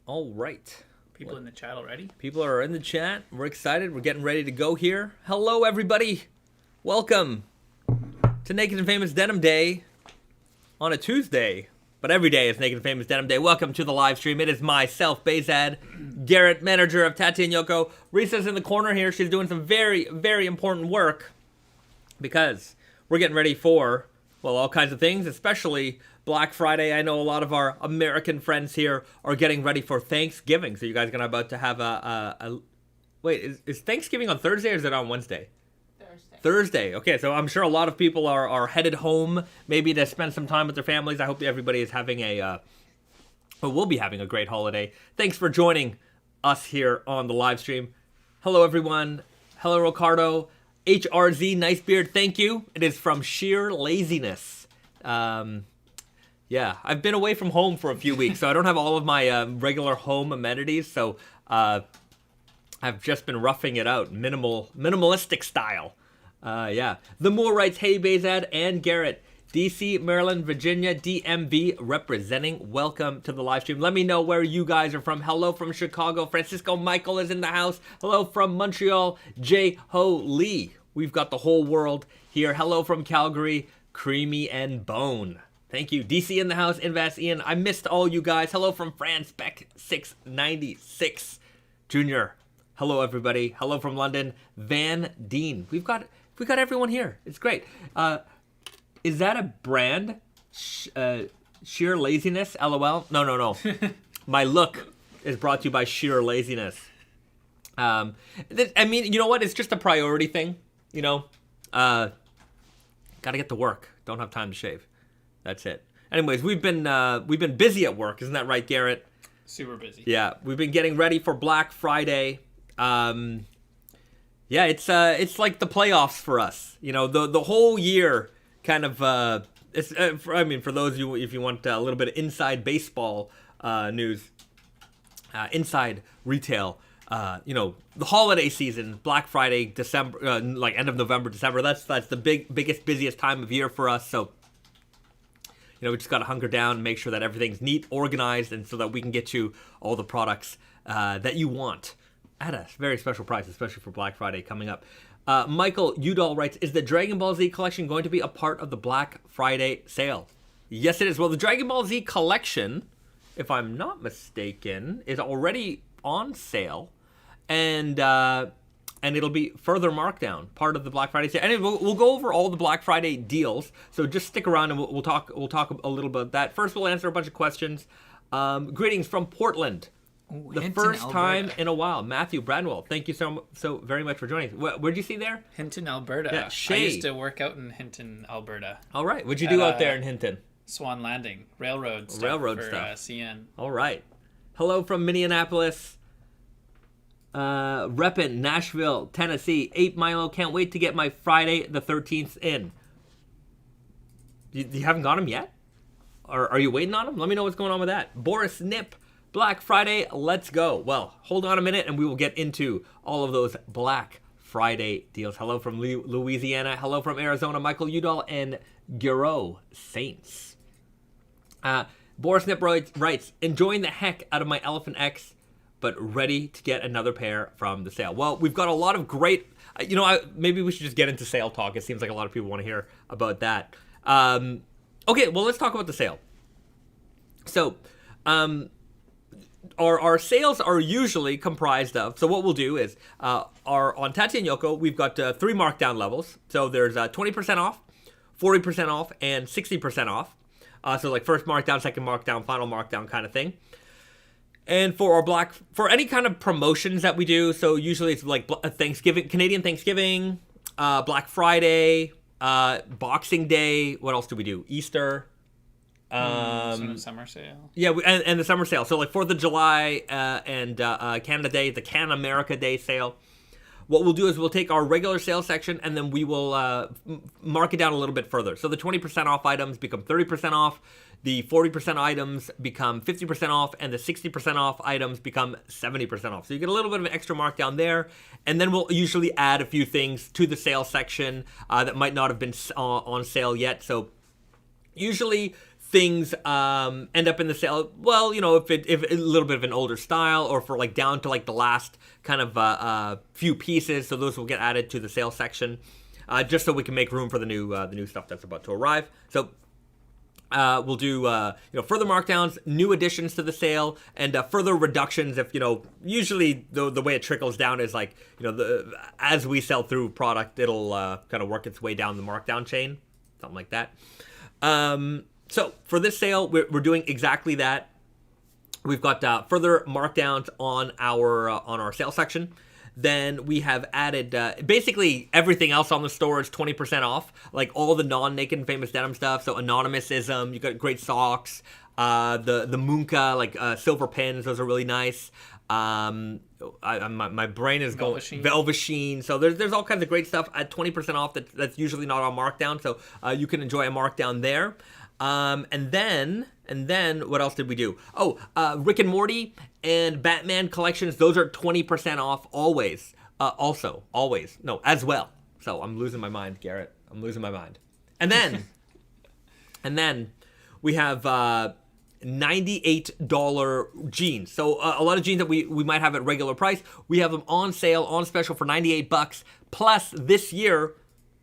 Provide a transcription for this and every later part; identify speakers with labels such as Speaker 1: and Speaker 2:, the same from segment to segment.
Speaker 1: All right.
Speaker 2: People in the chat already?
Speaker 1: People are in the chat. We're excited. We're getting ready to go here. Hello, everybody. Welcome to Naked and Famous Denim Day on a Tuesday. But every day is Naked and Famous Denim Day. Welcome to the live stream. It is myself, Bahzad, Garrett, manager of Tate+Yoko. Risa's in the corner here. She's doing some very, very important work because we're getting ready for, well, all kinds of things, especially Black Friday. I know a lot of our American friends here are getting ready for Thanksgiving. So you guys are going to about to have wait, is Thanksgiving on Thursday or is it on Wednesday? Thursday. Okay, so I'm sure a lot of people are headed home, maybe to spend some time with their families. I hope everybody is having will be having a great holiday. Thanks for joining us here on the live stream. Hello, everyone. Hello, Ricardo. HRZ, nice beard. Thank you. It is from sheer laziness. Yeah, I've been away from home for a few weeks, so I don't have all of my regular home amenities. So I've just been roughing it out, minimalistic style. Yeah. The Moore writes, hey, Bahzad and Garrett, DC, Maryland, Virginia, DMV representing. Welcome to the live stream. Let me know where you guys are from. Hello from Chicago. Francisco Michael is in the house. Hello from Montreal. J. Ho Lee. We've got the whole world here. Hello from Calgary. Creamy and Bone. Thank you. DC in the house. Invest Ian. I missed all you guys. Hello from France. Beck 696 Junior. Hello, everybody. Hello from London. Van Dean. We got everyone here. It's great. Is that a brand? Sheer laziness? LOL? No. My look is brought to you by sheer laziness. I mean, you know what? It's just a priority thing. You know, got to get to work. Don't have time to shave. That's it. Anyways, we've been busy at work. Isn't that right, Garrett?
Speaker 2: Super busy. Yeah,
Speaker 1: we've been getting ready for Black Friday. Yeah, it's like the playoffs for us. You know, the whole year kind of. I mean, for those of you, if you want a little bit of inside baseball news, inside retail. You know, the holiday season, Black Friday, December, like end of November, December. That's the biggest, busiest time of year for us. So, you know, we just got to hunker down and make sure that everything's neat, organized, and so that we can get you all the products that you want at a very special price, especially for Black Friday coming up. Michael Udall writes, is the Dragon Ball Z collection going to be a part of the Black Friday sale? Yes, it is. Well, the Dragon Ball Z collection, if I'm not mistaken, is already on sale, and it'll be further marked down, part of the Black Friday sale. And we'll go over all the Black Friday deals, so just stick around and we'll talk a little bit about that. First, we'll answer a bunch of questions. Greetings from Portland.
Speaker 2: Ooh,
Speaker 1: the
Speaker 2: Hinton,
Speaker 1: first
Speaker 2: Alberta.
Speaker 1: time in a while. Matthew Bradwell, thank you so very much for joining us. Where'd you see there?
Speaker 2: Hinton, Alberta.
Speaker 1: Yeah,
Speaker 2: I used to work out in Hinton, Alberta.
Speaker 1: All right. What'd you do out there in Hinton?
Speaker 2: Swan Landing. Railroad stuff. CN.
Speaker 1: All right. Hello from Minneapolis. Reppin', Nashville, Tennessee. 8 Milo. Can't wait to get my Friday the 13th in. You haven't got him yet? Or are you waiting on him? Let me know what's going on with that. Boris Nip. Black Friday, let's go. Well, hold on a minute and we will get into all of those Black Friday deals. Hello from Louisiana. Hello from Arizona. Michael Udall and Garrett Saints. Boris Nip writes, enjoying the heck out of my Elephant X, but ready to get another pair from the sale. Well, we've got a lot of great, maybe we should just get into sale talk. It seems like a lot of people want to hear about that. Okay, well, let's talk about the sale. So, Our sales are usually comprised of, so what we'll do is, on Tate+Yoko, we've got 3 markdown levels. So there's 20% off, 40% off, and 60% off. So like first markdown, second markdown, final markdown kind of thing. And for any kind of promotions that we do, so usually it's like Thanksgiving, Canadian Thanksgiving, Black Friday, Boxing Day, what else do we do? Easter.
Speaker 2: Summer sale.
Speaker 1: Yeah, and the summer sale. So like 4th of July and Canada Day, the Can America Day sale. What we'll do is we'll take our regular sales section and then we will mark it down a little bit further. So the 20% off items become 30% off, the 40% items become 50% off, and the 60% off items become 70% off. So you get a little bit of an extra markdown there, and then we'll usually add a few things to the sales section that might not have been on sale yet. So usually things end up in the sale, well, you know, if a little bit of an older style, or for like down to like the last kind of few pieces, so those will get added to the sale section, just so we can make room for the new stuff that's about to arrive. So we'll do further markdowns, new additions to the sale, and further reductions. If usually the way it trickles down is like as we sell through product, it'll kind of work its way down the markdown chain, something like that. So for this sale, we're doing exactly that. We've got further markdowns on our sale section. Then we have added basically everything else on the store is 20% off, like all the non-Naked and Famous Denim stuff. So Anonymousism, you got great socks, the Munka, like silver pins, those are really nice. My brain is going Velvet Sheen. So there's all kinds of great stuff at 20% off that's usually not on markdown. So you can enjoy a markdown there. And then what else did we do? Rick and Morty and Batman collections, those are 20% off always. Always. No, as well. So I'm losing my mind, Garrett. I'm losing my mind. And then we have $98 jeans. So a lot of jeans that we might have at regular price, we have them on sale, on special for $98. Plus this year,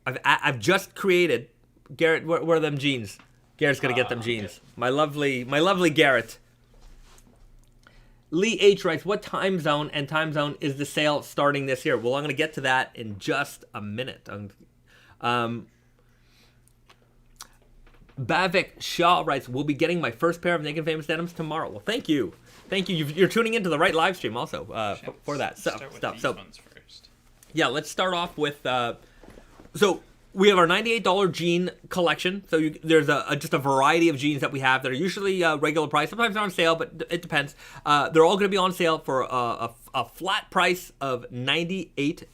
Speaker 1: I've just created, Garrett, where are them jeans? Garrett's gonna get them jeans. My lovely Garrett. Lee H writes, what time zone is the sale starting this year? Well, I'm gonna get to that in just a minute. Bavik Shaw writes, we'll be getting my first pair of Naked Famous Denims tomorrow. Well, thank you. You're tuning into the right live stream also for that stuff. So, yeah, let's start off with. So we have our $98 jean collection. So there's just a variety of jeans that we have that are usually regular price. Sometimes they're on sale, but it depends. They're all going to be on sale for a flat price of $98.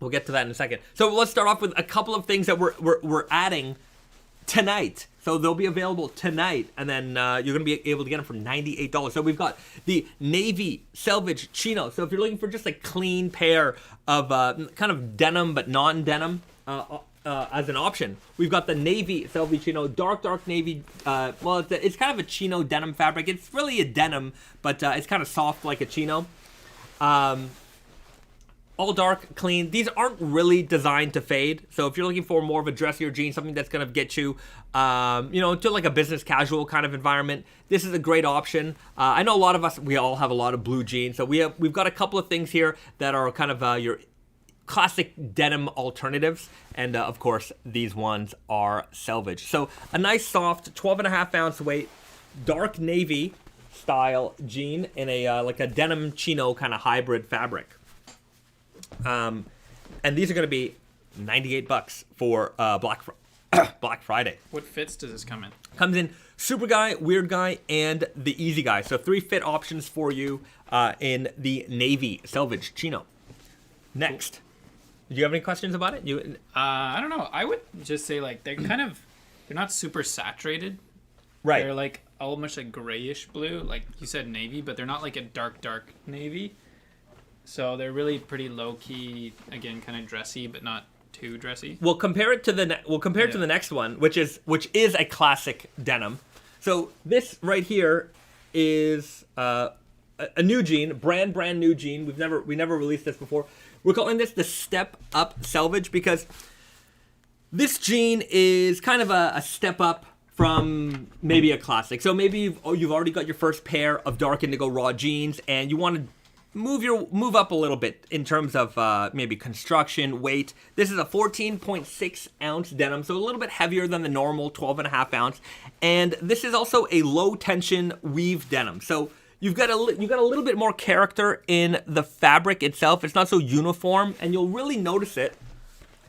Speaker 1: We'll get to that in a second. So let's start off with a couple of things that we're adding tonight. So they'll be available tonight, and then you're going to be able to get them for $98. So we've got the Navy Selvedge Chino. So if you're looking for just a clean pair of kind of denim but non-denim as an option, we've got the Navy Selvedge Chino, dark navy. It's kind of a chino denim fabric. It's really a denim, but it's kind of soft like a chino. All dark, clean. These aren't really designed to fade. So if you're looking for more of a dressier jean, something that's going to get you, to like a business casual kind of environment, this is a great option. I know a lot of us, we all have a lot of blue jeans. So we've got a couple of things here that are kind of your classic denim alternatives. And of course, these ones are Selvedge. So a nice soft 12.5 ounce weight, dark navy style jean in a like a denim chino kind of hybrid fabric. And these are going to be $98 for Black Friday.
Speaker 2: What fits does this come in?
Speaker 1: Comes in Super Guy, Weird Guy, and the Easy Guy. So 3 fit options for you in the Navy Selvedge Chino. Next. Cool. Do you have any questions about it?
Speaker 2: I don't know. I would just say like they're not super saturated.
Speaker 1: Right.
Speaker 2: They're like almost like grayish blue, like you said navy, but they're not like a dark navy. So they're really pretty low key, again, kind of dressy, but not too dressy.
Speaker 1: We'll compare it to the to the next one, which is a classic denim. So this right here is a new jean, brand new jean. We never released this before. We're calling this the Step Up Selvedge because this jean is kind of a step up from maybe a classic. So maybe you've already got your first pair of dark indigo raw jeans, and you want to move up a little bit in terms of maybe construction, weight. This is a 14.6 ounce denim, so a little bit heavier than the normal 12.5 ounce. And this is also a low tension weave denim. So you've got a little bit more character in the fabric itself. It's not so uniform, and you'll really notice it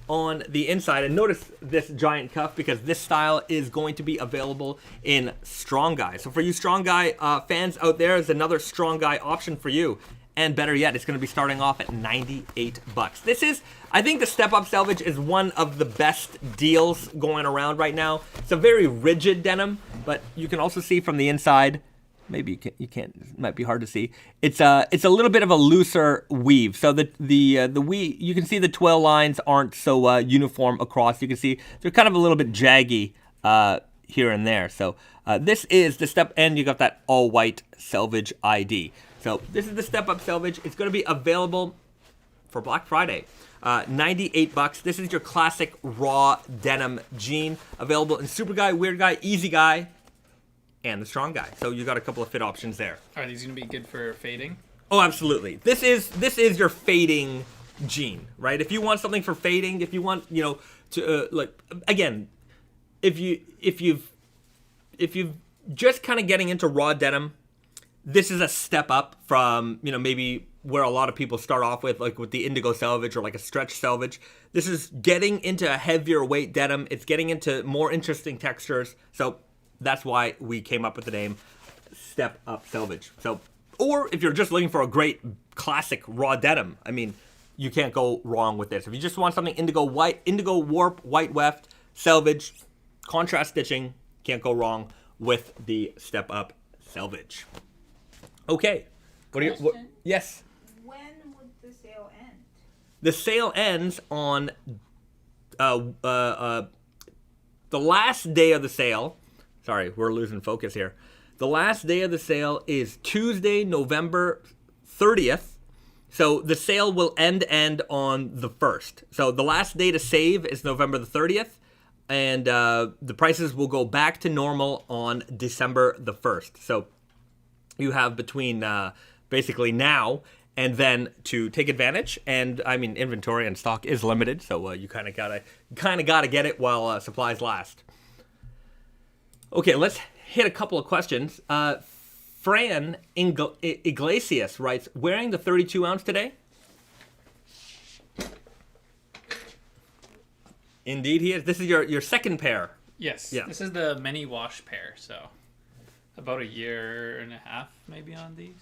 Speaker 1: on the inside. And notice this giant cuff because this style is going to be available in Strong Guy. So for you Strong Guy fans out there, is another Strong Guy option for you. And better yet, it's going to be starting off at $98. I think the Step Up Selvedge is one of the best deals going around right now. It's a very rigid denim, but you can also see from the inside, maybe you can't. It might be hard to see. It's a little bit of a looser weave. So the weave, you can see the twill lines aren't so uniform across. You can see they're kind of a little bit jaggy here and there. So this is the step, and you got that all white selvage ID. So this is the step up selvage. It's going to be available for Black Friday. $98. This is your classic raw denim jean, available in super guy, weird guy, easy guy, and the strong guy. So you got a couple of fit options there.
Speaker 2: Are these gonna be good for fading?
Speaker 1: Oh, absolutely. This is your fading jean, right? If you want something for fading, if you want, to like, again, if you've just kind of getting into raw denim, this is a step up from, maybe where a lot of people start off with, like with the indigo selvage or like a stretch selvage. This is getting into a heavier weight denim. It's getting into more interesting textures. So that's why we came up with the name Step Up Selvage. So, or if you're just looking for a great classic raw denim, I mean, you can't go wrong with this. If you just want something indigo white, indigo warp, white weft, selvage, contrast stitching, can't go wrong with the Step Up Selvage. Okay. Yes.
Speaker 3: When would the sale end?
Speaker 1: The sale ends on the last day of the sale. Sorry, we're losing focus here. The last day of the sale is Tuesday, November 30th. So the sale will end on the 1st. So the last day to save is November the 30th. And the prices will go back to normal on December the 1st. So you have between basically now and then to take advantage. And I mean, inventory and stock is limited, so you kind of gotta get it while supplies last. Okay, let's hit a couple of questions. Fran Iglesias writes, wearing the 32 ounce today? Indeed he is. This is your second pair.
Speaker 2: Yes.
Speaker 1: Yeah.
Speaker 2: This is the mini wash pair, so about a year and a half maybe on these.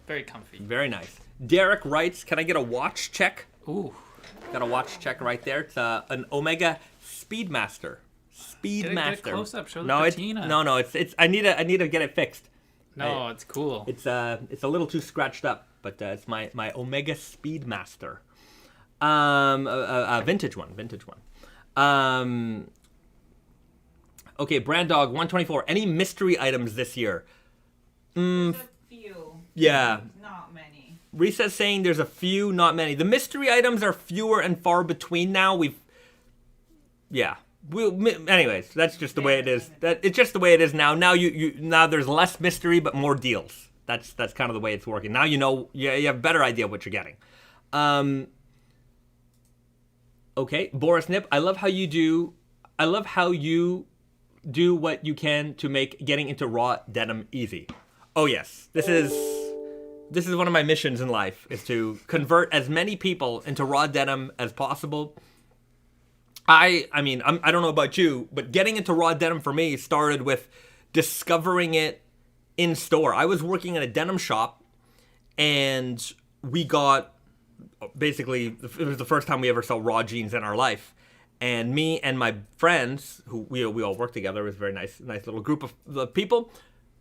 Speaker 2: Very comfy.
Speaker 1: Very nice. Derek writes, can I get a watch check?
Speaker 2: Ooh.
Speaker 1: Got a watch check right there. It's an Omega Speedmaster.
Speaker 2: Get a close up. Show the patina.
Speaker 1: No. It's. I need to get it fixed.
Speaker 2: No, it's cool.
Speaker 1: It's a little too scratched up, but it's my Omega Speedmaster. A vintage one. Okay, Brand Dog 124. Any mystery items this year?
Speaker 3: There's a few.
Speaker 1: Yeah.
Speaker 3: Not many.
Speaker 1: Risa's saying there's a few, not many. The mystery items are fewer and far between now. Anyways, that's just the way it is. It's just the way it is now. Now there's less mystery but more deals. That's kind of the way it's working. Now you have a better idea what you're getting. Okay, Boris Nip, I love how you do what you can to make getting into raw denim easy. Oh yes, this is one of my missions in life, is to convert as many people into raw denim as possible. I don't know about you, but getting into raw denim for me started with discovering it in store. I was working in a denim shop, and we got, basically, it was the first time we ever saw raw jeans in our life. And me and my friends, who we all worked together, it was a very nice little group of people.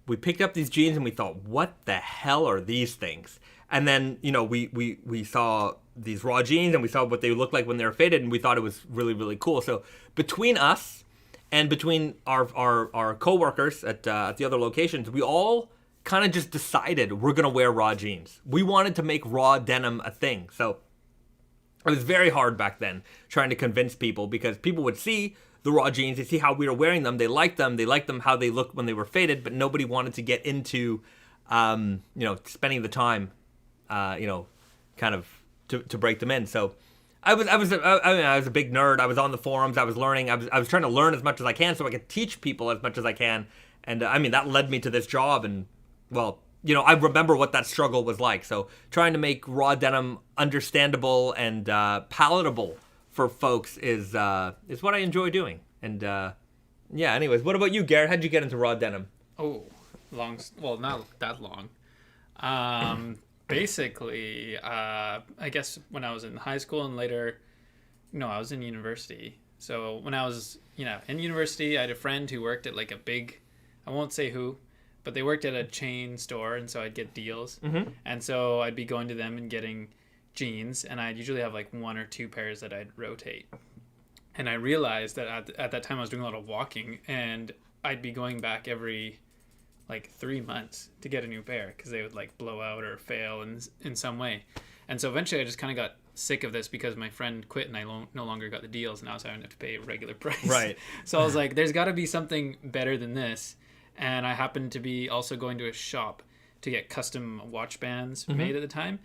Speaker 1: We picked up these jeans and we thought, what the hell are these things? And then, we saw these raw jeans and we saw what they looked like when they were faded, and we thought it was really, really cool. So between us and between our co-workers at the other locations, we all kind of just decided we're going to wear raw jeans. We wanted to make raw denim a thing. So it was very hard back then trying to convince people, because people would see the raw jeans, they see how we were wearing them, they liked them how they looked when they were faded, but nobody wanted to get into, spending the time, kind of to break them in. So I was a big nerd. I was on the forums. I was learning. I was trying to learn as much as I can so I could teach people as much as I can. And that led me to this job. And well, I remember what that struggle was like. So trying to make raw denim understandable and palatable for folks is what I enjoy doing. And anyways, what about you, Garrett? How'd you get into raw denim?
Speaker 2: Oh, not that long. Basically, I guess when I was in high school and later, I was in university. So when I was, in university, I had a friend who worked at like a big I won't say who, but they worked at a chain store, and so I'd get deals.
Speaker 1: Mm-hmm.
Speaker 2: And so I'd be going to them and getting jeans, and I'd usually have like 1 or 2 pairs that I'd rotate. And I realized that at that time I was doing a lot of walking, and I'd be going back every like 3 months to get a new pair because they would like blow out or fail in some way. And so eventually I just kind of got sick of this because my friend quit and I no longer got the deals, and I was having to pay a regular price.
Speaker 1: Right.
Speaker 2: So I was like, there's got to be something better than this. And I happened to be also going to a shop to get custom watch bands made at the time,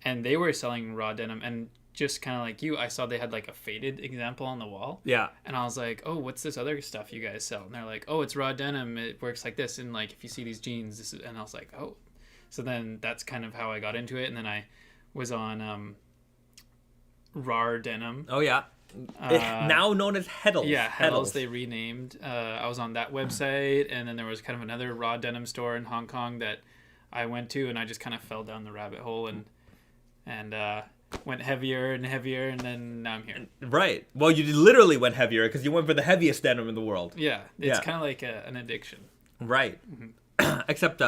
Speaker 2: and they were selling raw denim. And just kind of like you, I saw they had like a faded example on the wall.
Speaker 1: Yeah.
Speaker 2: And I was like, oh, what's this other stuff you guys sell? And they're like, oh, it's raw denim. It works like this. And like, if you see these jeans, this is, and I was like, oh. So then that's kind of how I got into it. And then I was on raw denim.
Speaker 1: Oh, yeah. Now known as Heddles.
Speaker 2: Yeah, Heddles they renamed. I was on that website. And then there was kind of another raw denim store in Hong Kong that I went to. And I just kind of fell down the rabbit hole and went heavier and heavier, and then now I'm here.
Speaker 1: Right. Well, you literally went heavier because you went for the heaviest denim in the world.
Speaker 2: Yeah, it's kind of like an addiction.
Speaker 1: Right. Mm-hmm. Except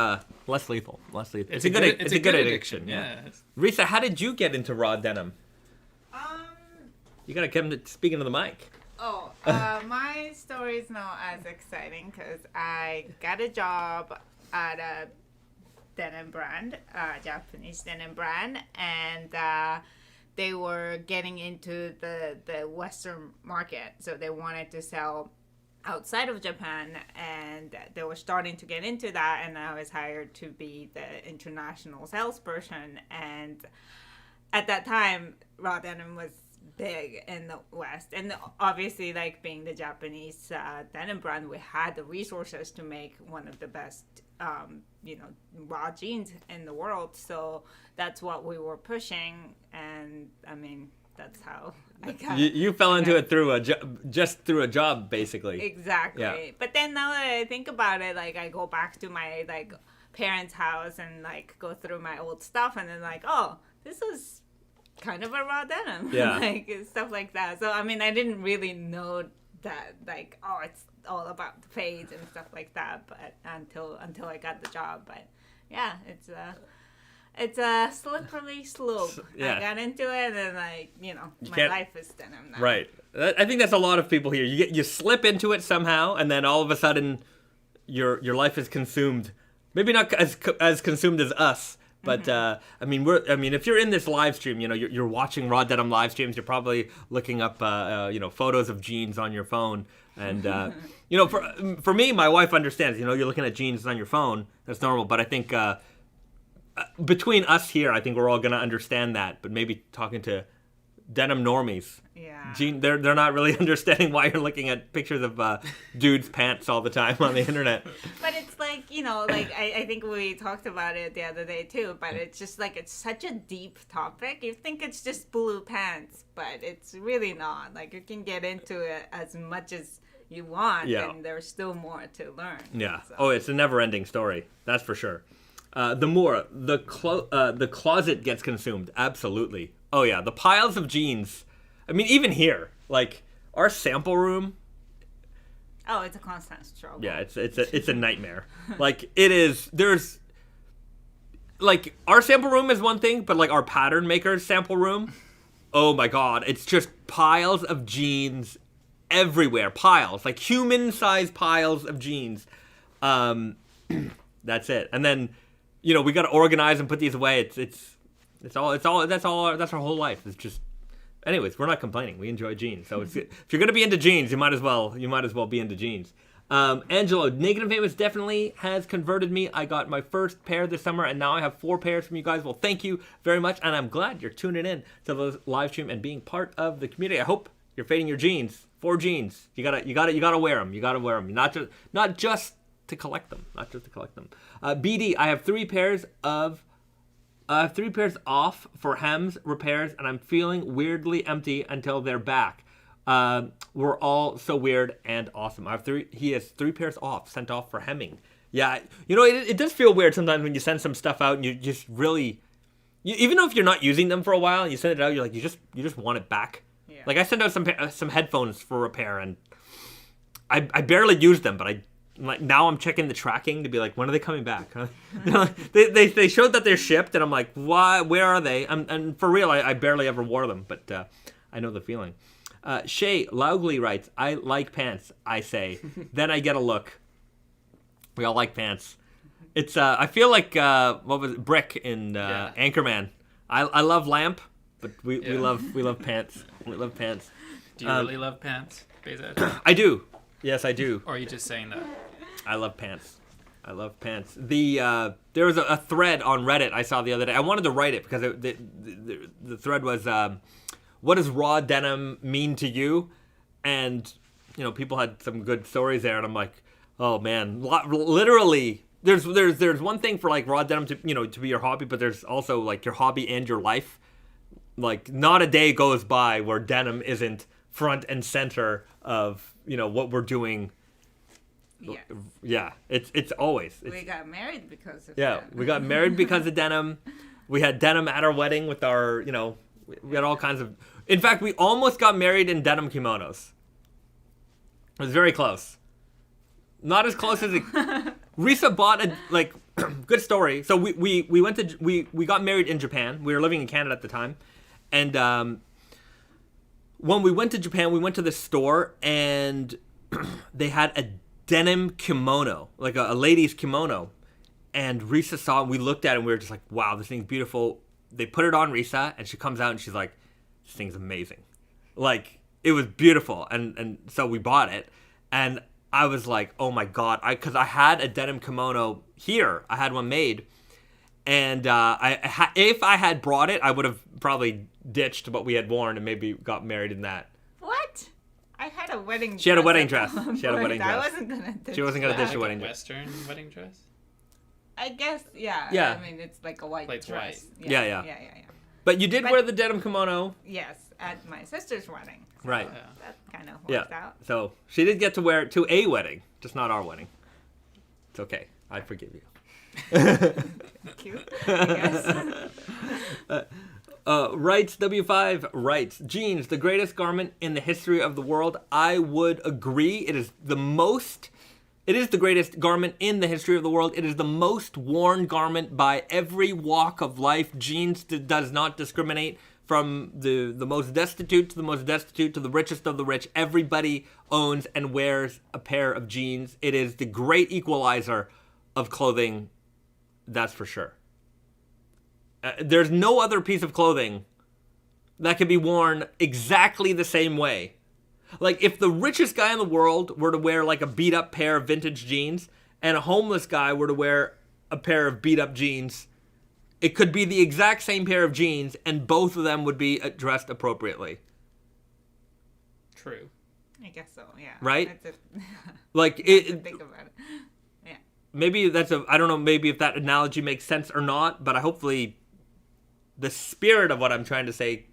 Speaker 1: less lethal. Less lethal.
Speaker 2: It's a good addiction.
Speaker 1: Yeah. Risa, how did you get into raw denim? You gotta come speaking to the mic.
Speaker 3: My story is not as exciting because I got a job at a denim brand, Japanese denim brand, and they were getting into the Western market, so they wanted to sell outside of Japan, and they were starting to get into that, and I was hired to be the international salesperson. And at that time, raw denim was big in the West, and obviously, like being the Japanese denim brand, we had the resources to make one of the best raw jeans in the world. So that's what we were pushing, and I mean, that's how I got.
Speaker 1: You fell into it through just through a job, basically.
Speaker 3: Exactly.
Speaker 1: Yeah.
Speaker 3: But then now that I think about it, like I go back to my like parents' house and like go through my old stuff, and then like, oh, this is kind of a raw denim.
Speaker 1: Yeah.
Speaker 3: Like stuff like that. So I mean, I didn't really know that like, oh, it's all about the fades and stuff like that, but until I got the job. But yeah, it's a slippery slope.
Speaker 1: Yeah.
Speaker 3: I got into it, and like my life is denim now.
Speaker 1: Right. I think that's a lot of people here. You slip into it somehow, and then all of a sudden, your life is consumed. Maybe not as consumed as us. But I mean, if you're in this live stream, you're watching raw denim live streams. You're probably looking up, photos of jeans on your phone, and for me, my wife understands. You're looking at jeans on your phone. That's normal. But I think between us here, I think we're all gonna understand that. But maybe talking to denim normies, they're not really understanding why you're looking at pictures of dudes' pants all the time on the internet.
Speaker 3: But it's like, like I think we talked about it the other day too, but it's just like it's such a deep topic. You think it's just blue pants, but it's really not. Like you can get into it as much as you want, and there's still more to learn.
Speaker 1: Yeah.
Speaker 3: So.
Speaker 1: Oh, it's a never-ending story. That's for sure. The closet gets consumed. Absolutely. Oh yeah, the piles of jeans. I mean, even here, like our sample room.
Speaker 3: Oh, it's a constant struggle.
Speaker 1: Yeah, it's a nightmare. Like it is. There's like our sample room is one thing, but like our pattern maker's sample room. Oh my God, it's just piles of jeans everywhere. Piles, like human-sized piles of jeans. That's it. And then, we got to organize and put these away. That's our whole life. It's just, anyways, we're not complaining. We enjoy jeans. So if you're gonna be into jeans, you might as well be into jeans. Angelo, Naked and Famous definitely has converted me. I got my first pair this summer, and now I have 4 pairs from you guys. Well, thank you very much, and I'm glad you're tuning in to the live stream and being part of the community. I hope you're fading your jeans. 4 jeans. You gotta wear them. You gotta wear them. Not just to collect them. BD, I have 3 pairs off for hems repairs, and I'm feeling weirdly empty until they're back. We're all so weird and awesome. He has 3 pairs sent off for hemming. Yeah, it does feel weird sometimes when you send some stuff out and you just really, even though if you're not using them for a while, you send it out, you're like, you just want it back. Yeah. Like I sent out some headphones for repair, and I barely used them, but like now I'm checking the tracking to be like, when are they coming back? They showed that they're shipped, and I'm like, why? Where are they? And for real, I barely ever wore them, but I know the feeling. Shay loudly writes, I like pants, I say. Then I get a look. We all like pants. It's I feel like what was it? Brick in Anchorman. I love lamp, but we love pants. We love pants.
Speaker 2: Do you really love pants, Bahzad?
Speaker 1: I do. Yes, I do.
Speaker 2: Or are you just saying that?
Speaker 1: I love pants. I love pants. There was a thread on Reddit I saw the other day. I wanted to write it because the thread was, what does raw denim mean to you? And, you know, people had some good stories there, and I'm like, oh man, literally, there's one thing for like raw denim to, you know, to be your hobby, but there's also like your hobby and your life. Like, not a day goes by where denim isn't front and center of, you know, what we're doing.
Speaker 3: Yes.
Speaker 1: Yeah, it's always.
Speaker 3: We got married because of
Speaker 1: yeah, we got married because of denim. We had denim at our wedding with our, you know, we had all kinds of. In fact, we almost got married in denim kimonos. It was very close. Not as close as it. Risa bought a like good story. So we went to we got married in Japan. We were living in Canada at the time, and when we went to Japan, we went to this store and they had a denim kimono, like a lady's kimono. And Risa saw it, and we looked at it, and we were just like, wow, this thing's beautiful. They put it on Risa, and she comes out, and she's like, this thing's amazing. Like, it was beautiful. And so we bought it. And I was like, oh, my God. Because I had a denim kimono here. I had one made. And if I had brought it, I would have probably ditched what we had worn and maybe got married in that.
Speaker 3: What? I had a wedding dress.
Speaker 1: She had a wedding dress. She had a wedding dress.
Speaker 3: I wasn't going to ditch
Speaker 1: She wasn't going to ditch a wedding
Speaker 2: Like a
Speaker 1: dress.
Speaker 2: Western wedding dress?
Speaker 3: I guess, yeah.
Speaker 1: Yeah.
Speaker 3: I mean, it's like a white
Speaker 2: Like
Speaker 3: dress.
Speaker 2: white.
Speaker 1: Yeah.
Speaker 3: Yeah.
Speaker 1: But you did
Speaker 3: But-
Speaker 1: wear the denim kimono.
Speaker 3: Yes, at my sister's wedding. So
Speaker 1: Right.
Speaker 2: Yeah.
Speaker 3: that kind of
Speaker 1: Yeah.
Speaker 3: worked out.
Speaker 1: So she did get to wear it to a wedding, just not our wedding. It's okay. I forgive you.
Speaker 3: Cute, I guess.
Speaker 1: Writes W5 writes, jeans, the greatest garment in the history of the world. I would agree. It is the greatest garment in the history of the world. It is the most worn garment by every walk of life. Jeans does not discriminate from the most destitute to the most destitute to the richest of the rich. Everybody owns and wears a pair of jeans. It is the great equalizer of clothing, that's for sure. There's no other piece of clothing that can be worn exactly the same way. Like, if the richest guy in the world were to wear, like, a beat-up pair of vintage jeans, and a homeless guy were to wear a pair of beat-up jeans, it could be the exact same pair of jeans, and both of them would be dressed appropriately.
Speaker 2: True.
Speaker 3: I guess so, yeah.
Speaker 1: Right?
Speaker 3: That's
Speaker 1: Like,
Speaker 3: think about it. Yeah.
Speaker 1: maybe I don't know, maybe if that analogy makes sense or not, but hopefully the spirit of what I'm trying to say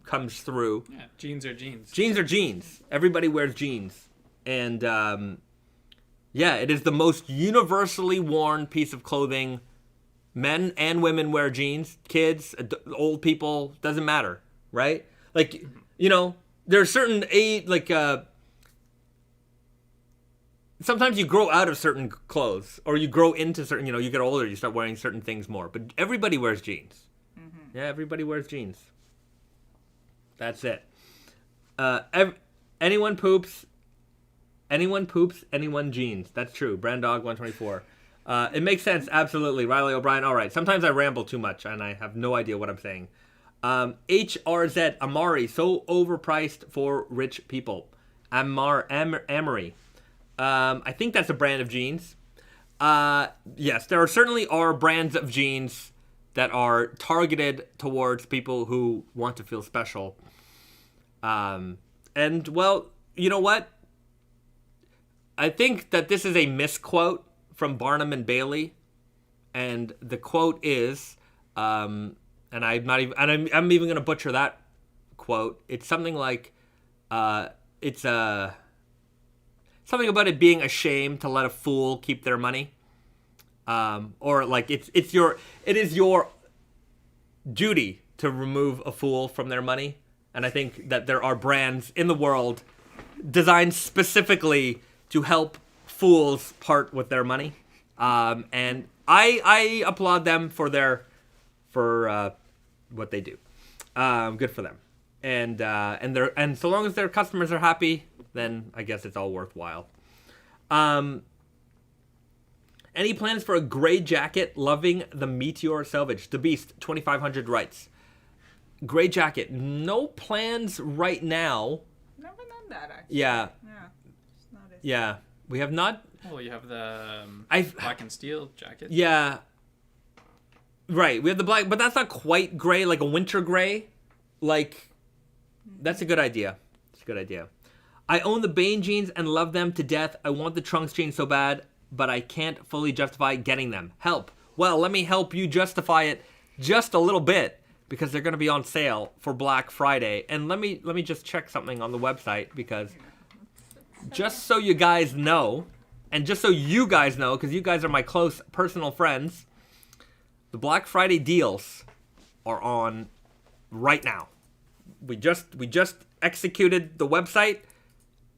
Speaker 1: comes through.
Speaker 2: Yeah, jeans are jeans.
Speaker 1: Jeans are jeans. Everybody wears jeans. And, yeah, it is the most universally worn piece of clothing. Men and women wear jeans. Kids, old people, doesn't matter, right? Like, you know, there are certain age, like, sometimes you grow out of certain clothes, or you grow into certain, you know, you get older, you start wearing certain things more. But everybody wears jeans. Mm-hmm. Yeah, everybody wears jeans. That's it. Anyone poops, anyone jeans. That's true. Brandog124. It makes sense, absolutely. Riley O'Brien, all right. Sometimes I ramble too much, and I have no idea what I'm saying. HRZ, Amari, so overpriced for rich people. Amory. I think that's a brand of jeans. Yes, there certainly are brands of jeans that are targeted towards people who want to feel special. And, well, you know what? I think that this is a misquote from Barnum and Bailey. And the quote is, and I'm even going to butcher that quote. It's something like, it's something about it being a shame to let a fool keep their money. Or like it is your duty to remove a fool from their money. And I think that there are brands in the world designed specifically to help fools part with their money, and I applaud them for what they do. Good for them, and so long as their customers are happy, then I guess it's all worthwhile. Any plans for a gray jacket? Loving the Meteor Selvedge. The Beast 2500 writes, gray jacket. No plans right now.
Speaker 3: Never done that actually.
Speaker 1: Yeah.
Speaker 3: Yeah. Just noticed.
Speaker 1: Yeah. We have not.
Speaker 2: Well, you have the
Speaker 1: I've
Speaker 2: black and steel jacket.
Speaker 1: Yeah. Right. We have the black, but that's not quite gray, like a winter gray. Like, that's a good idea. It's a good idea. I own the Bane jeans and love them to death. I want the Trunks jeans so bad, but I can't fully justify getting them. Help. Well, let me help you justify it just a little bit, because they're going to be on sale for Black Friday. And let me just check something on the website, because just so you guys know, and just so you guys know, because you guys are my close personal friends, the Black Friday deals are on right now. We just executed the website.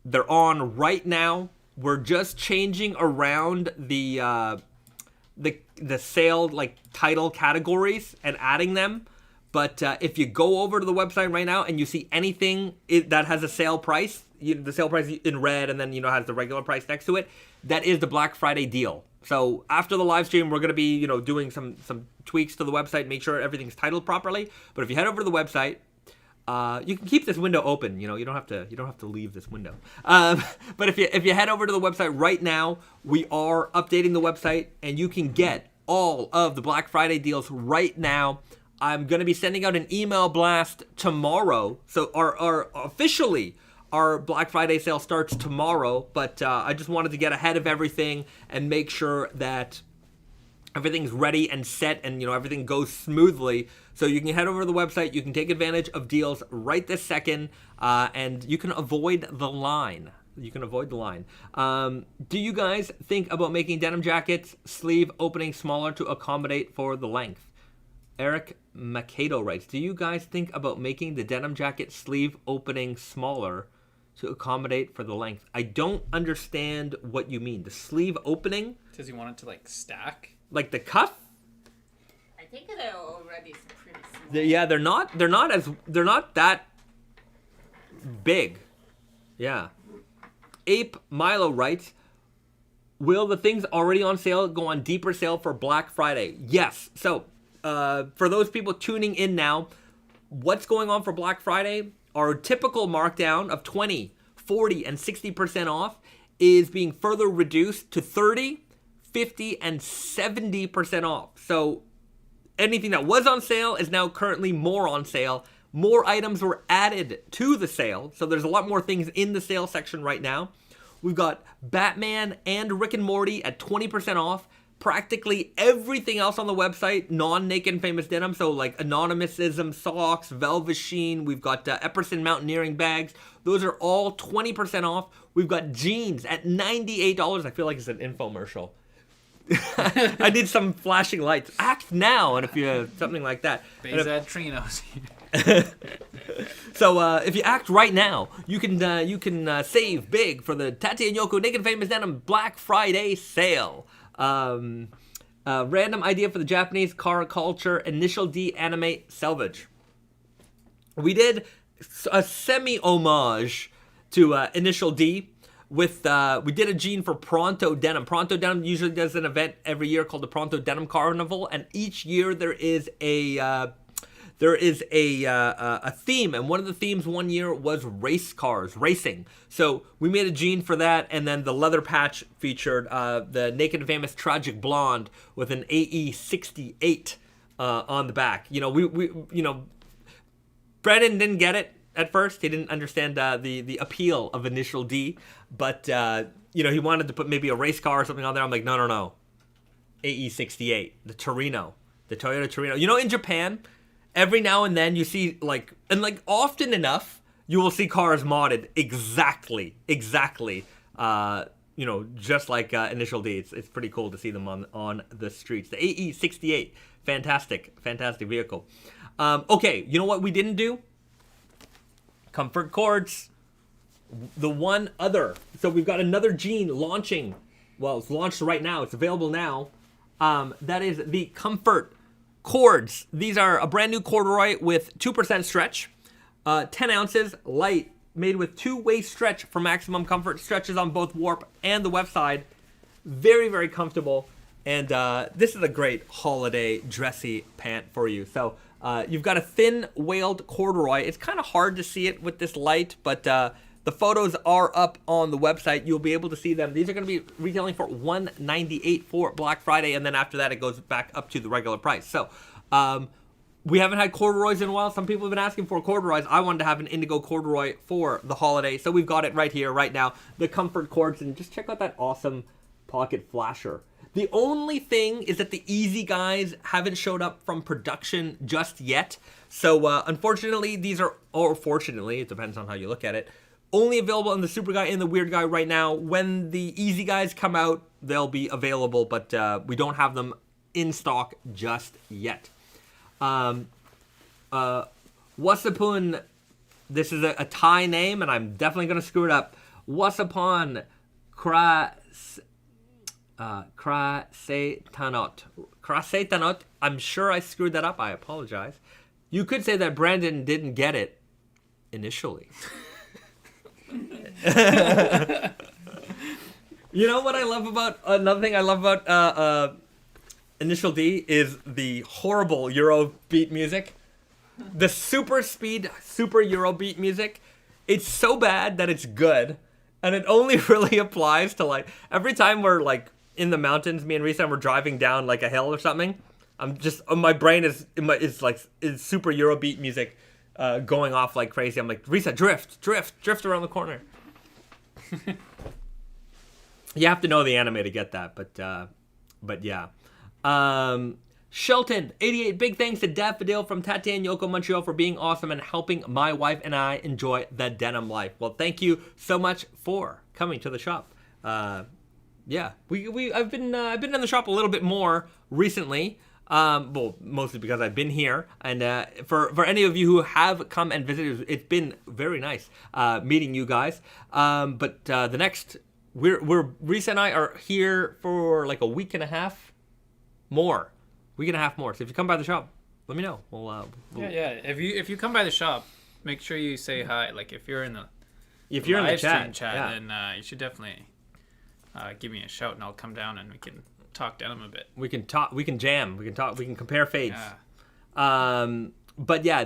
Speaker 1: They're on right now. We're just changing around the sale like title categories and adding them. But if you go over to the website right now and you see anything that has a sale price, the sale price in red, and then has the regular price next to it, that is the Black Friday deal. So after the live stream, we're going to be doing some tweaks to the website, make sure everything's titled properly. But if you head over to the website, you can keep this window open. You don't have to leave this window. But if you head over to the website right now, we are updating the website, and you can get all of the Black Friday deals right now. I'm going to be sending out an email blast tomorrow. So our officially our Black Friday sale starts tomorrow, but I just wanted to get ahead of everything and make sure that everything's ready and set, and everything goes smoothly. So you can head over to the website, you can take advantage of deals right this second, and you can avoid the line. Do you guys think about making denim jackets sleeve opening smaller to accommodate for the length? Eric Makedo writes, do you guys think about making the denim jacket sleeve opening smaller to accommodate for the length? I don't understand what you mean. The sleeve opening?
Speaker 2: Does he want it to like stack?
Speaker 1: Like the cuff?
Speaker 3: I think they're already pretty small.
Speaker 1: They're not that big. Yeah. Ape Milo writes, will the things already on sale go on deeper sale for Black Friday? Yes. So, for those people tuning in now, what's going on for Black Friday? Our typical markdown of 20, 40, and 60% off is being further reduced to 30, 50, and 70% off. So anything that was on sale is now currently more on sale. More items were added to the sale, so there's a lot more things in the sale section right now. We've got Batman and Rick and Morty at 20% off. Practically everything else on the website, non-Naked Famous Denim, so like Anonymousism socks, Velvet Sheen, we've got Epperson Mountaineering bags. Those are all 20% off. We've got jeans at $98. I feel like it's an infomercial. I need some flashing lights. Act now, and if you something like that.
Speaker 2: Bahzad Trinos.
Speaker 1: So if you act right now, you can save big for the Tate+Yoko Naked Famous Denim Black Friday sale. Random idea for the Japanese car culture Initial D anime Selvedge. We did a semi-homage to Initial D with we did a jean for Pronto Denim. Pronto Denim usually does an event every year called the Pronto Denim Carnival, and each year there is a theme, and one of the themes one year was race cars, racing. So we made a jean for that, and then the leather patch featured the Naked Famous Tragic Blonde with an AE68 on the back. Brennan didn't get it at first. He didn't understand the appeal of Initial D, but he wanted to put maybe a race car or something on there. I'm like, no. AE68, the Toyota Torino. In Japan, every now and then you see often enough, you will see cars modded exactly, just like Initial D. It's pretty cool to see them on the streets. The AE68, fantastic vehicle. Okay, you know what we didn't do? Comfort cords. The one other. So we've got another jean launching well, it's launched right now. It's available now. That is the Comfort Cords. These are a brand new corduroy with 2% stretch, 10 ounces, light, made with two-way stretch for maximum comfort. Stretches on both warp and the weft side. Very, very comfortable. And this is a great holiday dressy pant for you. So you've got a thin wailed corduroy. It's kind of hard to see it with this light, but the photos are up on the website. You'll be able to see them. These are going to be retailing for $198 for Black Friday, and then after that, it goes back up to the regular price. So we haven't had corduroys in a while. Some people have been asking for corduroys. I wanted to have an indigo corduroy for the holiday, so we've got it right here, right now. The Comfort Cords, and just check out that awesome pocket flasher. The only thing is that the Easy guys haven't showed up from production just yet. So unfortunately, these are, or fortunately, it depends on how you look at it, only available in the Super Guy and the Weird Guy right now. When the Easy guys come out, they'll be available, but we don't have them in stock just yet. Wasapun, this is a Thai name, and I'm definitely going to screw it up. Wasapun Krasetanot. I'm sure I screwed that up. I apologize. You could say that Brandon didn't get it initially. You know what I love about, another thing I love about Initial D is the horrible Eurobeat music. The super speed, super Eurobeat music. It's so bad that it's good. And it only really applies to, like, every time we're, like, in the mountains, me and Risa, and we're driving down, like, a hill or something. I'm just, my brain is super Eurobeat music going off like crazy. I'm like, Risa, drift around the corner. You have to know the anime to get that, but yeah. Shelton, 88, big thanks to Daffodil from Tate+Yoko Montreal for being awesome and helping my wife and I enjoy the denim life. Well, thank you so much for coming to the shop. Yeah, I've been in the shop a little bit more recently. Well, mostly because I've been here, and for any of you who have come and visited, it's been very nice meeting you guys. But the next, Risa and I are here for like a week and a half more. So if you come by the shop, let me know. We'll
Speaker 2: yeah. If you come by the shop, make sure you say hi. Like if you're in the
Speaker 1: live
Speaker 2: chat,
Speaker 1: yeah.
Speaker 2: then you should definitely give me a shout, and I'll come down and we can talk denim a bit.
Speaker 1: We can talk. We can jam. We can talk. We can compare fades.
Speaker 2: Yeah.
Speaker 1: But yeah,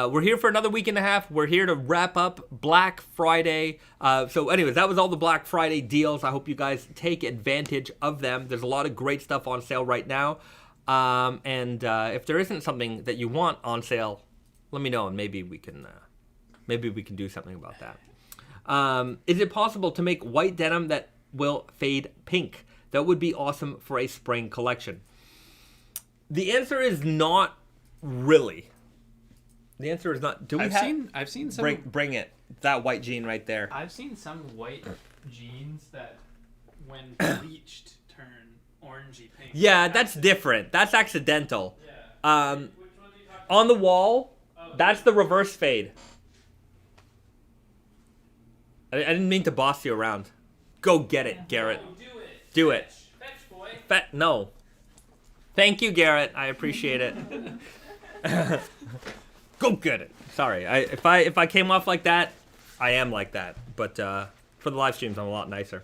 Speaker 1: we're here for another week and a half. We're here to wrap up Black Friday. So anyways, that was all the Black Friday deals. I hope you guys take advantage of them. There's a lot of great stuff on sale right now. And if there isn't something that you want on sale, let me know, and maybe we can do something about that. Is it possible to make white denim that will fade pink? That would be awesome for a spring collection. The answer is not really. The answer is not.
Speaker 2: I've seen some.
Speaker 1: Bring it. That white jean right there.
Speaker 2: I've seen some white jeans that, when bleached, turn orangey pink.
Speaker 1: Yeah, that's different. That's accidental.
Speaker 2: Yeah. Which one are you talking
Speaker 1: On the wall, that's the reverse fade. I didn't mean to boss you around. Go get it, Garrett.
Speaker 2: Oh,
Speaker 1: Do it.
Speaker 2: Fetch, boy.
Speaker 1: No. Thank you, Garrett. I appreciate it. Go get it. Sorry. If I came off like that, I am like that. But for the live streams, I'm a lot nicer.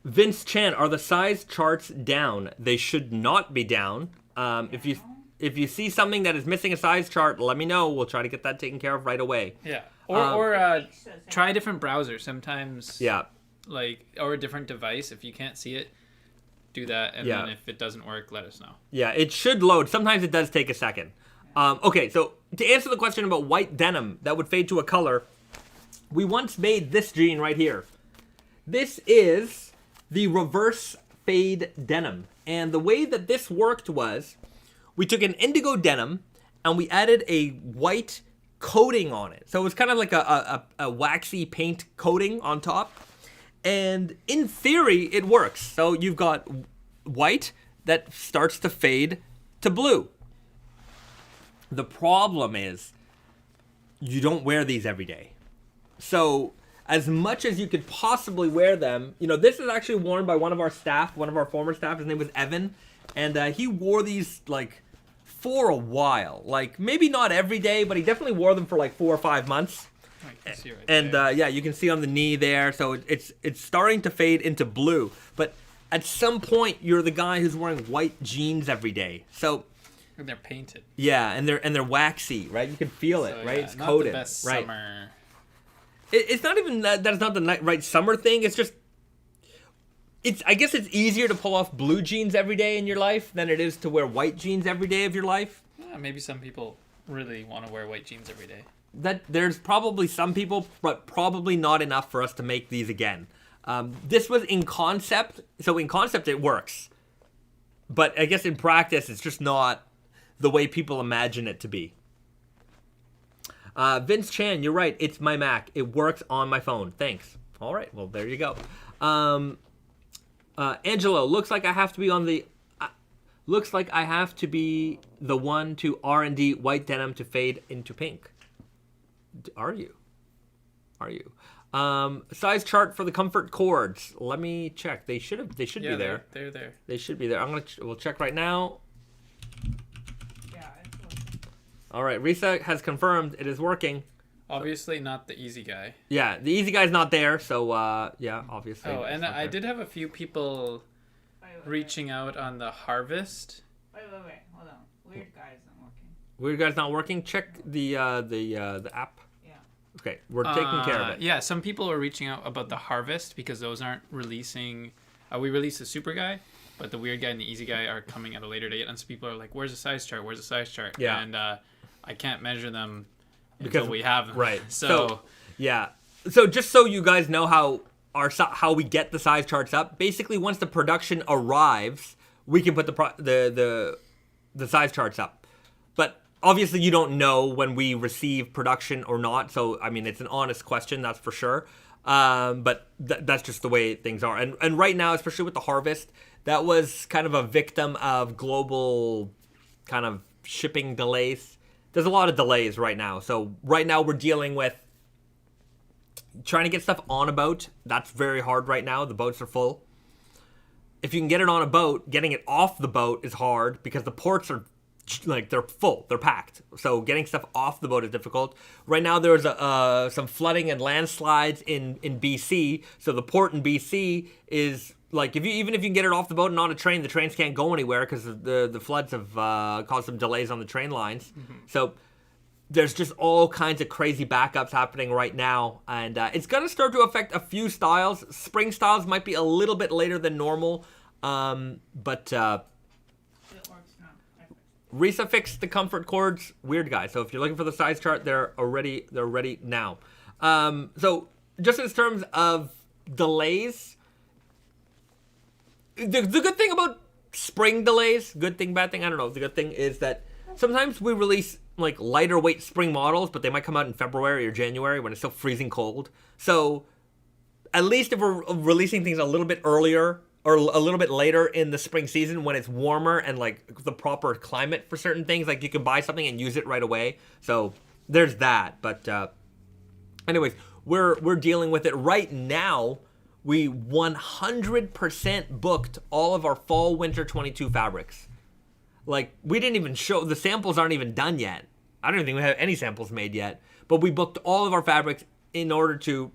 Speaker 1: Vince Chan, are the size charts down? They should not be down. If you see something that is missing a size chart, let me know. We'll try to get that taken care of right away.
Speaker 2: Yeah. Or try a different browser. Sometimes.
Speaker 1: Yeah.
Speaker 2: Or a different device. If you can't see it, do that. And then if it doesn't work, let us know.
Speaker 1: Yeah, it should load. Sometimes it does take a second. Okay, so to answer the question about white denim that would fade to a color, we once made this jean right here. This is the reverse fade denim. And the way that this worked was we took an indigo denim and we added a white coating on it. So it was kind of like a waxy paint coating on top. And in theory, it works. So you've got white that starts to fade to blue. The problem is you don't wear these every day. So as much as you could possibly wear them. You know, this is actually worn by one of our staff, one of our former staff. His name was Evan, and he wore these like for a while. Like maybe not every day, but he definitely wore them for like 4 or 5 months. Yeah, you can see on the knee there. So it's starting to fade into blue, but at some point you're the guy who's wearing white jeans every day. So.
Speaker 2: And they're painted.
Speaker 1: Yeah, and they're waxy, right? You can feel it, right?
Speaker 2: Yeah,
Speaker 1: It's
Speaker 2: not
Speaker 1: coated,
Speaker 2: the best
Speaker 1: right?
Speaker 2: Summer.
Speaker 1: It's not even that's not the right summer thing. It's just I guess it's easier to pull off blue jeans every day in your life than it is to wear white jeans every day of your life.
Speaker 2: Yeah, maybe some people really want to wear white jeans every day.
Speaker 1: That there's probably some people, but probably not enough for us to make these again. This was in concept, so in concept it works, but I guess in practice it's just not the way people imagine it to be. Vince Chan, you're right. It's my Mac. It works on my phone. Thanks. All right. Well, there you go. Angelo, looks like I have to be on the. Looks like I have to be the one to R&D white denim to fade into pink. Are you? Size chart for the comfort cords. Let me check. They should be there.
Speaker 2: They're there.
Speaker 1: They should be there. We'll check right now. All right, Risa has confirmed it is working.
Speaker 2: Obviously not the easy guy.
Speaker 1: Yeah, the easy guy's not there, so yeah, obviously.
Speaker 2: Oh, and I did have a few people reaching out on the harvest.
Speaker 3: Wait, hold on. Weird guy's not working.
Speaker 1: Weird guy's not working. Check the app.
Speaker 3: Yeah.
Speaker 1: Okay, we're taking care of it.
Speaker 2: Yeah, some people are reaching out about the harvest because those aren't releasing. We released the super guy, but the weird guy and the easy guy are coming at a later date, and some people are like, "Where's the size chart? Where's the size chart?"
Speaker 1: Yeah.
Speaker 2: And I can't measure them
Speaker 1: because
Speaker 2: until we have them.
Speaker 1: Right.
Speaker 2: So
Speaker 1: yeah. So just so you guys know how we get the size charts up, basically once the production arrives, we can put the size charts up. But obviously you don't know when we receive production or not. So I mean, it's an honest question, that's for sure. But that's just the way things are. And right now, especially with the harvest, that was kind of a victim of global kind of shipping delays. There's a lot of delays right now. So right now we're dealing with trying to get stuff on a boat. That's very hard right now. The boats are full. If you can get it on a boat, getting it off the boat is hard because the ports are like they're full, they're packed. So getting stuff off the boat is difficult. Right now there's some flooding and landslides in BC. So the port in BC is like even if you can get it off the boat and on a train, the trains can't go anywhere because the floods have caused some delays on the train lines. Mm-hmm. So there's just all kinds of crazy backups happening right now, and it's gonna start to affect a few styles. Spring styles might be a little bit later than normal, but. Risa fixed the comfort cords. Weird guy. So if you're looking for the size chart, they're ready now. So just in terms of delays, the good thing about spring delays, good thing, bad thing, I don't know. The good thing is that sometimes we release like lighter weight spring models, but they might come out in February or January when it's still freezing cold. So at least if we're releasing things a little bit earlier or a little bit later in the spring season when it's warmer and like the proper climate for certain things, like you can buy something and use it right away. So there's that. But anyways, we're dealing with it right now. We 100% booked all of our fall winter 22 fabrics. Like we didn't even show, the samples aren't even done yet. I don't even think we have any samples made yet, but we booked all of our fabrics in order to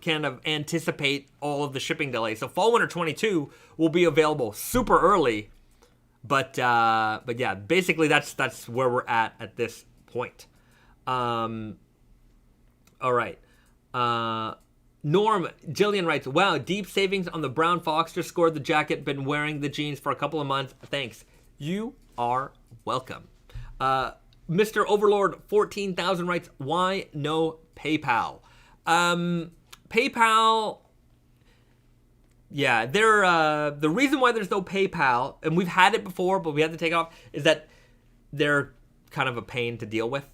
Speaker 1: kind of anticipate all of the shipping delays. So fall winter 22 will be available super early, but yeah, basically that's where we're at this point. All right. Norm Jillian writes, wow, deep savings on the brown fox, just scored the jacket, been wearing the jeans for a couple of months. Thanks. You are welcome. Mr. Overlord 14,000 writes, why no PayPal? PayPal, yeah, the reason why there's no PayPal, and we've had it before, but we had to take it off, is that they're kind of a pain to deal with.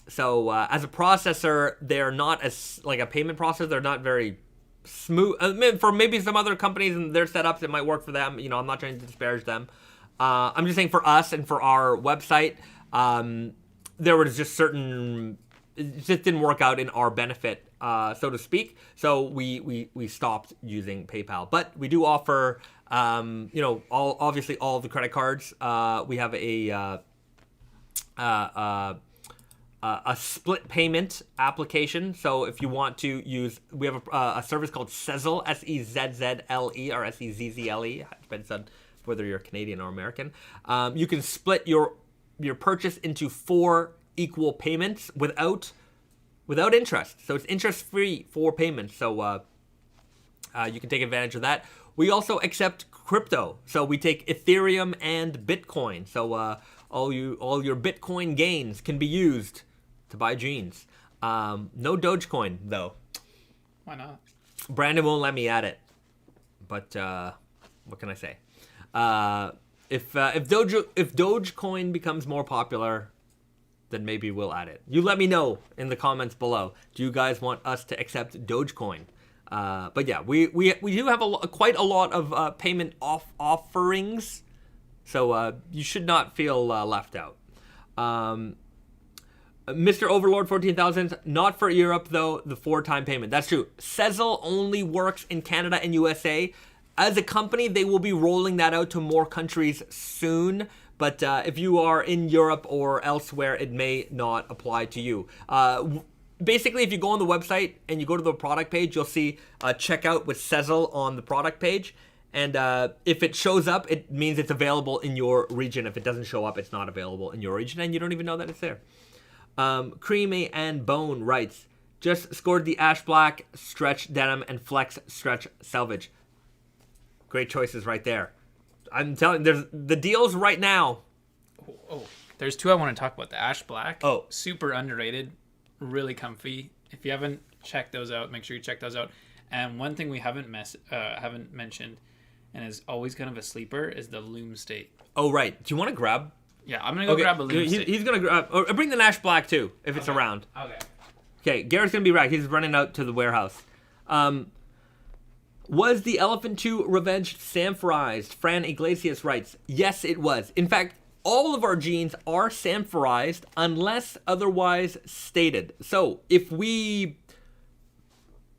Speaker 1: So as a processor, they're not as, like a payment processor, they're not very smooth. I mean, for maybe some other companies and their setups, it might work for them. You know, I'm not trying to disparage them. I'm just saying for us and for our website, there was just certain it just didn't work out in our benefit, so to speak. So we stopped using PayPal, but we do offer, obviously all the credit cards. We have a split payment application. So if you want to use, we have a service called Sezzle, Sezzle, or Sezzle. Depends on whether you're Canadian or American. You can split your purchase into 4 equal payments without interest. So it's interest-free 4 payments. So you can take advantage of that. We also accept crypto. So we take Ethereum and Bitcoin. So all your Bitcoin gains can be used to buy jeans. No Dogecoin though.
Speaker 2: Why not?
Speaker 1: Brandon won't let me add it. But what can I say? If Dogecoin becomes more popular, then maybe we'll add it. You let me know in the comments below. Do you guys want us to accept Dogecoin? But yeah, we do have quite a lot of payment offerings, so you should not feel left out. Mr. Overlord 14,000, not for Europe though, the 4-time payment. That's true. Sezzle only works in Canada and USA. As a company, they will be rolling that out to more countries soon. But if you are in Europe or elsewhere, it may not apply to you. Basically, if you go on the website and you go to the product page, you'll see checkout with Sezzle on the product page. And if it shows up, it means it's available in your region. If it doesn't show up, it's not available in your region, and you don't even know that it's there. Creamy and Bone writes, just scored the Ash Black Stretch Denim and Flex Stretch Selvedge. Great choices right there. I'm telling you, there's the deals right now.
Speaker 2: Oh, there's 2 I want to talk about. The Ash Black.
Speaker 1: Oh.
Speaker 2: Super underrated. Really comfy. If you haven't checked those out, make sure you check those out. And one thing we haven't mentioned, and is always kind of a sleeper, is the Loomstate.
Speaker 1: Oh, right. Do you want to grab?
Speaker 2: Yeah, I'm going to go grab a Loomstate.
Speaker 1: He's going to grab... Or bring the Ash Black, too, if it's around. Okay, Garrett's going to be right. He's running out to the warehouse. Was the Elephant 2 Revenge sanforized? Fran Iglesias writes, yes, it was. In fact, all of our jeans are sanforized unless otherwise stated. So if we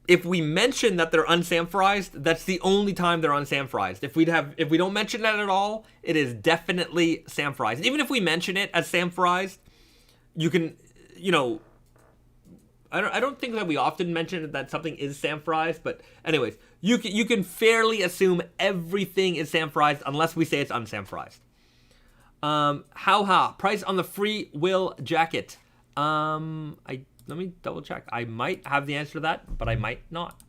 Speaker 1: mention that they're unsanforized, that's the only time they're unsanforized. If we don't mention that at all, it is definitely sanforized. Even if we mention it as sanforized, you can, I don't think that we often mention that something is sanforized, but anyways, you can fairly assume everything is sanforized unless we say it's unsanforized. Price on the Free Will jacket. Let me double check. I might have the answer to that, but I might not.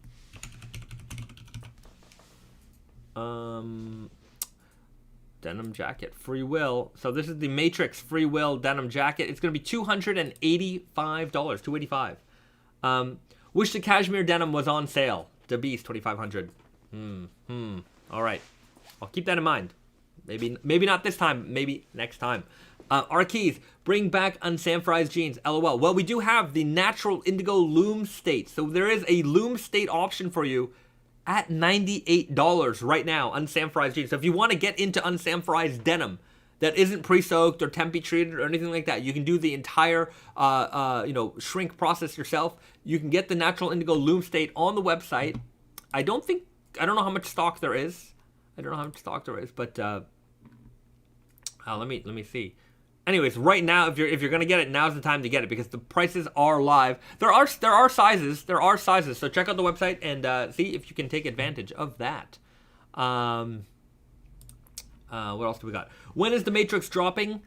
Speaker 1: Denim jacket, Free Will. So this is the Matrix Free Will denim jacket. It's going to be $285, $285. Wish the cashmere denim was on sale. The Beast, $2,500. All right, I'll keep that in mind. Maybe not this time. Maybe next time. Our keys, bring back unsanforized jeans. LOL. Well, we do have the natural indigo loom state. So there is a loom state option for you at $98 right now, unsanforized jeans. So if you want to get into unsanforized denim that isn't pre-soaked or tempe treated or anything like that, you can do the entire shrink process yourself. You can get the natural indigo loom state on the website. I don't know how much stock there is. But let me see. Anyways, right now, if you're gonna get it, now's the time to get it because the prices are live. There are sizes. So check out the website and see if you can take advantage of that. What else do we got? When is the Matrix dropping?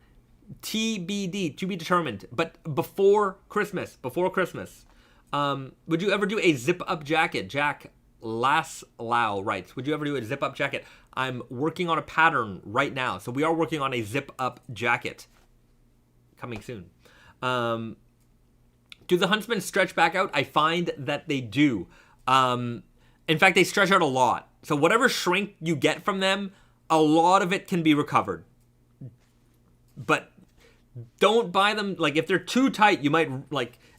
Speaker 1: TBD, to be determined. But before Christmas. Would you ever do a zip-up jacket? Jack Laslau writes, would you ever do a zip-up jacket? I'm working on a pattern right now. So we are working on a zip-up jacket. Coming soon. Do the Huntsmen stretch back out? I find that they do. In fact, they stretch out a lot. So whatever shrink you get from them, a lot of it can be recovered. But don't buy them, like if they're too tight, you might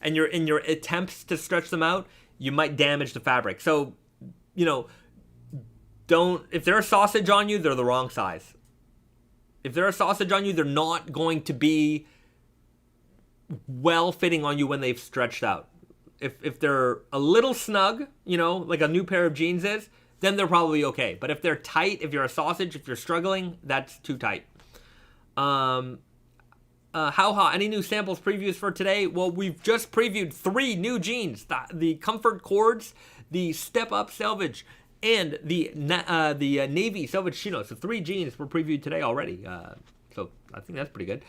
Speaker 1: and you're in your attempts to stretch them out, you might damage the fabric. So, if they're a sausage on you, they're the wrong size. If they're a sausage on you, they're not going to be well fitting on you when they've stretched out. If they're a little snug, you know, like a new pair of jeans is, then they're probably okay. But if they're tight, if you're a sausage, if you're struggling, that's too tight. How hot? Any new samples previews for today? Well, we've just previewed 3 new jeans: the Comfort Cords, the Step Up Selvedge, and the Navy Selvedge Chino. So 3 jeans were previewed today already. So I think that's pretty good.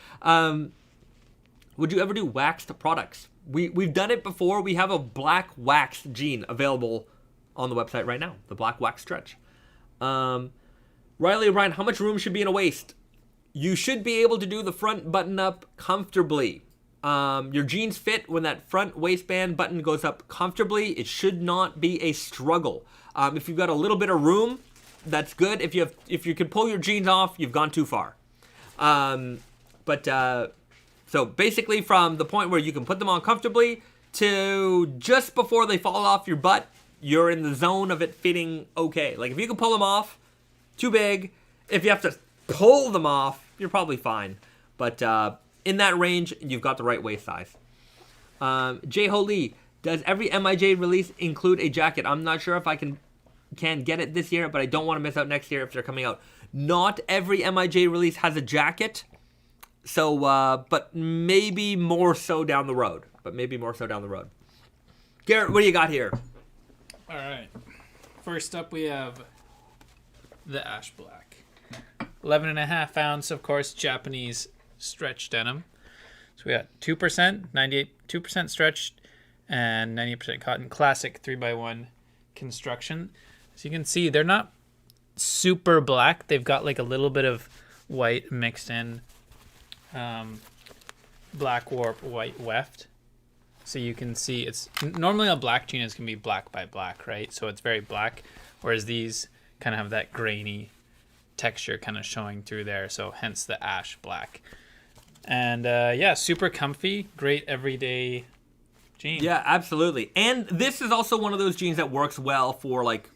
Speaker 1: Would you ever do waxed products? We've done it before. We have a black waxed jean available on the website right now. The black wax stretch. Riley O'Brien, how much room should be in a waist? You should be able to do the front button up comfortably. Your jeans fit when that front waistband button goes up comfortably. It should not be a struggle. If you've got a little bit of room, that's good. If you can pull your jeans off, you've gone too far. So basically from the point where you can put them on comfortably to just before they fall off your butt, you're in the zone of it fitting okay. Like if you can pull them off, too big. If you have to pull them off, you're probably fine. But in that range, you've got the right waist size. Jay Holy, does every MIJ release include a jacket? I'm not sure if I can get it this year, but I don't want to miss out next year if they're coming out. Not every MIJ release has a jacket. So, but maybe more so down the road. Garrett, what do you got here?
Speaker 2: All right. First up, we have the Ash Black. 11.5 ounce, of course, Japanese stretch denim. So we got 2%, 2% stretched, and 98% cotton. Classic 3x1 construction. So you can see they're not super black. They've got like a little bit of white mixed in. Black warp, white weft. So you can see it's normally a black jeans can be black by black, right? So it's very black, whereas these kind of have that grainy texture kind of showing through there. So hence the Ash Black. And yeah, super comfy, great everyday jean.
Speaker 1: Yeah, absolutely. And this is also one of those jeans that works well for like,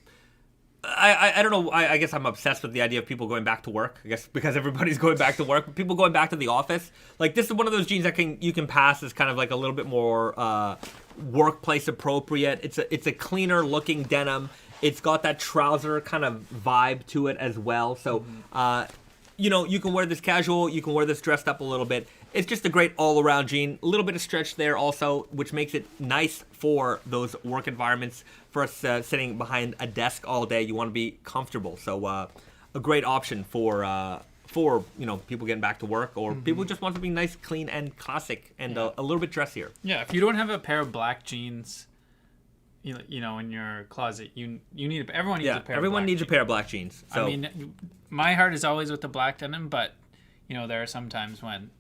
Speaker 1: I don't know, I guess I'm obsessed with the idea of people going back to work. I guess because everybody's going back to work, but people going back to the office. Like this is one of those jeans that you can pass as kind of like a little bit more workplace appropriate. It's a cleaner looking denim. It's got that trouser kind of vibe to it as well. So, you know, you can wear this casual, you can wear this dressed up a little bit. It's just a great all-around jean. A little bit of stretch there also, which makes it nice for those work environments. For us sitting behind a desk all day, you want to be comfortable. So a great option for you know, people getting back to work, or people who just want to be nice, clean, and classic, and a little bit dressier.
Speaker 2: Yeah, if you don't have a pair of black jeans, you know, in your closet, everyone needs a pair.
Speaker 1: Everyone needs a pair of black jeans. So.
Speaker 2: I mean, my heart is always with the black denim, but you know, there are some times when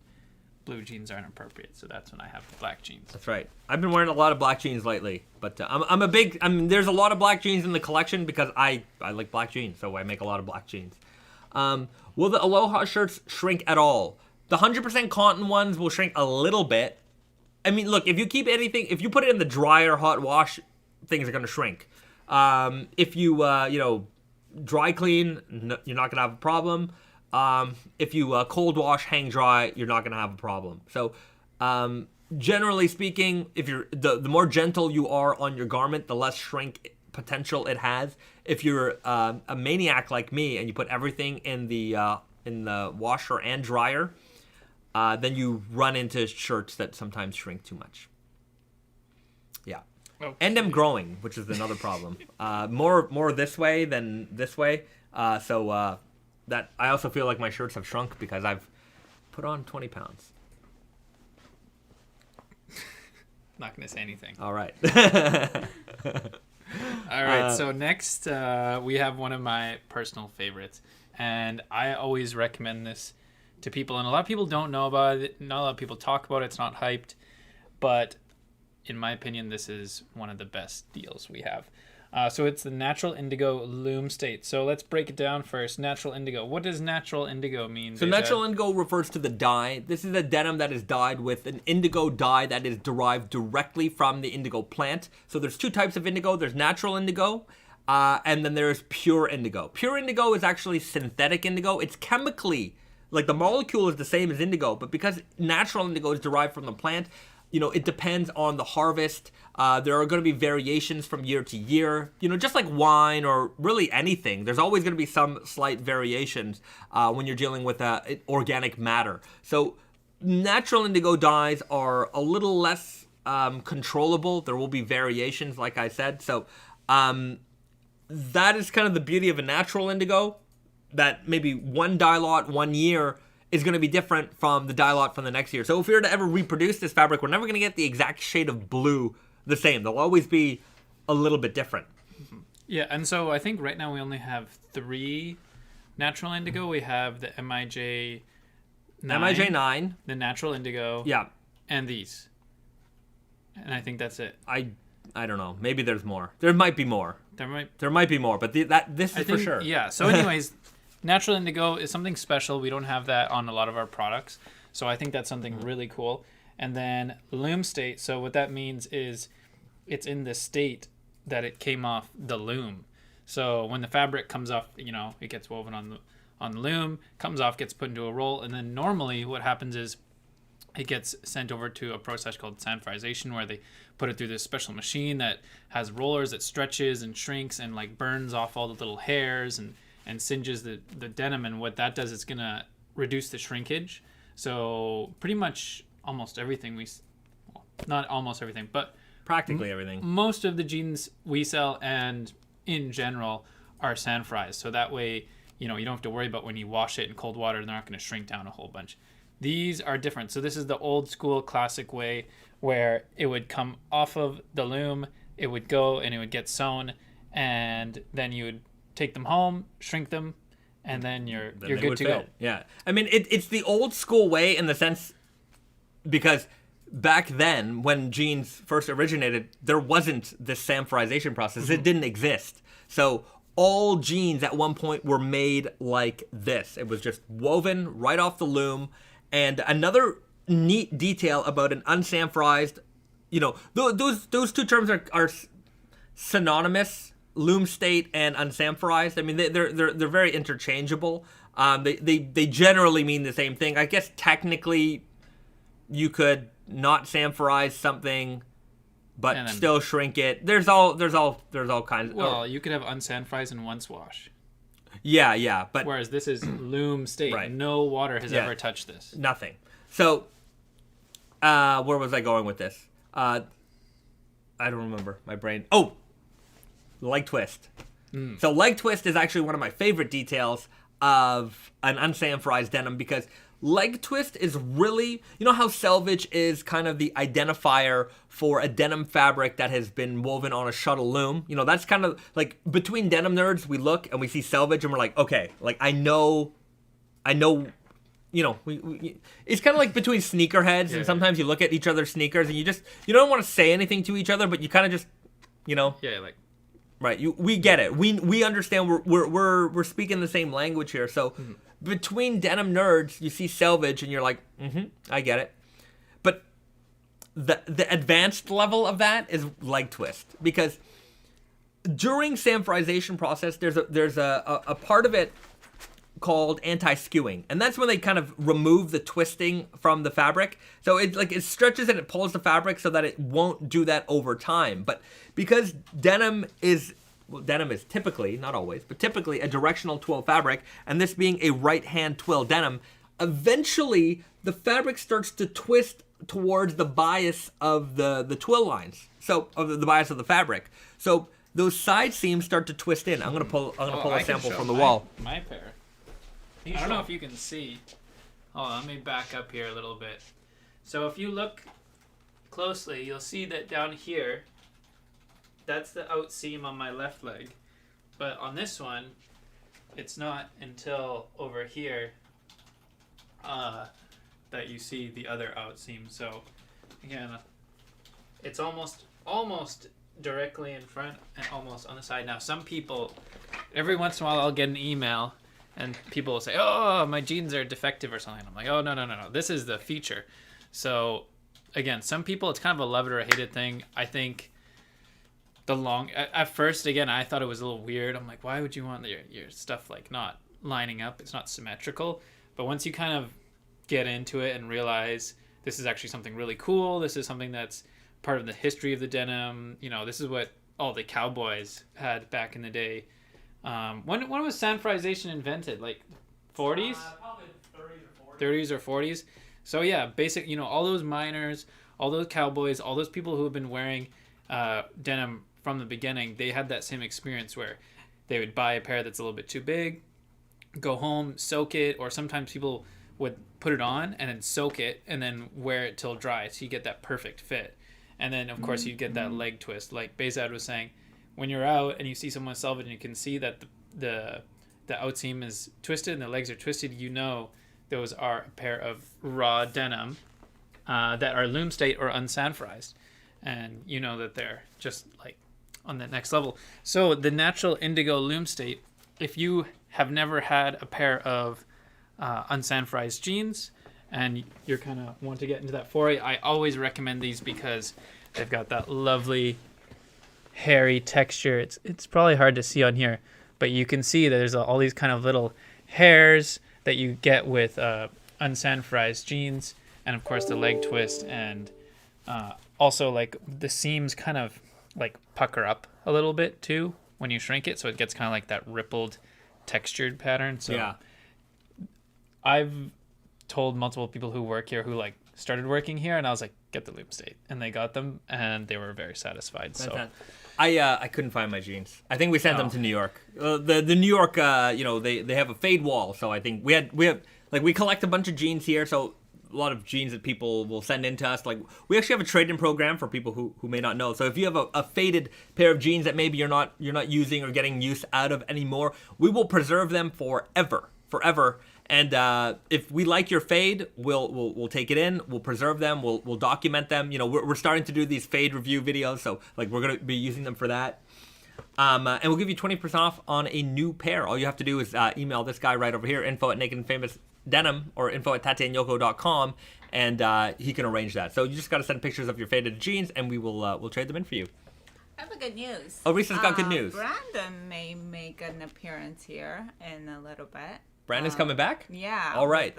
Speaker 2: blue jeans aren't appropriate, so that's when I have black jeans.
Speaker 1: That's right. I've been wearing a lot of black jeans lately, but there's a lot of black jeans in the collection because I like black jeans, so I make a lot of black jeans. Will the Aloha shirts shrink at all? The 100% cotton ones will shrink a little bit. I mean, look, if you put it in the dryer, hot wash, things are going to shrink. If you dry clean, you're not going to have a problem. If you cold wash, hang dry, you're not going to have a problem. So, generally speaking, if you're the more gentle you are on your garment, the less shrink potential it has. If you're a maniac like me and you put everything in the washer and dryer, then you run into shirts that sometimes shrink too much. Yeah. Okay. And I'm growing, which is another problem. More this way than this way. That I also feel like my shirts have shrunk because I've put on 20 pounds.
Speaker 2: Not going to say anything.
Speaker 1: All right.
Speaker 2: All right. So next, we have one of my personal favorites. And I always recommend this to people. And a lot of people don't know about it. Not a lot of people talk about it. It's not hyped. But in my opinion, this is one of the best deals we have. So it's the Natural Indigo Loomstate. So let's break it down first. Natural Indigo. What does Natural Indigo mean?
Speaker 1: So Natural Indigo refers to the dye. This is a denim that is dyed with an indigo dye that is derived directly from the indigo plant. So there's 2 types of indigo. There's natural indigo, and then there's pure indigo. Pure indigo is actually synthetic indigo. It's chemically like the molecule is the same as indigo, but because natural indigo is derived from the plant, it depends on the harvest. There are going to be variations from year to year, just like wine or really anything. There's always going to be some slight variations when you're dealing with organic matter. So natural indigo dyes are a little less controllable. There will be variations, like I said. So that is kind of the beauty of a natural indigo, that maybe one dye lot 1 year is going to be different from the dye lot from the next year. So if we were to ever reproduce this fabric, we're never going to get the exact shade of blue the same. They'll always be a little bit different.
Speaker 2: Yeah, and so I think right now we only have 3 natural indigo. We have the MIJ 9,
Speaker 1: MIJ9,
Speaker 2: the natural indigo,
Speaker 1: yeah,
Speaker 2: and these. And I think that's it.
Speaker 1: I don't know. Maybe there's more. There might be more. There might be more, but this is for sure.
Speaker 2: Yeah. So anyways, natural indigo is something special. We don't have that on a lot of our products. So I think that's something really cool. And then Loomstate. So what that means is it's in the state that it came off the loom. So when the fabric comes off, it gets woven on the loom, comes off, gets put into a roll. And then normally what happens is it gets sent over to a process called sanforization, where they put it through this special machine that has rollers that stretches and shrinks and like burns off all the little hairs and singes the denim. And what that does, it's going to reduce the shrinkage. So pretty much almost everything not almost everything, but
Speaker 1: practically everything.
Speaker 2: Most of the jeans we sell and in general are sanforized. So that way, you don't have to worry about when you wash it in cold water, they're not going to shrink down a whole bunch. These are different. So this is the old school classic way where it would come off of the loom, it would go and it would get sewn, and then you would take them home, shrink them, and then you're good to go.
Speaker 1: Yeah. I mean, it's the old school way in the sense because back then when jeans first originated, there wasn't this sanforization process. Mm-hmm. It didn't exist. So all jeans at one point were made like this. It was just woven right off the loom. And another neat detail about an unsanforized, those two terms are synonymous, loom state and unsanforized. I mean, they're very interchangeable. They generally mean the same thing. I guess technically you could not sanforize something, but still shrink it. There's all kinds.
Speaker 2: Well, you could have unsanforized and once wash.
Speaker 1: Yeah, but
Speaker 2: whereas this is loom state. Right. No water has ever touched this.
Speaker 1: Nothing. So, where was I going with this? I don't remember. My brain. Oh, leg twist. So leg twist is actually one of my favorite details of an unsanforized denim because leg twist is really, how selvage is kind of the identifier for a denim fabric that has been woven on a shuttle loom. That's kind of like between denim nerds, we look and we see selvage and we're like, okay, like I know, we it's kind of like between sneakerheads and sometimes you look at each other's sneakers and you don't want to say anything to each other, but you kind of just,
Speaker 2: Yeah, like.
Speaker 1: Right, we get it. We understand. We're speaking the same language here. So between denim nerds, you see selvage, and you're like, I get it. But the advanced level of that is leg twist because during sanforization process, there's a part of it called anti-skewing, and that's when they kind of remove the twisting from the fabric. So it stretches and it pulls the fabric so that it won't do that over time. But because denim is typically, not always, but typically a directional twill fabric, and this being a right-hand twill denim, eventually the fabric starts to twist towards the bias of the twill lines. So of the bias of the fabric. So those side seams start to twist in. I'm gonna pull a sample from the wall.
Speaker 2: My pair. I don't know if you can see. Hold on, let me back up here a little bit. So if you look closely, you'll see that down here, that's the out seam on my left leg. But on this one, it's not until over here that you see the other out seam. So again, it's almost directly in front and almost on the side. Now, some people, every once in a while, I'll get an email and people will say, oh, my jeans are defective or something. I'm like, oh, no. This is the feature. So, again, some people, it's kind of a love it or a hate it thing. I think at first, again, I thought it was a little weird. I'm like, why would you want your stuff, like, not lining up? It's not symmetrical. But once you kind of get into it and realize this is actually something really cool, this is something that's part of the history of the denim, you know, this is what all the cowboys had back in the day. When was sanfrization invented? Like 40s?
Speaker 1: Probably 30s or
Speaker 2: 30s or 40s. So yeah, basic, you know, all those miners, all those cowboys, all those people who have been wearing denim from the beginning, they had that same experience where they would buy a pair that's a little bit too big, go home, soak it, or sometimes people would put it on and then soak it and then wear it till dry, so you get that perfect fit. And then of course you get that leg twist, like Bahzad was saying. When you're out and you see someone selvage and you can see that the outseam is twisted and the legs are twisted, you know those are a pair of raw denim that are loomstate or unsanfrized, and you know that they're just like on that next level. So the natural indigo loomstate, if you have never had a pair of unsanfrized jeans and you're kind of want to get into that foray, I always recommend these because they've got that lovely hairy texture. It's probably hard to see on here, but you can see that there's all these kind of little hairs that you get with unsanfrized jeans, and of course the leg twist, and also like the seams kind of like pucker up a little bit too when you shrink it, so it gets kind of like that rippled textured pattern. So
Speaker 1: Yeah.
Speaker 2: I've told multiple people who work here who like started working here, and I was like, get the Loomstate, and they got them and they were very satisfied. So
Speaker 1: I couldn't find my jeans. I think we sent them to New York. The New York, you know, they have a fade wall, so I think we have like we collect a bunch of jeans here, so a lot of jeans that people will send in to us. Like we actually have a trade-in program for people who may not know. So if you have a faded pair of jeans that maybe you're not using or getting use out of anymore, we will preserve them forever. And if we like your fade, we'll take it in, we'll preserve them, we'll document them. You know, we're starting to do these fade review videos, so like we're gonna be using them for that. And we'll give you 20% off on a new pair. All you have to do is email this guy right over here, info@Naked Famous Denim or info@Tate+Yoko.com, and he can arrange that. So you just got to send pictures of your faded jeans, and we'll trade them in for you.
Speaker 3: I have a good news.
Speaker 1: Oh, Risa's got good news.
Speaker 3: Brandon may make an appearance here in a little bit.
Speaker 1: Brandon's coming back?
Speaker 3: Yeah.
Speaker 1: All right.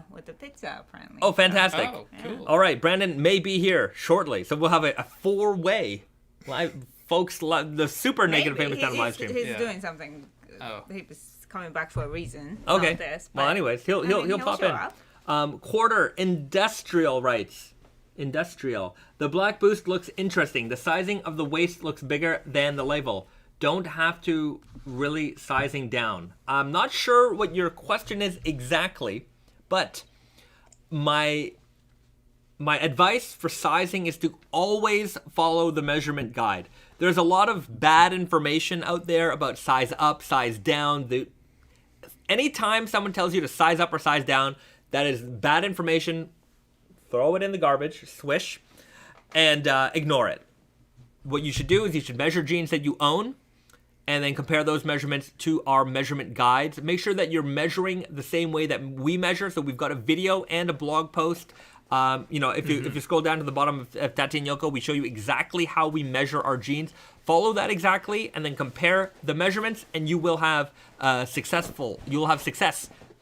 Speaker 3: With the pizza, apparently.
Speaker 1: Oh, fantastic.
Speaker 2: Oh, cool.
Speaker 1: All right, Brandon may be here shortly. So we'll have a four-way live, folks, the super Naked Famous Denim live stream.
Speaker 3: He's doing something.
Speaker 2: Oh.
Speaker 3: He was coming back for a reason.
Speaker 1: Okay.
Speaker 3: Not this,
Speaker 1: Well,
Speaker 3: but,
Speaker 1: anyways, he'll pop
Speaker 3: show
Speaker 1: in.
Speaker 3: up.
Speaker 1: Quarter industrial writes. Industrial. The black boost looks interesting. The sizing of the waist looks bigger than the label. Don't have to really sizing down. I'm not sure what your question is exactly, but my advice for sizing is to always follow the measurement guide. There's a lot of bad information out there about size up, size down. Anytime someone tells you to size up or size down, that is bad information. Throw it in the garbage, swish, and ignore it. What you should do is you should measure jeans that you own, and then compare those measurements to our measurement guides. Make sure that you're measuring the same way that we measure. So we've got a video and a blog post. You know, if you scroll down to the bottom of Tate+Yoko, we show you exactly how we measure our jeans. Follow that exactly, and then compare the measurements, and you will have success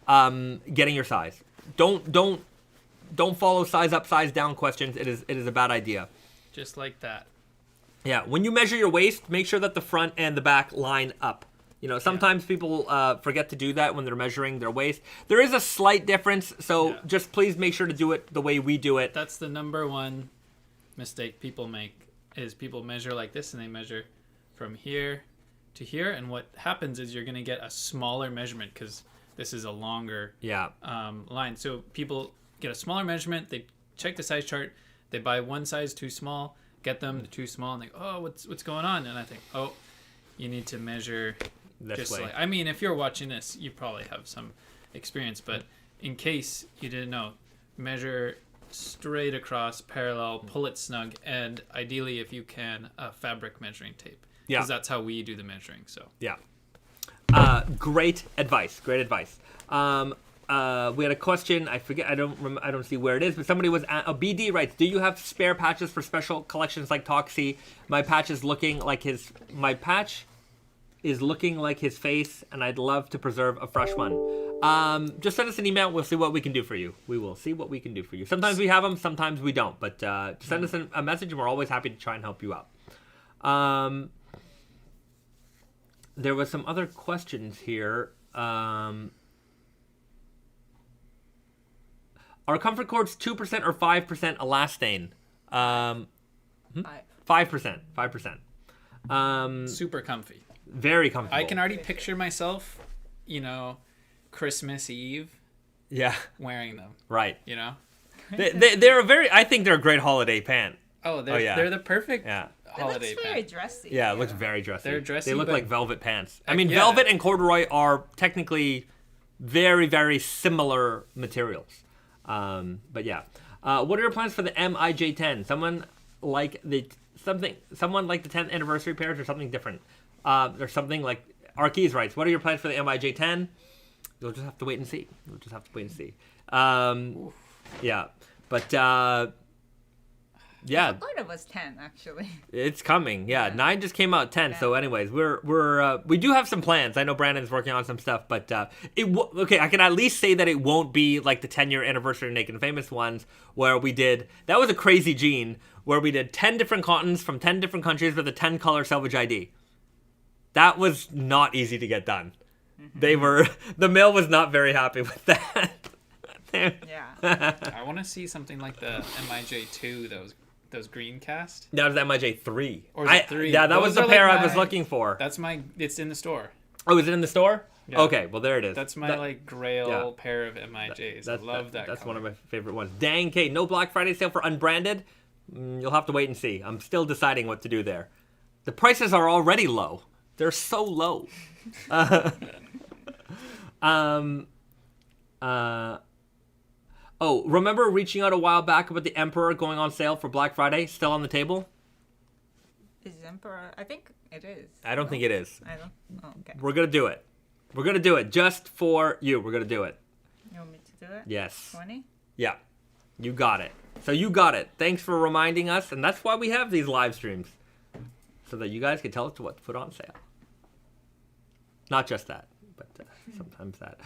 Speaker 1: getting your size. Don't follow size up, size down questions. It is a bad idea.
Speaker 2: Just like that.
Speaker 1: Yeah, when you measure your waist, make sure that the front and the back line up. You know, sometimes people forget to do that when they're measuring their waist. There is a slight difference, so just please make sure to do it the way we do it.
Speaker 2: That's the number one mistake people make, is people measure like this, and they measure from here to here, and what happens is you're going to get a smaller measurement because this is a longer line. So people get a smaller measurement, they check the size chart, they buy one size too small, get them too small, and they go, oh, what's going on? And I think, oh, you need to measure
Speaker 1: This
Speaker 2: just
Speaker 1: way.
Speaker 2: like, I mean, if you're watching this, you probably have some experience, but in case you didn't know, measure straight across, parallel, pull it snug, and ideally, if you can, a fabric measuring tape.
Speaker 1: Yeah.
Speaker 2: Because that's how we do the measuring. So
Speaker 1: Yeah. Great advice. We had a question. I forget. I don't see where it is. But somebody was. BD writes, "Do you have spare patches for special collections like Toxie? My patch is looking like his. My patch is looking like his face, and I'd love to preserve a fresh one. Just send us an email. We'll see what we can do for you. We will see what we can do for you. Sometimes we have them, sometimes we don't. But send us a message, and we're always happy to try and help you out. There was some other questions here. Are comfort cords 2% or 5% elastane? 5%. 5%.
Speaker 2: Super comfy.
Speaker 1: Very comfortable.
Speaker 2: I can already picture myself, Christmas Eve.
Speaker 1: Yeah.
Speaker 2: Wearing them.
Speaker 1: Right.
Speaker 2: They're
Speaker 1: a very. I think they're a great holiday pant.
Speaker 2: They're the perfect
Speaker 3: It
Speaker 2: holiday
Speaker 3: looks very
Speaker 2: pant.
Speaker 3: dressy.
Speaker 1: Yeah, it looks very dressy.
Speaker 2: They're dressy.
Speaker 1: They look
Speaker 2: but-
Speaker 1: like velvet pants. I mean, velvet and corduroy are technically very, very similar materials. But yeah. What are your plans for the MIJ10? Someone like the 10th anniversary pairs or something different? Or something like Arkeys writes. What are your plans for the MIJ10? You'll just have to wait and see. Yeah, but yeah.
Speaker 3: I thought it was 10 actually.
Speaker 1: It's coming. Yeah, 9 just came out 10. Yeah. So anyways, we do have some plans. I know Brandon's working on some stuff, but okay, I can at least say that it won't be like the 10-year anniversary Naked Famous ones where we did. That was a crazy jean where we did 10 different cottons from 10 different countries with a 10-color selvage ID. That was not easy to get done. The mill was not very happy with that.
Speaker 3: Yeah.
Speaker 2: I want to see something like the MIJ2, those green cast.
Speaker 1: That was MIJ3.
Speaker 2: Or is it 3?
Speaker 1: Yeah, that
Speaker 2: Those
Speaker 1: was the
Speaker 2: are
Speaker 1: pair
Speaker 2: like
Speaker 1: I was looking for.
Speaker 2: It's in the store.
Speaker 1: Oh, is it in the store?
Speaker 2: Yeah.
Speaker 1: Okay, well there it is.
Speaker 2: That's my grail pair of MIJs. I love that.
Speaker 1: That's
Speaker 2: color.
Speaker 1: one of my favorite ones. Dang, Kate, no Black Friday sale for unbranded? You'll have to wait and see. I'm still deciding what to do there. The prices are already low. They're so low. Oh, remember reaching out a while back about the Emperor going on sale for Black Friday? Still on the table?
Speaker 3: Is Emperor? I think it is.
Speaker 1: I don't think it is.
Speaker 3: I don't. Oh, okay.
Speaker 1: We're going to do it. We're going to do it just for you. We're going to do it.
Speaker 3: You want me to do it?
Speaker 1: Yes.
Speaker 3: 20?
Speaker 1: Yeah. You got it. So you got it. Thanks for reminding us. And that's why we have these live streams. So that you guys can tell us what to put on sale. Not just that, but sometimes that.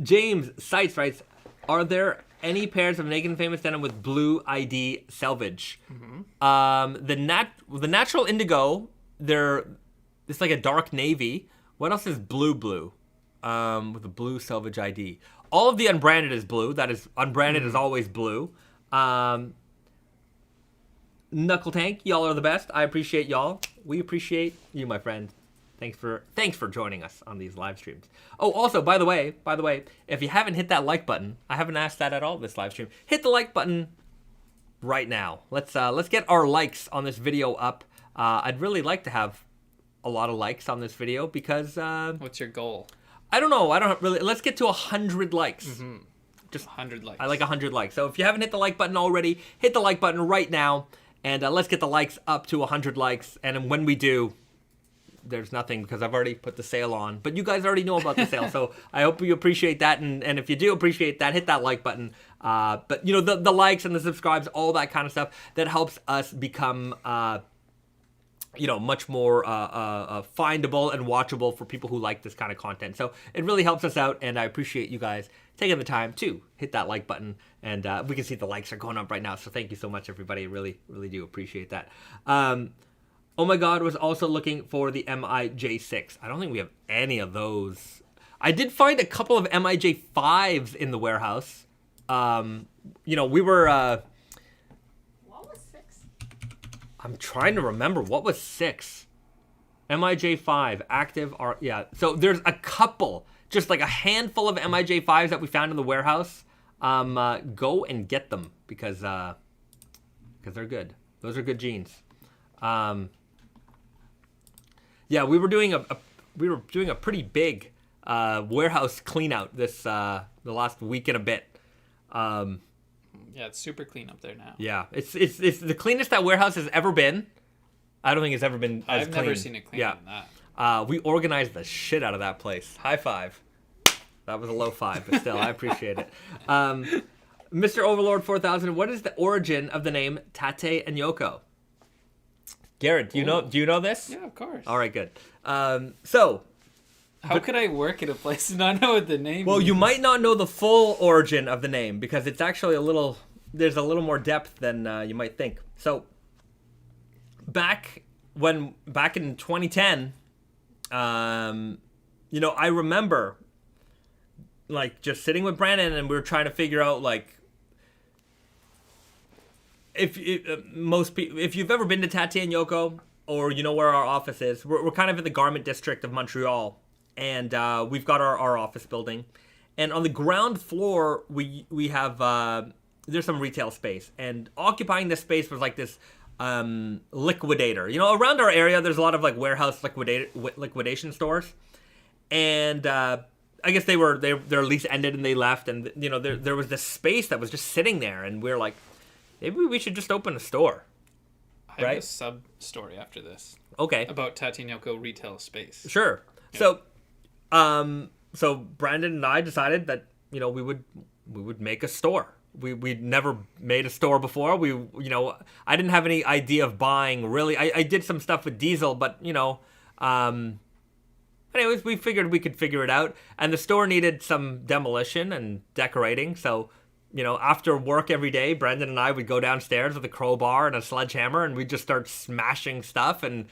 Speaker 1: James Seitz writes, are there any pairs of Naked Famous Denim with blue ID selvage? Mm-hmm. The natural indigo, it's like a dark navy. What else is blue? With a blue selvage ID. All of the unbranded is blue. That is, unbranded is always blue. Knuckle Tank, y'all are the best. I appreciate y'all. We appreciate you, my friend. Thanks for joining us on these live streams. Oh, also, by the way, if you haven't hit that like button, I haven't asked that at all this live stream. Hit the like button right now. Let's get our likes on this video up. I'd really like to have a lot of likes on this video because
Speaker 2: what's your goal?
Speaker 1: I don't know. Let's get to 100 likes.
Speaker 2: Mm-hmm. Just 100 likes.
Speaker 1: I like 100 likes. So if you haven't hit the like button already, hit the like button right now, and let's get the likes up to 100 likes. And when we do, there's nothing because I've already put the sale on. But you guys already know about the sale, so I hope you appreciate that. And if you do appreciate that, hit that like button. But the likes and the subscribes, all that kind of stuff, that helps us become much more findable and watchable for people who like this kind of content. So it really helps us out, and I appreciate you guys taking the time to hit that like button. And we can see the likes are going up right now, so thank you so much, everybody. Really, really do appreciate that. Oh my God, was also looking for the MIJ6. I don't think we have any of those. I did find a couple of MIJ5s in the warehouse. We were...
Speaker 3: What was 6?
Speaker 1: I'm trying to remember. What was 6? MIJ5, active... So there's a couple, just like a handful of MIJ5s that we found in the warehouse. Go and get them because they're good. Those are good jeans. We were doing a pretty big warehouse clean out the last week and a bit.
Speaker 2: It's super clean up there now.
Speaker 1: Yeah, it's the cleanest that warehouse has ever been. I don't think it's ever been as
Speaker 2: I've
Speaker 1: clean.
Speaker 2: never seen it cleaner than that.
Speaker 1: We organized the shit out of that place. High five. That was a low five, but still, I appreciate it. Mr. Overlord 4000, what is the origin of the name Tate+Yoko? Garrett, do you know this?
Speaker 2: Yeah, of course.
Speaker 1: All right, good. So,
Speaker 2: How could I work at a place and not know what the name
Speaker 1: well, you
Speaker 2: means?
Speaker 1: might not know the full origin of the name because it's actually there's a little more depth than you might think. So, back in 2010, I remember like just sitting with Brandon and we were trying to figure out like if you've ever been to Tate+Yoko or you know where our office is, we're kind of in the garment district of Montreal, and we've got our office building, and on the ground floor we have there's some retail space, and occupying this space was like this liquidator. Around our area there's a lot of like warehouse liquidation stores, and I guess their lease ended and they left, and there was this space that was just sitting there, and we're like, maybe we should just open a store.
Speaker 2: I have a sub story after this.
Speaker 1: Okay.
Speaker 2: About Tate+Yoko retail space.
Speaker 1: Sure. Yeah. So Brandon and I decided that we would make a store. We'd never made a store before. I didn't have any idea of buying really. I did some stuff with Diesel, but anyways, we figured we could figure it out, and the store needed some demolition and decorating. So, after work every day, Brendan and I would go downstairs with a crowbar and a sledgehammer, and we'd just start smashing stuff and,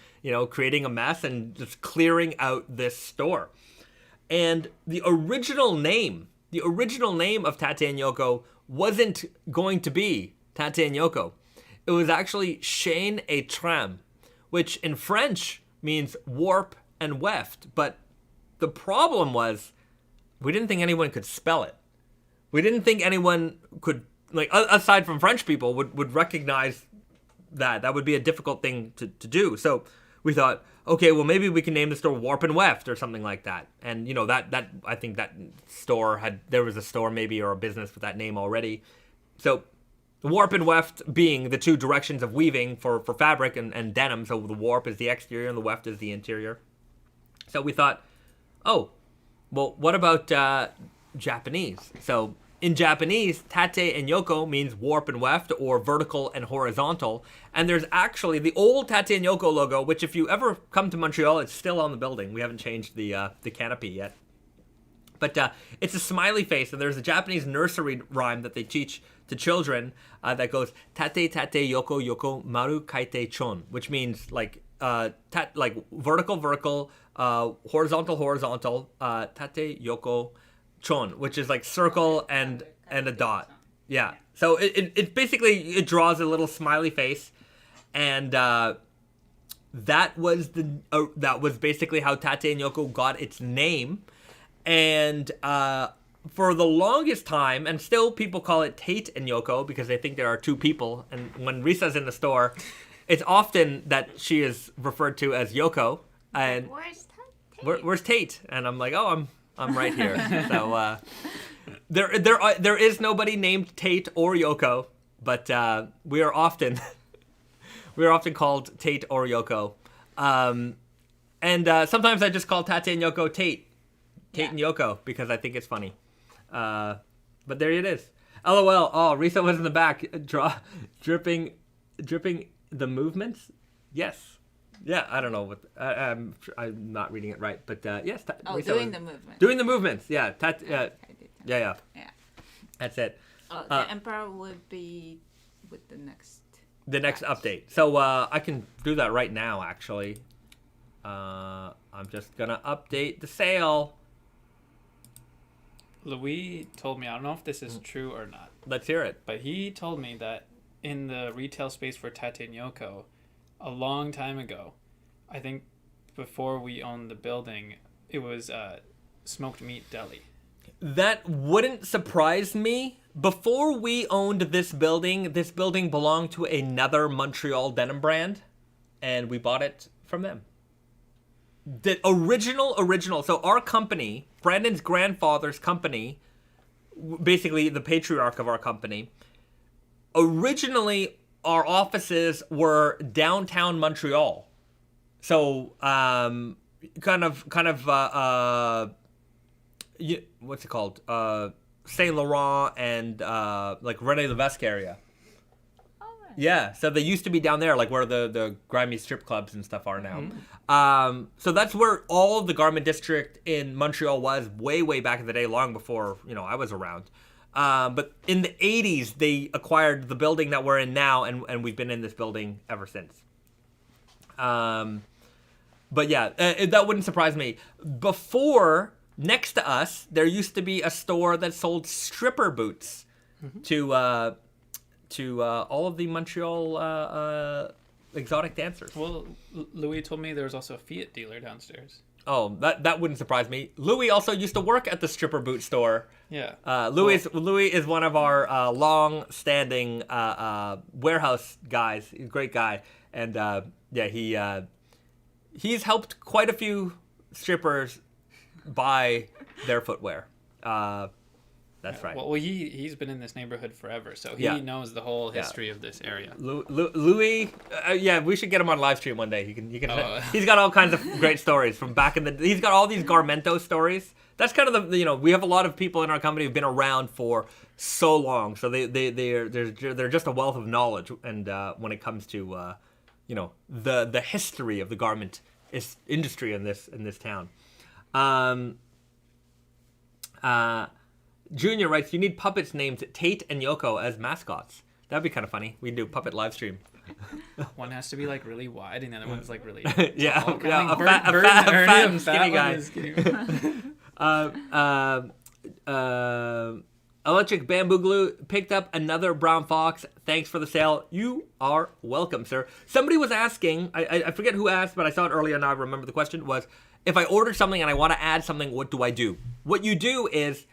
Speaker 1: creating a mess and just clearing out this store. And the original name of Tate+Yoko wasn't going to be Tate+Yoko. It was actually Chaîne et Trame, which in French means warp and weft. But the problem was we didn't think anyone could spell it. We didn't think anyone could, like, aside from French people, would recognize that. That would be a difficult thing to do. So we thought, okay, well, maybe we can name the store Warp and Weft or something like that. And, that I think that store there was a store maybe or a business with that name already. So warp and weft being the two directions of weaving for fabric and denim. So the warp is the exterior and the weft is the interior. So we thought, oh, well, what about Japanese? So in Japanese, Tate+Yoko means warp and weft or vertical and horizontal. And there's actually the old Tate+Yoko logo, which if you ever come to Montreal, it's still on the building. We haven't changed the canopy yet. But it's a smiley face, and there's a Japanese nursery rhyme that they teach to children that goes tate tate yoko yoko maru kaite chon, which means like vertical, horizontal, tate yoko chon, which is like circle and a dot. Yeah. So it basically it draws a little smiley face, and that was basically how Tate+Yoko got its name. And for the longest time, and still people call it Tate+Yoko because they think there are two people. And when Risa's in the store, it's often that she is referred to as Yoko. And
Speaker 3: Where's Tate?
Speaker 1: Where's Tate? And I'm like, oh, I'm right here. So there is nobody named Tate or Yoko, but we are often called Tate or Yoko. And sometimes I just call Tate+Yoko Tate and Yoko because I think it's funny. But there it is. LOL. Oh, Risa was in the back dripping the movements. Yes. Yeah, I don't know what I'm not reading it right, but yes.
Speaker 3: Risa doing the movements.
Speaker 1: Doing the movements. Yeah. Yeah. That's it.
Speaker 3: The Emperor would be with the next.
Speaker 1: The next update. So I can do that right now. Actually, I'm just gonna update the sale.
Speaker 2: Louis told me, I don't know if this is true or not.
Speaker 1: Let's hear it.
Speaker 2: But he told me that in the retail space for Tate+Yoko, a long time ago, I think before we owned the building, it was smoked meat deli.
Speaker 1: That wouldn't surprise me. Before we owned this building belonged to another Montreal denim brand, and we bought it from them. The original. So our company, Brandon's grandfather's company, basically the patriarch of our company, originally our offices were downtown Montreal. So kind of what's it called? Saint Laurent and like René Levesque area.
Speaker 3: Oh, right.
Speaker 1: Yeah, so they used to be down there, like where the grimy strip clubs and stuff are now. So that's where all of the garment district in Montreal was way, way back in the day, long before, I was around. But in the 80s, they acquired the building that we're in now, and we've been in this building ever since. But yeah, that wouldn't surprise me. Before, next to us, there used to be a store that sold stripper boots to all of the Montreal exotic dancers.
Speaker 2: Well, Louis told me there was also a Fiat dealer downstairs.
Speaker 1: Oh, that wouldn't surprise me. Louis also used to work at the stripper boot store.
Speaker 2: Yeah.
Speaker 1: Louis is one of our long-standing warehouse guys. He's a great guy, and he's helped quite a few strippers buy their footwear. That's right.
Speaker 2: Well, he's been in this neighborhood forever, so he knows the whole history of this area.
Speaker 1: Louis, we should get him on live stream one day. He can. He's got all kinds of great stories from back in the. He's got all these Garmento stories. That's kind of the we have a lot of people in our company who've been around for so long, so they're just a wealth of knowledge. And when it comes to the history of the garment industry in this town. Junior writes, you need puppets named Tate+Yoko as mascots. That'd be kind of funny. We can do a puppet live stream.
Speaker 2: One has to be like really wide, and the other one's like really
Speaker 1: a
Speaker 2: fat
Speaker 1: skinny guy. Electric Bamboo Glue picked up another brown fox. Thanks for the sale. You are welcome, sir. Somebody was asking, I forget who asked, but I saw it earlier, now I remember the question, was, if I order something and I want to add something, what do I do? What you do is,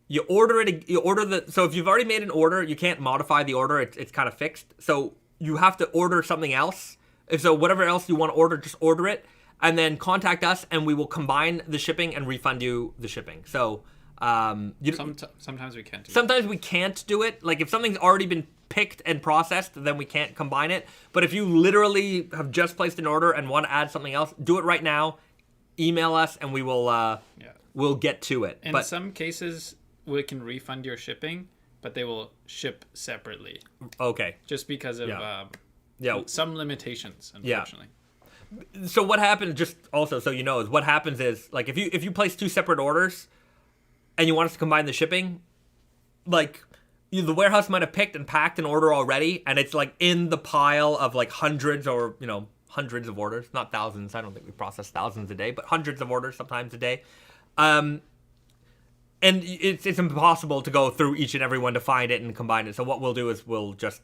Speaker 1: so if you've already made an order, you can't modify the order, it's kind of fixed. So you have to order something else. So whatever else you want to order, just order it, and then contact us, and we will combine the shipping and refund you the shipping. So
Speaker 2: sometimes we can't do
Speaker 1: Sometimes we can't do it. Like if something's already been picked and processed, then we can't combine it. But if you literally have just placed an order and want to add something else, do it right now. Email us, and we will we'll get to it.
Speaker 2: In some cases, we can refund your shipping, but they will ship separately.
Speaker 1: Okay.
Speaker 2: Just because of some limitations, unfortunately.
Speaker 1: Yeah. So what happens, just also so you know, is what happens is, like, if you place two separate orders and you want us to combine the shipping, like, the warehouse might have picked and packed an order already, and it's, like, in the pile of, like, hundreds of orders. Not thousands. I don't think we process thousands a day, but hundreds of orders sometimes a day. And it's impossible to go through each and every one to find it and combine it. So what we'll do is we'll just,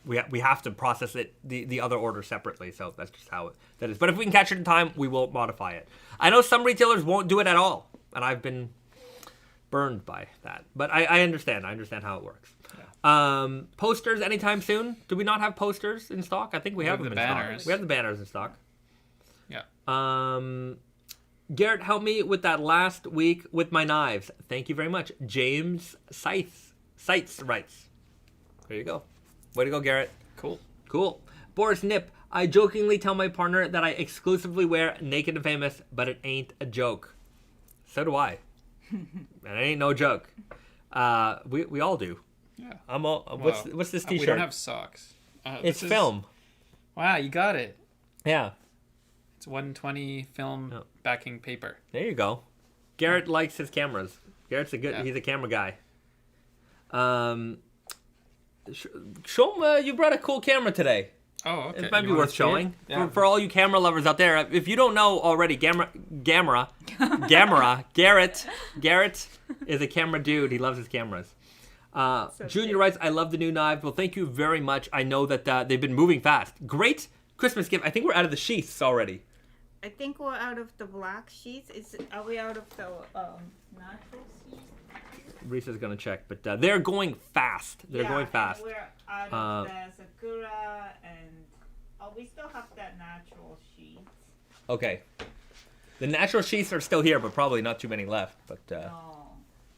Speaker 1: we have to process it, the other order separately. So that's just how that is. But if we can catch it in time, we will modify it. I know some retailers won't do it at all, and I've been burned by that. But I understand. I understand how it works. Yeah. Posters anytime soon? Do we not have posters in stock? I think we have them in
Speaker 2: banners.
Speaker 1: stock. We have the banners in stock.
Speaker 2: Yeah.
Speaker 1: Garrett helped me with that last week with my knives. Thank you very much. James Sites writes. There you go. Way to go, Garrett. Cool. Boris Nip. I jokingly tell my partner that I exclusively wear Naked and Famous, but it ain't a joke. So do I. And it ain't no joke. We all do.
Speaker 2: Yeah.
Speaker 1: What's this t-shirt?
Speaker 2: We don't have socks.
Speaker 1: It's film.
Speaker 2: Wow, you got it.
Speaker 1: Yeah.
Speaker 2: It's 120 film backing paper.
Speaker 1: There you go. Garrett likes his cameras. Garrett's he's a camera guy. Show him, you brought a cool camera today.
Speaker 2: Oh, okay.
Speaker 1: It might be worth showing. Yeah. For all you camera lovers out there, if you don't know already, Garrett is a camera dude. He loves his cameras. Junior writes, I love the new knives. Well, thank you very much. I know that they've been moving fast. Great Christmas gift. I think we're out of the sheaths already.
Speaker 3: I think we're out of the black sheets. Are we out of the natural sheets?
Speaker 1: Risa's going to check, but they're going fast. They're going fast.
Speaker 3: We're out of the Sakura, and we still have that natural sheets.
Speaker 1: Okay. The natural sheaths are still here, but probably not too many left. But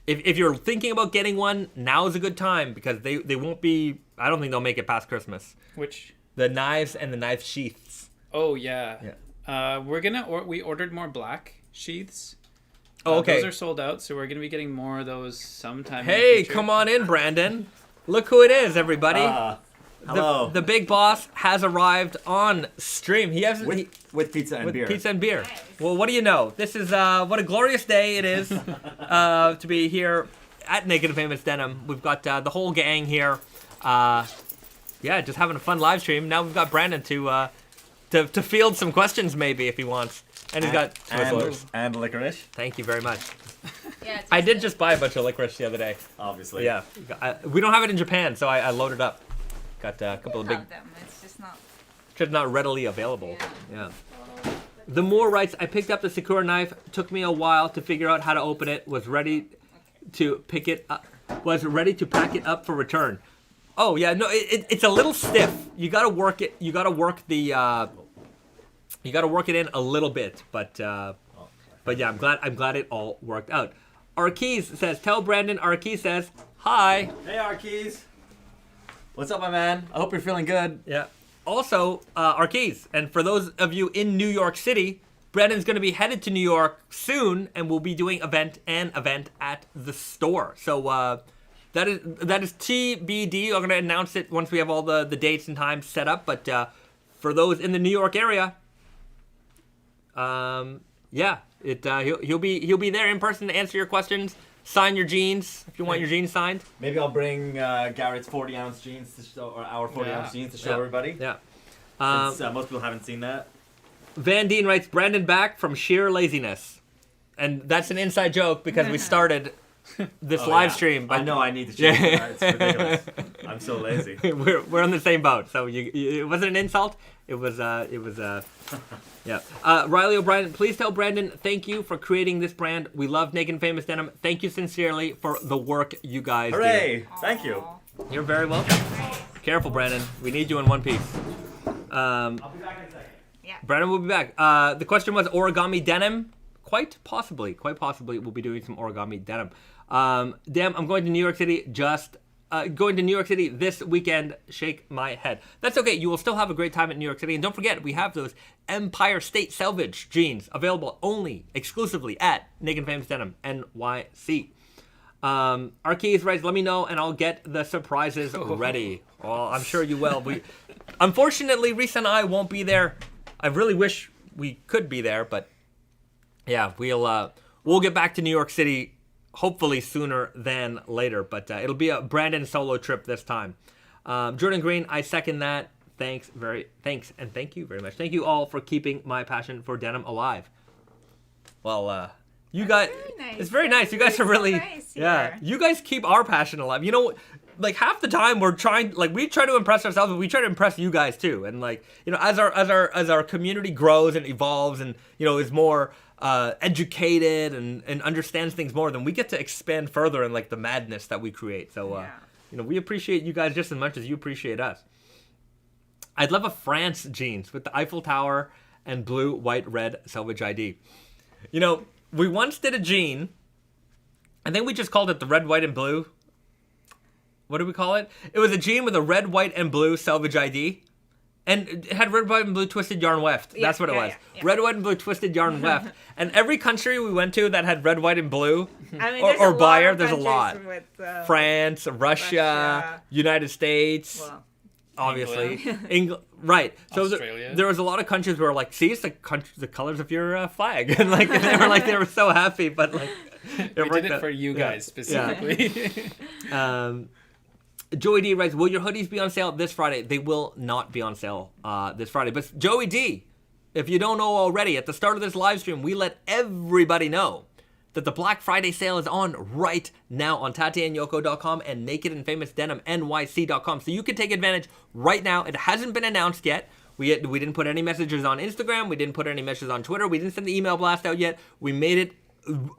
Speaker 1: if you're thinking about getting one, now is a good time, because they won't be, I don't think they'll make it past Christmas.
Speaker 2: Which?
Speaker 1: The knives and the knife sheaths.
Speaker 2: Oh, yeah. We ordered more black sheaths.
Speaker 1: Oh, okay.
Speaker 2: Those are sold out, so we're going to be getting more of those sometime.
Speaker 1: Hey, come on in, Brandon. Look who it is, everybody.
Speaker 4: Hello.
Speaker 1: The big boss has arrived on stream. He hasn't
Speaker 4: with pizza and
Speaker 1: with
Speaker 4: beer.
Speaker 1: pizza and beer.
Speaker 3: Nice.
Speaker 1: Well, what do you know? This is what a glorious day it is to be here at Naked Famous Denim. We've got the whole gang here. Just having a fun live stream. Now we've got Brandon to field some questions maybe if he wants. And he's got Twizzlers.
Speaker 4: And licorice,
Speaker 1: Thank you very much.
Speaker 3: Yeah,
Speaker 1: I did just buy a bunch of licorice the other day.
Speaker 4: obviously.
Speaker 1: Yeah, we don't have it in Japan, so I loaded up. Got a couple of big,
Speaker 3: love them. It's just not.
Speaker 1: just not readily available. Yeah. The Moore writes, I picked up the Sakura knife. Took me a while to figure out how to open it. Was ready to pick it up. Was ready to pack it up for return. Oh yeah, no, it's a little stiff. You gotta work it. You gotta work the. You gotta work it in a little bit, but yeah, I'm glad it all worked out. Arkees says, tell Brandon. Arkees says, hi.
Speaker 4: Hey, Arkees. What's up, my man? I hope you're feeling good.
Speaker 1: Yeah. Also, Arkees, and for those of you in New York City, Brandon's going to be headed to New York soon, and we'll be doing event at the store. So that is TBD. I'm going to announce it once we have all the dates and times set up. But for those in the New York area, he'll be there in person to answer your questions. Sign your jeans if you want your jeans signed.
Speaker 4: Maybe I'll bring Garrett's 40-ounce jeans to show, or our 40-ounce jeans to show everybody.
Speaker 1: Yeah.
Speaker 4: Since most people haven't seen that.
Speaker 1: Van Deen writes, Brandon back from sheer laziness. And that's an inside joke because we started this live stream.
Speaker 4: I know I need to change it. It's ridiculous. I'm so lazy.
Speaker 1: We're on the same boat. So it wasn't an insult. It was yeah. Riley O'Brien, please tell Brandon thank you for creating this brand. We love Naked Famous Denim. Thank you sincerely for the work you guys
Speaker 4: Hooray! Thank you.
Speaker 1: do. You're very welcome. Careful, Brandon. We need you in one piece.
Speaker 4: I'll be back in a second.
Speaker 3: Yeah.
Speaker 1: Brandon will be back. The question was origami denim. Quite possibly, we'll be doing some origami denim. Damn, I'm going to New York City. Going to New York City this weekend. Shake my head. That's okay. You will still have a great time at New York City. And don't forget, we have those Empire State Selvedge jeans available exclusively at Naked Famous Denim NYC. Arkees writes, let me know and I'll get the surprises ready. Well, I'm sure you will. Unfortunately, Risa and I won't be there. I really wish we could be there, but yeah, we'll get back to New York City hopefully sooner than later. But it'll be a Brandon solo trip this time. Jordan Green, I second that. Thanks, and thank you very much. Thank you all for keeping my passion for denim alive. Well, you guys,
Speaker 3: nice.
Speaker 1: it's very nice. You guys are really,
Speaker 3: nice
Speaker 1: yeah.
Speaker 3: here.
Speaker 1: You guys keep our passion alive. You know, like half the time we try to impress ourselves, but we try to impress you guys too. And like, you know, as our community grows and evolves, and you know, is more educated and understands things more, then we get to expand further in like the madness that we create. So, you know, we appreciate you guys just as much as you appreciate us. I'd love a France jeans with the Eiffel Tower and blue, white, red Selvedge ID. You know, we once did a jean. I think we just called it the red, white, and blue. What did we call it? It was a jean with a red, white, and blue Selvedge ID. And it had red, white, and blue twisted yarn weft. That's what it was.
Speaker 3: Yeah.
Speaker 1: Red, white, and blue twisted yarn weft. And every country we went to that had red, white, and blue,
Speaker 3: I mean,
Speaker 1: or buyer, there's a lot.
Speaker 3: With,
Speaker 1: France, Russia, United States,
Speaker 3: well,
Speaker 1: obviously. England. Right. So
Speaker 2: Australia.
Speaker 1: there was a lot of countries where like, see, it's the colors of your flag. And like, they were so happy, but like.
Speaker 2: We did it for you guys specifically.
Speaker 1: Joey D writes, will your hoodies be on sale this Friday? They will not be on sale this Friday. But Joey D, if you don't know already, at the start of this live stream, we let everybody know that the Black Friday sale is on right now on Tate+Yoko.com and NakedFamousDenimNYC.com. So you can take advantage right now. It hasn't been announced yet. We didn't put any messages on Instagram. We didn't put any messages on Twitter. We didn't send the email blast out yet. We made it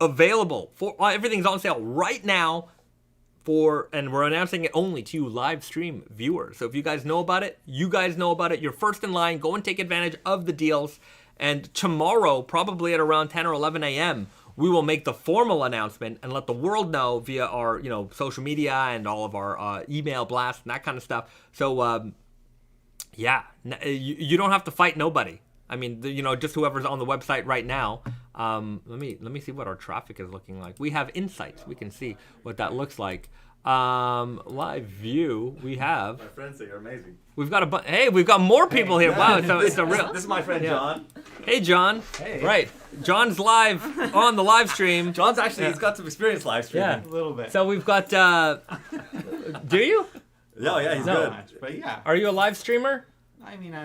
Speaker 1: available. Everything's on sale right now. And we're announcing it only to you live stream viewers. So if you guys know about it, You're first in line. Go and take advantage of the deals. And tomorrow, probably at around 10 or 11 a.m., we will make the formal announcement and let the world know via our, you know, social media and all of our email blasts and that kind of stuff. So, you don't have to fight nobody. I mean, you know, just whoever's on the website right now, Let me see what our traffic is looking like. We have insights. We can see what that looks like. Live view. We have.
Speaker 4: My friends say you're amazing.
Speaker 1: We've got hey, we've got more people here. Wow, so it's a real.
Speaker 4: This is my friend John.
Speaker 1: Hey, John.
Speaker 4: Hey.
Speaker 1: Right, John's live on the live stream.
Speaker 4: John's actually he's got some experience live streaming.
Speaker 1: Yeah.
Speaker 5: A little bit.
Speaker 1: So we've got. Do you?
Speaker 4: Oh yeah, he's
Speaker 1: No.
Speaker 4: good.
Speaker 5: Much, but yeah.
Speaker 1: Are you a live streamer?
Speaker 5: I mean,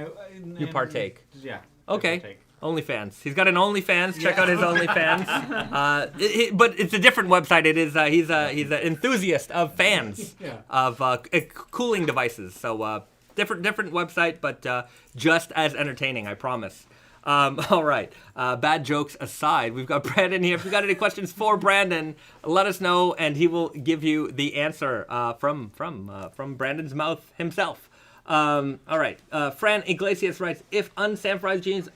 Speaker 1: You partake.
Speaker 5: Yeah.
Speaker 1: Okay.
Speaker 5: I partake.
Speaker 1: OnlyFans. He's got an OnlyFans. Check out his OnlyFans. But it's a different website. It is. He's an enthusiast of fans of cooling devices. So different website, but just as entertaining. I promise. All right. Bad jokes aside, we've got Brandon here. If you got any questions for Brandon, let us know, and he will give you the answer from Brandon's mouth himself. All right. Fran Iglesias writes, if unsanforized jeans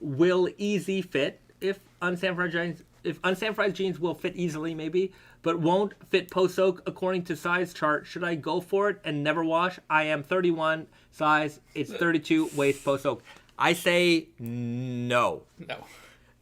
Speaker 1: will easy fit, if unsanforized jeans will fit easily maybe, but won't fit post-soak according to size chart, should I go for it and never wash? I am 31 size, it's 32 waist post-soak. I say no.
Speaker 2: No.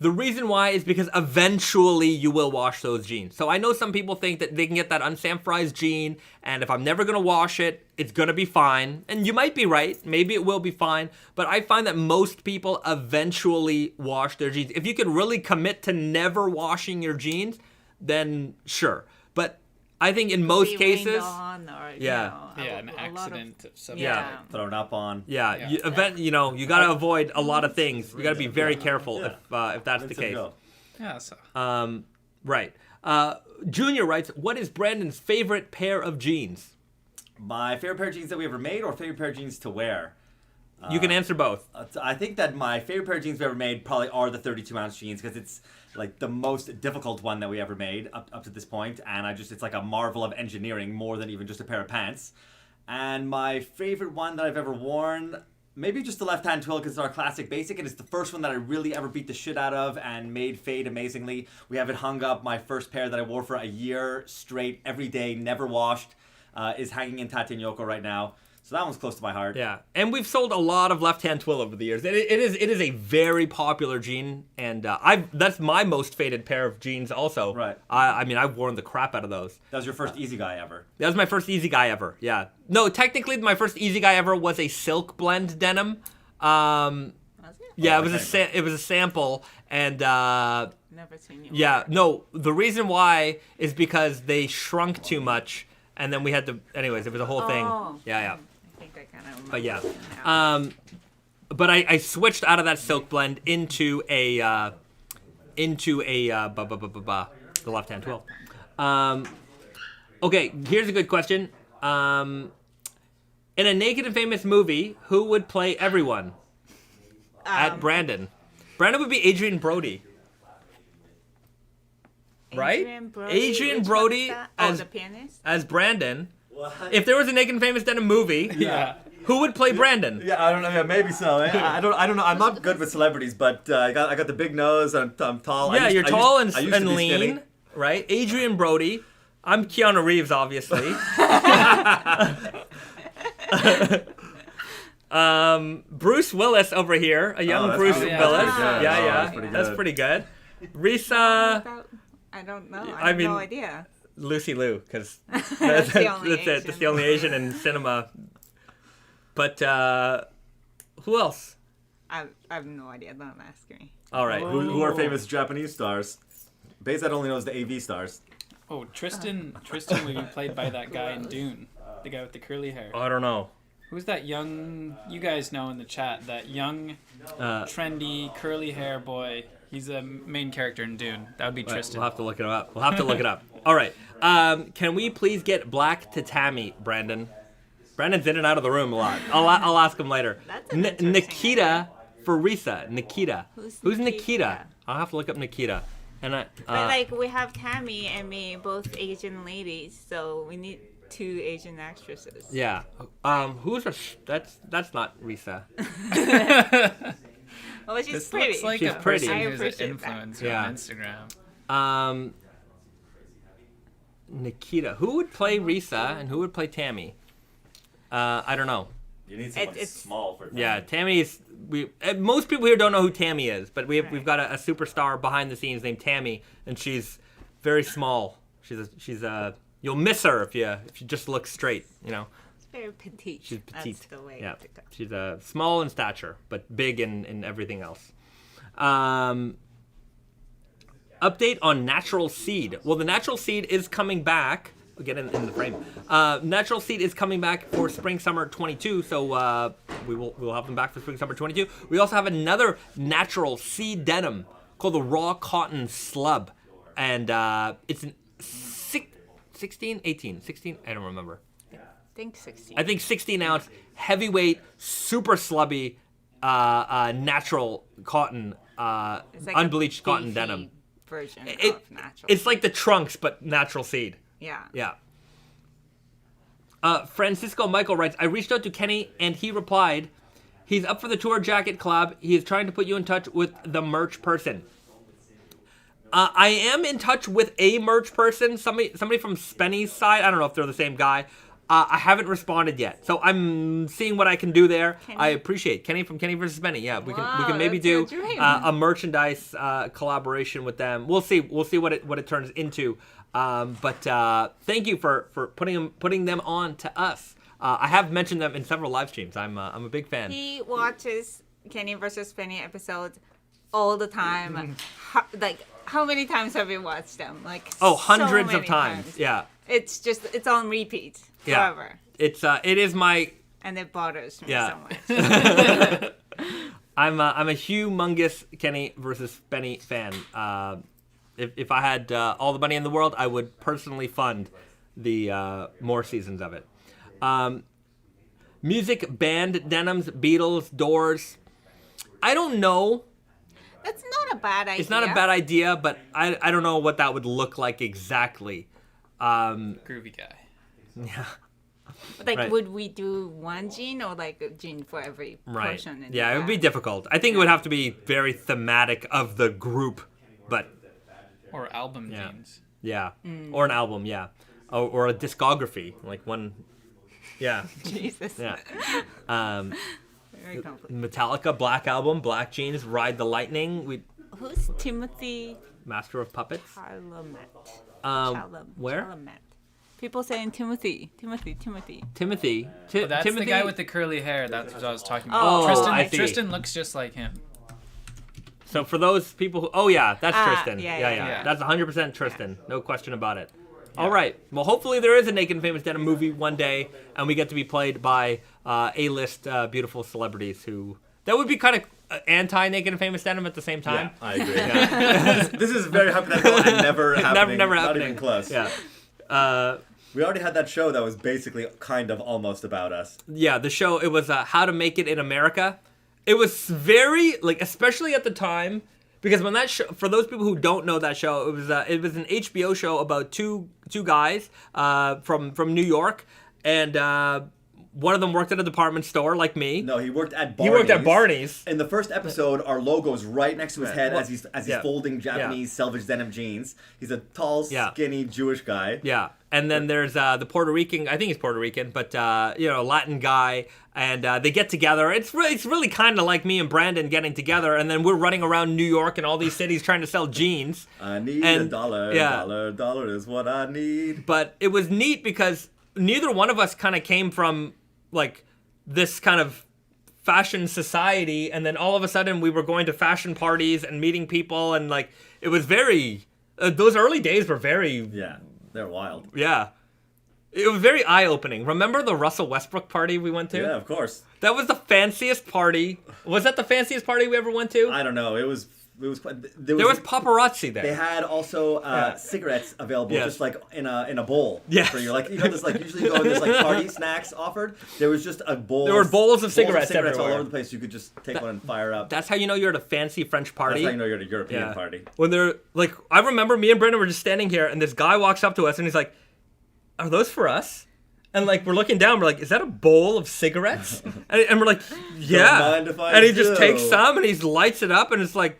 Speaker 1: The reason why is because eventually you will wash those jeans. So I know some people think that they can get that unsanforized jean, and if I'm never going to wash it, it's going to be fine. And you might be right. Maybe it will be fine. But I find that most people eventually wash their jeans. If you could really commit to never washing your jeans, then sure. But I think in most cases...
Speaker 2: An accident of some
Speaker 1: Yeah.
Speaker 4: Thrown up on.
Speaker 1: Yeah,
Speaker 2: Yeah.
Speaker 1: you got to avoid a lot of things. You got to be very careful if that's the case.
Speaker 2: Yeah, so.
Speaker 1: Right. Junior writes, what is Brandon's favorite pair of jeans?
Speaker 4: My favorite pair of jeans that we ever made, or favorite pair of jeans to wear?
Speaker 1: You can answer both.
Speaker 4: I think that my favorite pair of jeans we ever made probably are the 32-ounce jeans, because it's like the most difficult one that we ever made up to this point, and it's like a marvel of engineering more than even just a pair of pants. And my favorite one that I've ever worn, maybe just the left-hand twill, because it's our classic basic, and it's the first one that I really ever beat the shit out of and made fade amazingly. We have it hung up. My first pair that I wore for a year straight, every day, never washed, is hanging in Tate+Yoko right now. So that one's close to my heart.
Speaker 1: Yeah, and we've sold a lot of left-hand twill over the years. It is a very popular jean, and that's my most faded pair of jeans also.
Speaker 4: Right.
Speaker 1: I mean, I've worn the crap out of those.
Speaker 4: That was your first Easy Guy ever.
Speaker 1: That was my first Easy Guy ever. Yeah. No, technically, my first Easy Guy ever was a silk blend denim. Yeah, it was a sample, and
Speaker 3: Never seen you.
Speaker 1: yeah, no, the reason why is because they shrunk too much, and then we had to. Anyways, it was a whole thing.
Speaker 3: Oh.
Speaker 1: Yeah.
Speaker 3: I think I kind of remember.
Speaker 1: But yeah.
Speaker 3: now.
Speaker 1: But I switched out of that silk blend into the left-hand twill. Okay, here's a good question. In a Naked and Famous movie, who would play everyone? At Brandon. Brandon would be Adrian Brody. Right? Adrian
Speaker 3: Which
Speaker 1: Brody
Speaker 3: one is that?
Speaker 1: as
Speaker 3: the pianist.
Speaker 1: as Brandon.
Speaker 4: What?
Speaker 1: If there was a Naked and Famous Denim movie,
Speaker 2: Yeah.
Speaker 1: who would play Brandon?
Speaker 4: Yeah, I don't know. Yeah, maybe so. I don't know. I'm not good with celebrities, but I got the big nose. I'm tall.
Speaker 1: Yeah, you're tall and
Speaker 4: I used to be
Speaker 1: lean,
Speaker 4: skinny.
Speaker 1: right? Adrian Brody. I'm Keanu Reeves, obviously. Bruce Willis over here, a young
Speaker 4: that's
Speaker 1: Bruce
Speaker 4: pretty-
Speaker 1: Willis.
Speaker 2: that's pretty good.
Speaker 1: Yeah,
Speaker 4: Oh,
Speaker 1: yeah,
Speaker 4: that's pretty
Speaker 1: that's
Speaker 4: good.
Speaker 1: pretty good. Risa,
Speaker 3: I don't know.
Speaker 1: I
Speaker 3: I have
Speaker 1: mean-
Speaker 3: no idea.
Speaker 1: Lucy Liu, because
Speaker 3: That's the only
Speaker 1: that's it. That's the only Asian in cinema. But who else?
Speaker 3: I have no idea. Don't ask me.
Speaker 1: All right.
Speaker 4: Who are famous Japanese stars? Bahzad only knows the AV stars.
Speaker 2: Oh, Tristan would be played by that guy in Dune, the guy with the curly hair.
Speaker 1: I don't know.
Speaker 2: Who's that young? You guys know in the chat that young, trendy curly hair boy. He's a main character in Dune. That would be Tristan.
Speaker 1: We'll have to look it up. All right. Can we please get black Tatami, Brandon? Brandon's in and out of the room a lot. I'll ask him later.
Speaker 3: That's an interesting
Speaker 1: Nikita
Speaker 3: idea.
Speaker 1: for Risa. Nikita.
Speaker 3: Who's
Speaker 1: Nikita?
Speaker 3: Nikita?
Speaker 1: I'll have to look up Nikita. And
Speaker 3: But like we have Tammy and me, both Asian ladies, so we need 2 Asian actresses.
Speaker 1: yeah. Who's that's not Risa.
Speaker 3: Well, she's
Speaker 2: This
Speaker 3: pretty.
Speaker 2: looks like
Speaker 1: She's
Speaker 2: a
Speaker 1: pretty.
Speaker 2: person
Speaker 3: I
Speaker 2: who's an
Speaker 3: appreciate that.
Speaker 2: influencer
Speaker 1: Yeah.
Speaker 2: on Instagram.
Speaker 1: Nikita. Who would play Risa and who would play Tammy? I don't know.
Speaker 4: You need someone
Speaker 3: it's
Speaker 4: small for that.
Speaker 1: Yeah, Tammy's. Most people here don't know who Tammy is, but we've got a superstar behind the scenes named Tammy, and she's very small. She's you'll miss her if you just look straight. You know.
Speaker 3: It's very petite.
Speaker 1: She's petite.
Speaker 3: That's the way
Speaker 1: Yeah,
Speaker 3: to go.
Speaker 1: she's small in stature, but big in everything else. Update on Natural Seed. Well, the Natural Seed is coming back. We'll get in the frame. Natural Seed is coming back for Spring Summer 22, so we'll have them back for Spring Summer 22. We also have another Natural Seed denim called the Raw Cotton Slub, and it's an 16, 18, 16. I don't remember.
Speaker 3: I think 16.
Speaker 1: I think 16 ounce heavyweight, super slubby, natural cotton,
Speaker 3: It's like
Speaker 1: unbleached
Speaker 3: a
Speaker 1: cotton
Speaker 3: beefy
Speaker 1: denim.
Speaker 3: version
Speaker 1: It,
Speaker 3: of natural.
Speaker 1: it's like the trunks, but natural seed.
Speaker 3: yeah.
Speaker 1: Yeah. Francisco Michael writes, I reached out to Kenny and he replied, he's up for the tour jacket collab. He is trying to put you in touch with the merch person. I am in touch with a merch person, somebody from Spenny's side. I don't know if they're the same guy. I haven't responded yet, so I'm seeing what I can do there.
Speaker 3: Kenny?
Speaker 1: I appreciate Kenny from Kenny versus Spenny. Yeah, we
Speaker 3: Wow,
Speaker 1: can maybe
Speaker 3: that's your
Speaker 1: do
Speaker 3: dream.
Speaker 1: a merchandise collaboration with them. We'll see what it turns into. But thank you for putting them on to us. I have mentioned them in several live streams. I'm a big fan.
Speaker 3: He watches Kenny versus Spenny episodes all the time. How many times have you watched them? Like
Speaker 1: Hundreds
Speaker 3: so
Speaker 1: of
Speaker 3: many
Speaker 1: times. Yeah.
Speaker 3: It's on repeat
Speaker 1: Yeah.
Speaker 3: forever.
Speaker 1: It is my.
Speaker 3: And it bothers me
Speaker 1: Yeah.
Speaker 3: so much.
Speaker 1: I'm a humongous Kenny versus Spenny fan. If I had all the money in the world, I would personally fund the more seasons of it. Music, band, denims, Beatles, Doors. I don't know.
Speaker 3: That's not a bad idea.
Speaker 1: It's not a bad idea, but I don't know what that would look like exactly.
Speaker 2: Groovy guy.
Speaker 1: Yeah.
Speaker 3: Like,
Speaker 1: Right.
Speaker 3: would we do one jean or like a jean for every
Speaker 1: Right.
Speaker 3: portion? in
Speaker 1: Yeah,
Speaker 3: the
Speaker 1: it would be
Speaker 3: band?
Speaker 1: difficult. I think it would have to be very thematic of the group, but
Speaker 2: Or album
Speaker 1: Yeah.
Speaker 2: jeans.
Speaker 1: yeah. Or an album, yeah. Or a discography, like one. Yeah.
Speaker 3: Jesus.
Speaker 1: Yeah.
Speaker 3: Very complicated.
Speaker 1: Metallica, Black Album, Black Jeans, Ride the Lightning,
Speaker 3: Who's Timothy
Speaker 1: Master of Puppets.
Speaker 3: Chalamet?
Speaker 1: Where?
Speaker 3: Chalamet. People saying Timothy.
Speaker 1: Timothy.
Speaker 2: Oh, that's
Speaker 1: Timothy.
Speaker 2: the guy with the curly hair. That's what I was talking
Speaker 3: Oh,
Speaker 2: about.
Speaker 1: I see.
Speaker 2: Tristan looks just like him.
Speaker 1: So for those people who, oh yeah, that's
Speaker 3: Ah,
Speaker 1: Tristan.
Speaker 3: yeah,
Speaker 1: Yeah,
Speaker 3: yeah,
Speaker 1: yeah.
Speaker 2: yeah.
Speaker 1: That's 100% Tristan. No question about it. All right. Well, hopefully there is a Naked Famous Denim movie one day, and we get to be played by A-list beautiful celebrities who. That would be kind of anti-Naked and Famous Denim at the same time.
Speaker 4: I agree. This is very hypothetical and never happening.
Speaker 1: Never
Speaker 4: Not
Speaker 1: happening.
Speaker 4: even close.
Speaker 1: Yeah.
Speaker 4: We already had that show that was basically kind of almost about us.
Speaker 1: Yeah, the show, it was How to Make It in America. It was very, like, especially at the time, because when that show, for those people who don't know that show, it was an HBO show about two guys from New York, and one of them worked at a department store like me.
Speaker 4: No, he worked at Barney's.
Speaker 1: He worked at Barney's.
Speaker 4: In the first episode, our logo's right next to his head as he's
Speaker 1: Yeah.
Speaker 4: folding Japanese selvage denim jeans. He's a tall,
Speaker 1: Yeah.
Speaker 4: skinny Jewish guy.
Speaker 1: Yeah, and then there's the Puerto Rican. I think he's Puerto Rican, but Latin guy, and they get together. It's really kind of like me and Brandon getting together, and then we're running around New York and all these cities trying to sell jeans.
Speaker 4: I need
Speaker 1: And-
Speaker 4: a dollar.
Speaker 1: yeah.
Speaker 4: Dollar is what I need.
Speaker 1: But it was neat because neither one of us kind of came from like this kind of fashion society, and then all of a sudden we were going to fashion parties and meeting people, and like it was very. Those early days were very.
Speaker 4: Yeah, they're wild.
Speaker 1: Yeah. It was very eye-opening. Remember the Russell Westbrook party we went to?
Speaker 4: Yeah, of course.
Speaker 1: That was the fanciest party. Was that the fanciest party we ever went to?
Speaker 4: I don't know. It was.
Speaker 1: There was paparazzi there.
Speaker 4: They had also cigarettes available,
Speaker 1: Yes.
Speaker 4: just like in a bowl.
Speaker 1: Yes.
Speaker 4: For you, like there's like usually you go and there's like party snacks offered. There was just a bowl.
Speaker 1: There were bowls of cigarettes
Speaker 4: all
Speaker 1: everywhere.
Speaker 4: over the place. You could just take one and fire up.
Speaker 1: That's how you know you're at a fancy French party.
Speaker 4: That's how you know you're at a European
Speaker 1: Yeah.
Speaker 4: party.
Speaker 1: When they're like, I remember me and Brendan were just standing here, and this guy walks up to us, and he's like, "Are those for us?" And like we're looking down, we're like, "Is that a bowl of cigarettes?" and we're like, "Yeah."
Speaker 4: mind if I
Speaker 1: And he just
Speaker 4: do.
Speaker 1: takes some, and he lights it up, and it's like,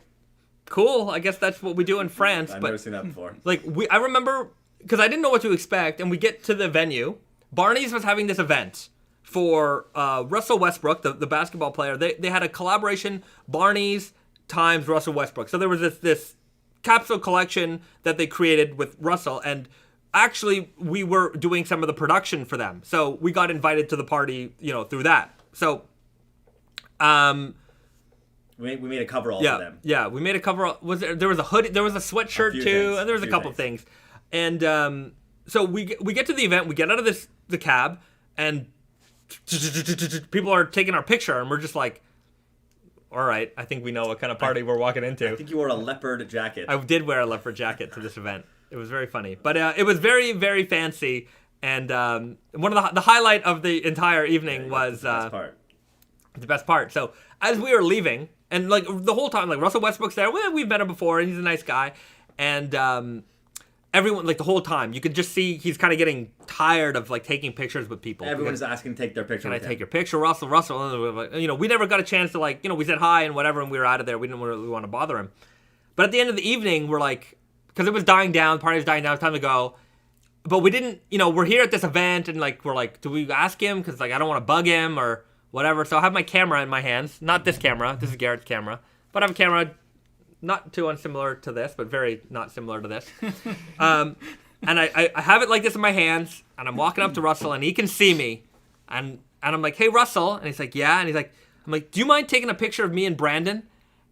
Speaker 1: cool. I guess that's what we do in France.
Speaker 4: I've
Speaker 1: but
Speaker 4: never seen that before.
Speaker 1: like I remember because I didn't know what to expect, and we get to the venue. Barney's was having this event, for Russell Westbrook, the basketball player. They had a collaboration, Barney's times Russell Westbrook. So there was this capsule collection that they created with Russell, and actually we were doing some of the production for them. So we got invited to the party, through that. So
Speaker 4: we made a coverall
Speaker 1: yeah,
Speaker 4: for them.
Speaker 1: Yeah, we made a coverall. There was a hoodie, there was a sweatshirt too,
Speaker 4: things,
Speaker 1: and there was a couple things. And so we get to the event, we get out of the cab, and people are taking our picture, and we're just like, all right, I think we know what kind of party we're walking into.
Speaker 4: I think you wore a leopard jacket.
Speaker 1: I did wear a leopard jacket to this event. It was very funny. But it was very, very fancy. And one of the highlight of the entire evening was...
Speaker 4: the best part.
Speaker 1: The best part. So as we were leaving, and like the whole time, like Russell Westbrook's there. Well, we've met him before, and he's a nice guy. And everyone, like the whole time, you could just see he's kind of getting tired of like taking pictures with people.
Speaker 4: Everyone's asking to take their picture.
Speaker 1: Can I take your picture, Russell? We never got a chance to like, we said hi and whatever, and we were out of there. We didn't really want to bother him. But at the end of the evening, we're like, because it was dying down, the party was dying down, it's time to go. But we didn't, we're here at this event, and like we're like, do we ask him? Because like I don't want to bug him or whatever. So I have my camera in my hands, not this camera. This is Garrett's camera, but I have a camera. Not too unsimilar to this, but very not similar to this. And I have it like this in my hands, and I'm walking up to Russell, and he can see me. And I'm like, hey, Russell. And he's like, yeah. And I'm like, do you mind taking a picture of me and Brandon?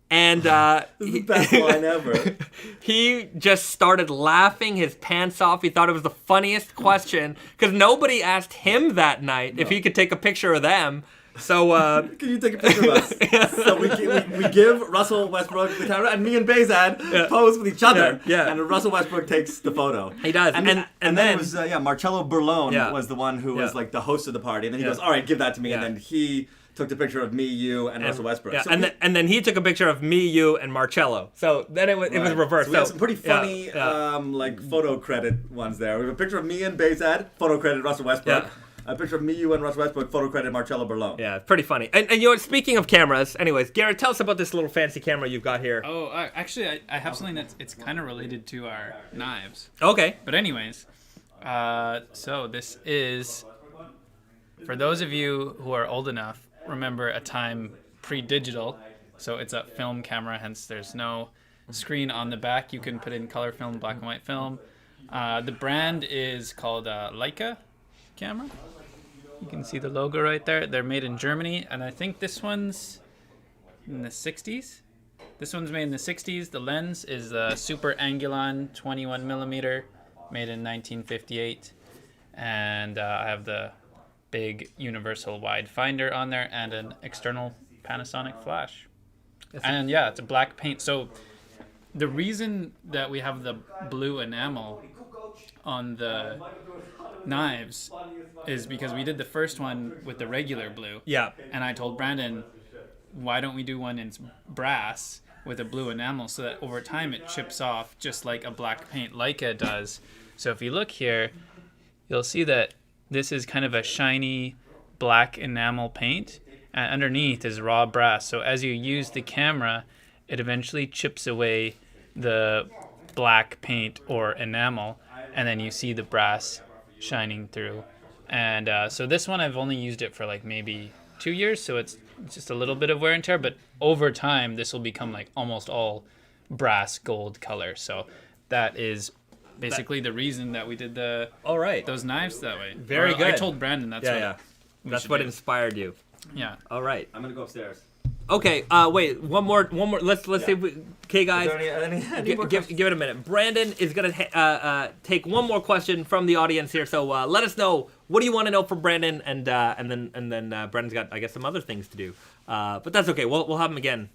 Speaker 1: And
Speaker 4: this is the best line ever.
Speaker 1: He just started laughing his pants off. He thought it was the funniest question, because nobody asked him that night if he could take a picture of them. So,
Speaker 4: can you take a picture of us? So we give Russell Westbrook the camera, and me and Bahzad pose with each other.
Speaker 1: Yeah.
Speaker 4: And Russell Westbrook takes the photo.
Speaker 1: He does.
Speaker 4: And then it was Marcello Burlone was the one who was
Speaker 1: Yeah.
Speaker 4: like the host of the party, and then he goes, "All right, give that to me."
Speaker 1: Yeah.
Speaker 4: And then he took the picture of me, you, and Russell Westbrook.
Speaker 1: Yeah.
Speaker 4: So
Speaker 1: And then he took a picture of me, you, and Marcello. So then it was reversed.
Speaker 4: So we have some pretty funny
Speaker 1: Yeah.
Speaker 4: like photo credit ones there. We have a picture of me and Bahzad, photo credit Russell Westbrook.
Speaker 1: Yeah.
Speaker 4: A picture of me, you, and Russell Westbrook, photo credit Marcello Burlone.
Speaker 1: Yeah, it's pretty funny. And speaking of cameras, anyways, Garrett, tell us about this little fancy camera you've got here.
Speaker 2: Oh, actually, I have something it's kind of related to our knives.
Speaker 1: Okay.
Speaker 2: But anyways, so this is, for those of you who are old enough, remember a time pre-digital. So it's a film camera, hence there's no screen on the back. You can put in color film, black and white film. The brand is called Leica camera. You can see the logo right there. They're made in Germany, and I think this one's in the 60s. This one's made in the 60s. The lens is a Super Angulon 21 millimeter, made in 1958. And I have the big universal wide finder on there and an external Panasonic flash. And yeah, it's a black paint. So the reason that we have the blue enamel on the knives is because we did the first one with the regular blue.
Speaker 1: Yeah.
Speaker 2: And I told Brandon, why don't we do one in brass with a blue enamel so that over time it chips off just like a black paint Leica does. So if you look here, you'll see that this is kind of a shiny black enamel paint, and underneath is raw brass. So as you use the camera, it eventually chips away the black paint or enamel, and then you see the brass shining through. And so this one, I've only used it for like maybe 2 years, so it's just a little bit of wear and tear, but over time this will become like almost all brass gold color. So that is basically the reason that we did those knives that way.
Speaker 1: Very good.
Speaker 2: I told Brandon
Speaker 1: That's what inspired you.
Speaker 2: Yeah.
Speaker 1: All right.
Speaker 4: I'm gonna go upstairs.
Speaker 1: Okay. Wait. One more. Let's see if we. Okay, guys. Give it a minute. Brandon is gonna take one more question from the audience here. So let us know, what do you want to know from Brandon, and then Brandon's got, I guess, some other things to do. But that's okay. We'll have him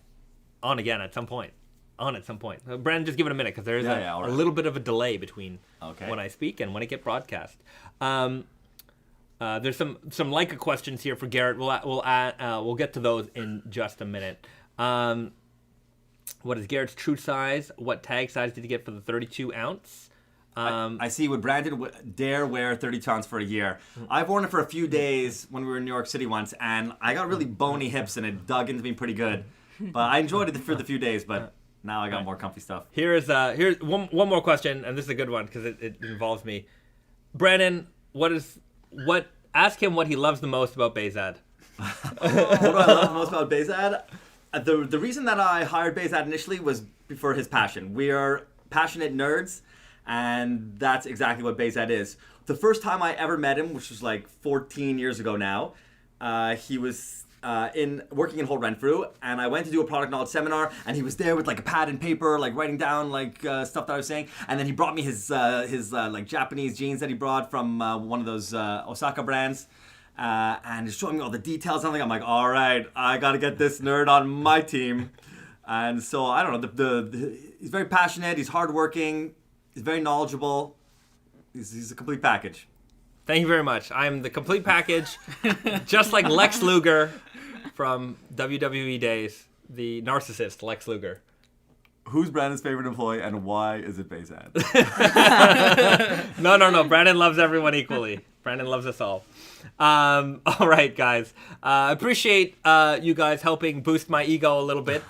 Speaker 1: on again at some point. Brandon, just give it a minute, because there is a little bit of a delay between when I speak and when it gets broadcast. There's some Leica questions here for Garrett. We'll get to those in just a minute. What is Garrett's true size? What tag size did he get for the 32 ounce?
Speaker 4: I see. Would Brandon dare wear 32 ounce for a year? I've worn it for a few days when we were in New York City once, and I got really bony hips, and it dug into me pretty good. But I enjoyed it for the few days, but now I got more comfy stuff.
Speaker 1: Here's one more question, and this is a good one because it involves me. Brandon, what Ask him what he loves the most about Bahzad.
Speaker 4: What do I love the most about Bahzad? The reason that I hired Bahzad initially was for his passion. We are passionate nerds, and that's exactly what Bahzad is. The first time I ever met him, which was like 14 years ago now, he was working in Whole Renfrew, and I went to do a product knowledge seminar, and he was there with like a pad and paper, like writing down like stuff that I was saying, and then he brought me his like Japanese jeans that he brought from one of those Osaka brands. And he's showing me all the details. I'm like, all right, I gotta get this nerd on my team. And so I don't know. He's very passionate. He's hardworking. He's very knowledgeable. He's a complete package.
Speaker 1: Thank you very much. I am the complete package, just like Lex Luger from WWE days, the narcissist Lex Luger.
Speaker 4: Who's Brandon's favorite employee, and why is it Bahzad?
Speaker 1: No. Brandon loves everyone equally. Brandon loves us all. All right, guys. Appreciate you guys helping boost my ego a little bit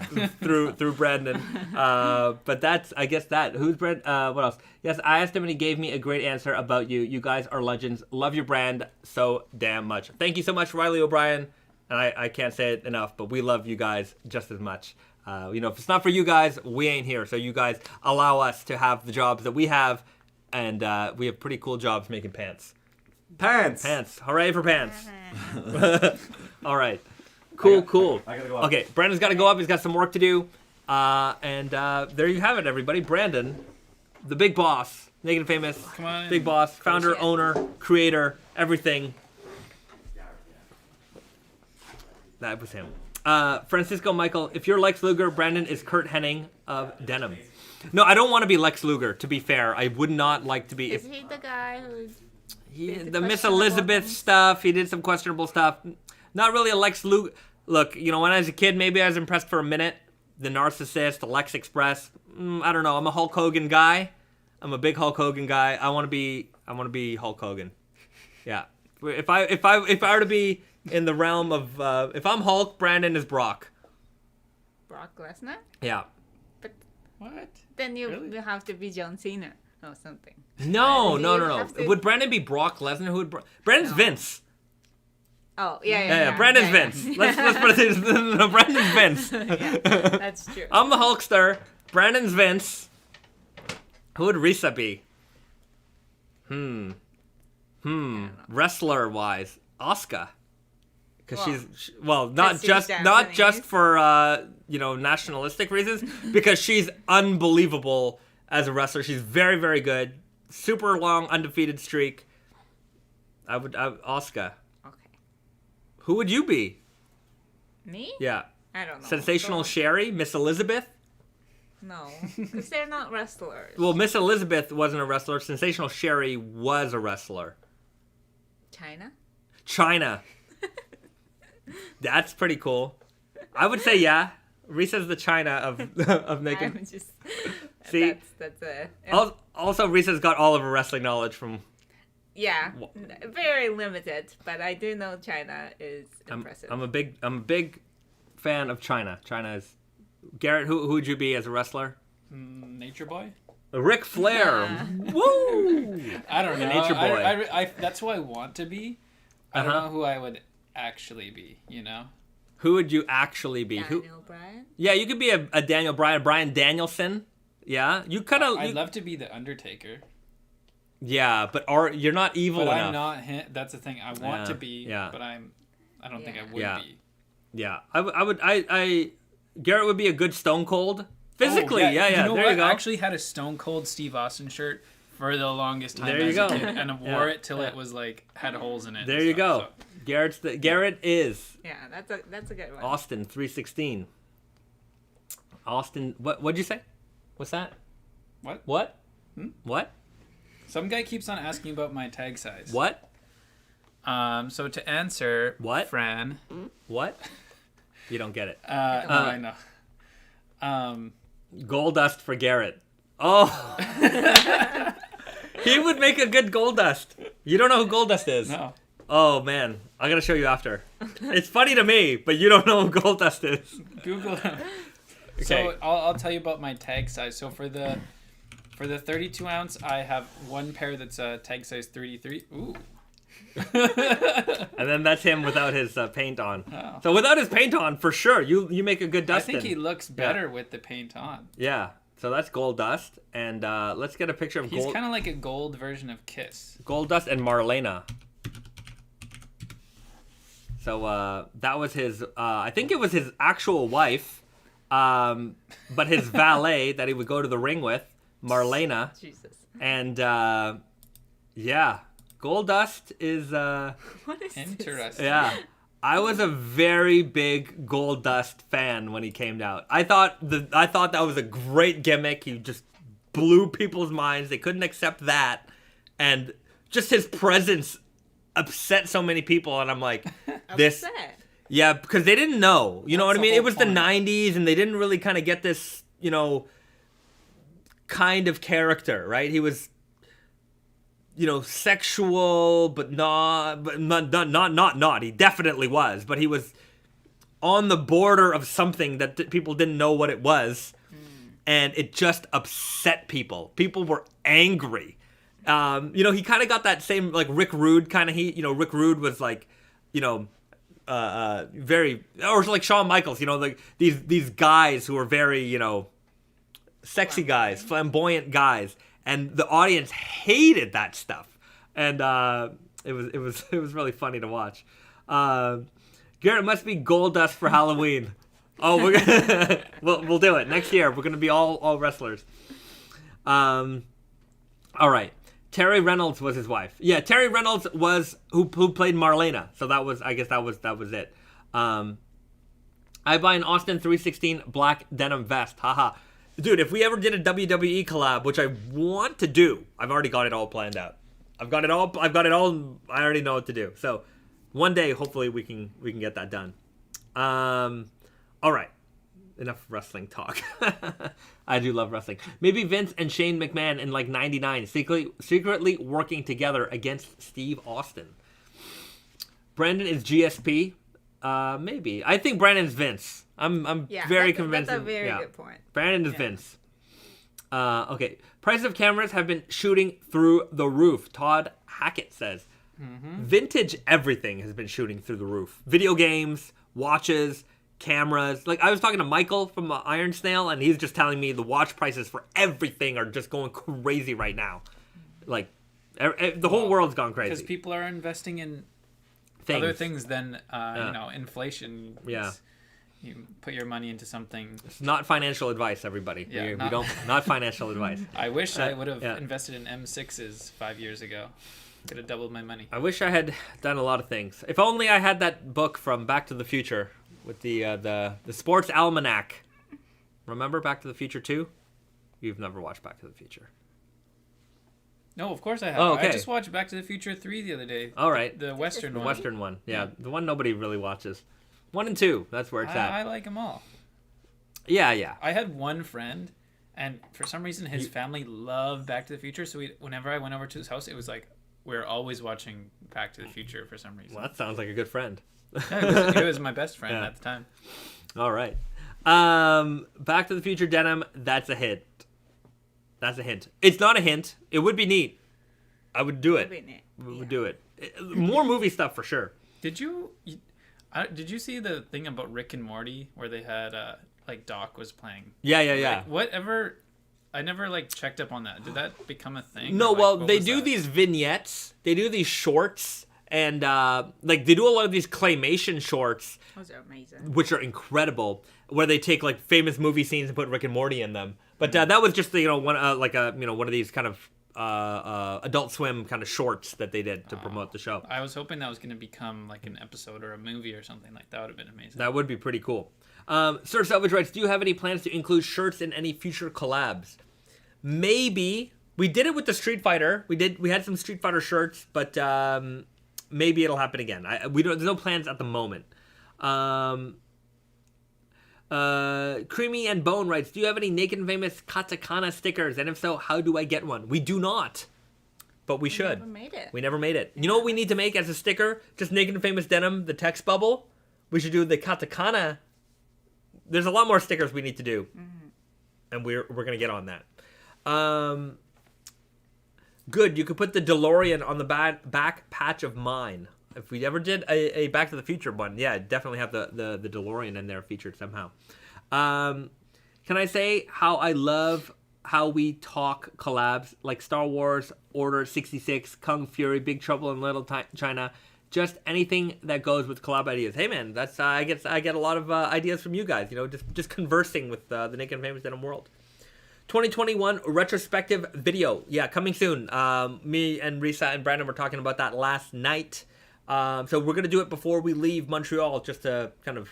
Speaker 1: through Brandon. But that's, I guess, that. Who's Brandon? What else? Yes, I asked him and he gave me a great answer about you. You guys are legends. Love your brand so damn much. Thank you so much, Riley O'Brien. And I can't say it enough, but we love you guys just as much. If it's not for you guys, we ain't here. So you guys allow us to have the jobs that we have, and we have pretty cool jobs making pants.
Speaker 4: Pants.
Speaker 1: Hooray for pants. All right. Cool.
Speaker 4: I gotta go up.
Speaker 1: Okay, Brandon's got to go up. He's got some work to do. And there you have it, everybody. Brandon, the big boss, Naked Famous,
Speaker 2: Come on in.
Speaker 1: big boss, founder, owner, creator, everything. That was him. Francisco Michael, if you're Lex Luger, Brandon is Kurt Hennig of Denim. No, I don't want to be Lex Luger, to be fair. I would not like to be.
Speaker 3: Is he the guy who's...
Speaker 1: The Miss Elizabeth stuff, he did some questionable stuff. Not really a Lex Luger. Look, when I was a kid, maybe I was impressed for a minute. The narcissist, the Lex Express. I don't know. I'm a Hulk Hogan guy. I'm a big Hulk Hogan guy. I want to be Hulk Hogan. Yeah. If I were to be in the realm of if I'm Hulk, Brandon is Brock.
Speaker 3: Brock Lesnar?
Speaker 1: Yeah.
Speaker 3: But
Speaker 2: What?
Speaker 3: then you
Speaker 2: Really?
Speaker 3: have to be John Cena or something.
Speaker 1: No.
Speaker 3: You have to-
Speaker 1: Would Brandon be Brock Lesnar? Who would Brandon's
Speaker 3: No.
Speaker 1: Vince.
Speaker 3: Oh, yeah.
Speaker 1: Yeah. Brandon's
Speaker 3: yeah.
Speaker 1: Vince. Let's put it this. No, Brandon's Vince.
Speaker 3: Yeah, that's true.
Speaker 1: I'm the Hulkster. Brandon's Vince. Who would Risa be? Wrestler wise, Asuka. Because
Speaker 3: Well,
Speaker 1: not
Speaker 3: she's
Speaker 1: just
Speaker 3: Japanese.
Speaker 1: for nationalistic reasons, because she's unbelievable as a wrestler. She's very, very good. Super long undefeated streak. I would Asuka.
Speaker 3: Okay.
Speaker 1: Who would you be?
Speaker 3: Me?
Speaker 1: Yeah.
Speaker 3: I don't know.
Speaker 1: Sensational
Speaker 3: Go
Speaker 1: Sherry, Miss Elizabeth.
Speaker 3: on. No, because they're not wrestlers.
Speaker 1: Well, Miss Elizabeth wasn't a wrestler. Sensational Sherry was a wrestler. China. That's pretty cool. I would say yeah. Risa's the China of Naked.
Speaker 3: I'm just...
Speaker 1: See?
Speaker 3: That's a...
Speaker 1: Also, Risa's got all of her wrestling knowledge from...
Speaker 3: Yeah, very limited, but I do know China is impressive.
Speaker 1: I'm a big fan of China. China is... Garrett, who would you be as a wrestler?
Speaker 2: Nature Boy?
Speaker 1: Ric Flair. Woo!
Speaker 2: I don't know.
Speaker 1: Nature Boy.
Speaker 2: I that's who I want to be. I don't know who I would actually be,
Speaker 1: Who would you actually be?
Speaker 3: Daniel Bryan?
Speaker 1: Yeah, you could be a Daniel Bryan, Bryan Danielson. Yeah, you kind of.
Speaker 2: I'd love to be the Undertaker.
Speaker 1: Yeah, but you're not evil
Speaker 2: But
Speaker 1: enough.
Speaker 2: I'm not him. That's the thing. I want to be,
Speaker 1: yeah.
Speaker 2: but I don't think I would
Speaker 1: Yeah.
Speaker 2: be.
Speaker 1: Yeah, Garrett would be a good Stone Cold. Physically,
Speaker 2: Oh,
Speaker 1: yeah.
Speaker 2: You know
Speaker 1: there
Speaker 2: what?
Speaker 1: you go.
Speaker 2: I actually had a Stone Cold Steve Austin shirt for the longest time
Speaker 1: There you
Speaker 2: as
Speaker 1: go.
Speaker 2: a kid, and I wore it till
Speaker 1: Yeah.
Speaker 2: it was had holes in it.
Speaker 1: There
Speaker 2: and
Speaker 1: you go.
Speaker 2: stuff,
Speaker 1: Garrett is
Speaker 3: Yeah, that's a good one.
Speaker 1: Austin 316. Austin, what'd you say? What's that?
Speaker 2: What?
Speaker 1: What?
Speaker 2: Hmm?
Speaker 1: What?
Speaker 2: Some guy keeps on asking about my tag size.
Speaker 1: What?
Speaker 2: So to answer,
Speaker 1: What?
Speaker 2: Fran?
Speaker 1: What? You don't get it.
Speaker 2: No, I know.
Speaker 1: Gold dust for Garrett. Oh. He would make a good Gold Dust. You don't know who Gold Dust is?
Speaker 2: No.
Speaker 1: Oh, man. I gotta show you after. It's funny to me, but you don't know who Gold Dust is.
Speaker 2: Google him.
Speaker 1: Okay.
Speaker 2: So I'll tell you about my tag size. So for the 32 ounce, I have one pair that's tag size 33. Ooh.
Speaker 1: And then that's him without his paint on.
Speaker 2: Oh.
Speaker 1: So without his paint on, for sure, you make a good
Speaker 2: I
Speaker 1: Dustin.
Speaker 2: think he looks better with the paint on.
Speaker 1: Yeah. So that's Gold Dust, and let's get a picture of
Speaker 2: He's
Speaker 1: Gold.
Speaker 2: kind of like a gold version of Kiss.
Speaker 1: Gold Dust and Marlena. So that was his. I think it was his actual wife, but his valet that he would go to the ring with, Marlena.
Speaker 3: Jesus.
Speaker 1: And yeah, Gold Dust is.
Speaker 3: What is
Speaker 2: Interesting.
Speaker 1: Yeah, I was a very big Gold Dust fan when he came out. I thought that was a great gimmick. He just blew people's minds. They couldn't accept that, and just his presence upset so many people. And I'm like, this.
Speaker 3: Upset.
Speaker 1: Yeah, because they didn't know. You know what
Speaker 2: That's
Speaker 1: I
Speaker 2: the
Speaker 1: mean? It
Speaker 2: whole
Speaker 1: was
Speaker 2: point.
Speaker 1: the 90s, and they didn't really kind of get this, kind of character, right? He was, sexual, but not. He definitely was, but he was on the border of something that people didn't know what it was, and it just upset people. People were angry. He kind of got that same like Rick Rude kind of heat. Rick Rude was like, very, or like Shawn Michaels. Like these guys who were very, sexy guys, flamboyant guys, and the audience hated that stuff, and it was really funny to watch. Garrett must be Gold Dust for Halloween. Oh, we're gonna we'll do it next year. We're gonna be all wrestlers. All right. Terry Reynolds was his wife. Yeah, Terry Reynolds was who played Marlena. So that was it. I buy an Austin 316 black denim vest. Haha. Dude, if we ever did a WWE collab, which I want to do, I've already got it all planned out. I've got it all. I already know what to do. So one day, hopefully, we can get that done. All right. Enough wrestling talk. I do love wrestling. Maybe Vince and Shane McMahon in like 99 secretly working together against Steve Austin. Brandon is GSP. Maybe. I think Brandon's Vince. I'm very convinced.
Speaker 3: That's a very good point.
Speaker 1: Brandon is Vince. Okay. Prices of cameras have been shooting through the roof. Todd Hackett says. Mm-hmm. Vintage everything has been shooting through the roof. Video games, watches, cameras. Like I was talking to Michael from Iron Snail, and he's just telling me the watch prices for everything are just going crazy right now. Like the whole world's gone crazy
Speaker 2: because people are investing in other things than inflation.
Speaker 1: Yeah.
Speaker 2: You put your money into something.
Speaker 1: It's not financial advice, everybody.
Speaker 2: Yeah,
Speaker 1: we don't not financial advice.
Speaker 2: I wish I would have invested in M6s 5 years ago. Could have doubled my money.
Speaker 1: I wish I had done a lot of things. If only I had that book from Back to the Future with the sports almanac. Remember Back to the Future 2? You've never watched Back to the Future.
Speaker 2: No, of course I have.
Speaker 1: Oh, okay.
Speaker 2: I just watched Back to the Future 3 the other day.
Speaker 1: All right.
Speaker 2: The Western
Speaker 1: The
Speaker 2: one.
Speaker 1: Western one. Yeah, the one nobody really watches. 1 and 2, that's where it's at.
Speaker 2: I like them all.
Speaker 1: Yeah.
Speaker 2: I had one friend, and for some reason his family loved Back to the Future, so whenever I went over to his house, it was like we were always watching Back to the Future for some reason.
Speaker 1: Well, that sounds like a good friend.
Speaker 2: Yeah, it was my best friend
Speaker 1: Yeah.
Speaker 2: at the time.
Speaker 1: All right. Back to the Future denim, that's a hint. That's a hint. It's not a hint. It would be neat. I would do it. We would do it. More movie stuff for sure.
Speaker 2: Did you see the thing about Rick and Morty where they had like Doc was playing?
Speaker 1: Yeah.
Speaker 2: Like, whatever. I never like checked up on that. Did that become a thing?
Speaker 1: No,
Speaker 2: Or, like,
Speaker 1: well,
Speaker 2: what
Speaker 1: they
Speaker 2: was
Speaker 1: do
Speaker 2: that?
Speaker 1: these vignettes. They do these shorts, and like they do a lot of these claymation shorts,
Speaker 3: Those are amazing.
Speaker 1: which are incredible. Where they take like famous movie scenes and put Rick and Morty in them. But that was just one of these kind of Adult Swim kind of shorts that they did to promote the show.
Speaker 2: I was hoping that was going to become like an episode or a movie or something like that. Would have been amazing.
Speaker 1: That would be pretty cool. Sir Selvedge writes, do you have any plans to include shirts in any future collabs? Maybe. We did it with the Street Fighter. We had some Street Fighter shirts, but maybe it'll happen again. There's no plans at the moment. Creamy and Bone writes, do you have any Naked and Famous katakana stickers? And if so, how do I get one? We do not. But we should.
Speaker 3: We
Speaker 1: never made it. You know what we need to make as a sticker? Just Naked and Famous Denim, the text bubble. We should do the katakana. There's a lot more stickers we need to do. And we're going to get on that. Good. You could put the DeLorean on the back patch of mine. If we ever did a Back to the Future one, yeah, definitely have the DeLorean in there featured somehow. Can I say how I love how we talk collabs like Star Wars, Order 66, Kung Fury, Big Trouble in Little China, just anything that goes with collab ideas. Hey man, that's I get a lot of ideas from you guys. You know, just conversing with the Naked and Famous Denim world. 2021 retrospective video, yeah, coming soon. Me and Risa and Brandon were talking about that last night. So we're gonna do it before we leave Montreal, just to kind of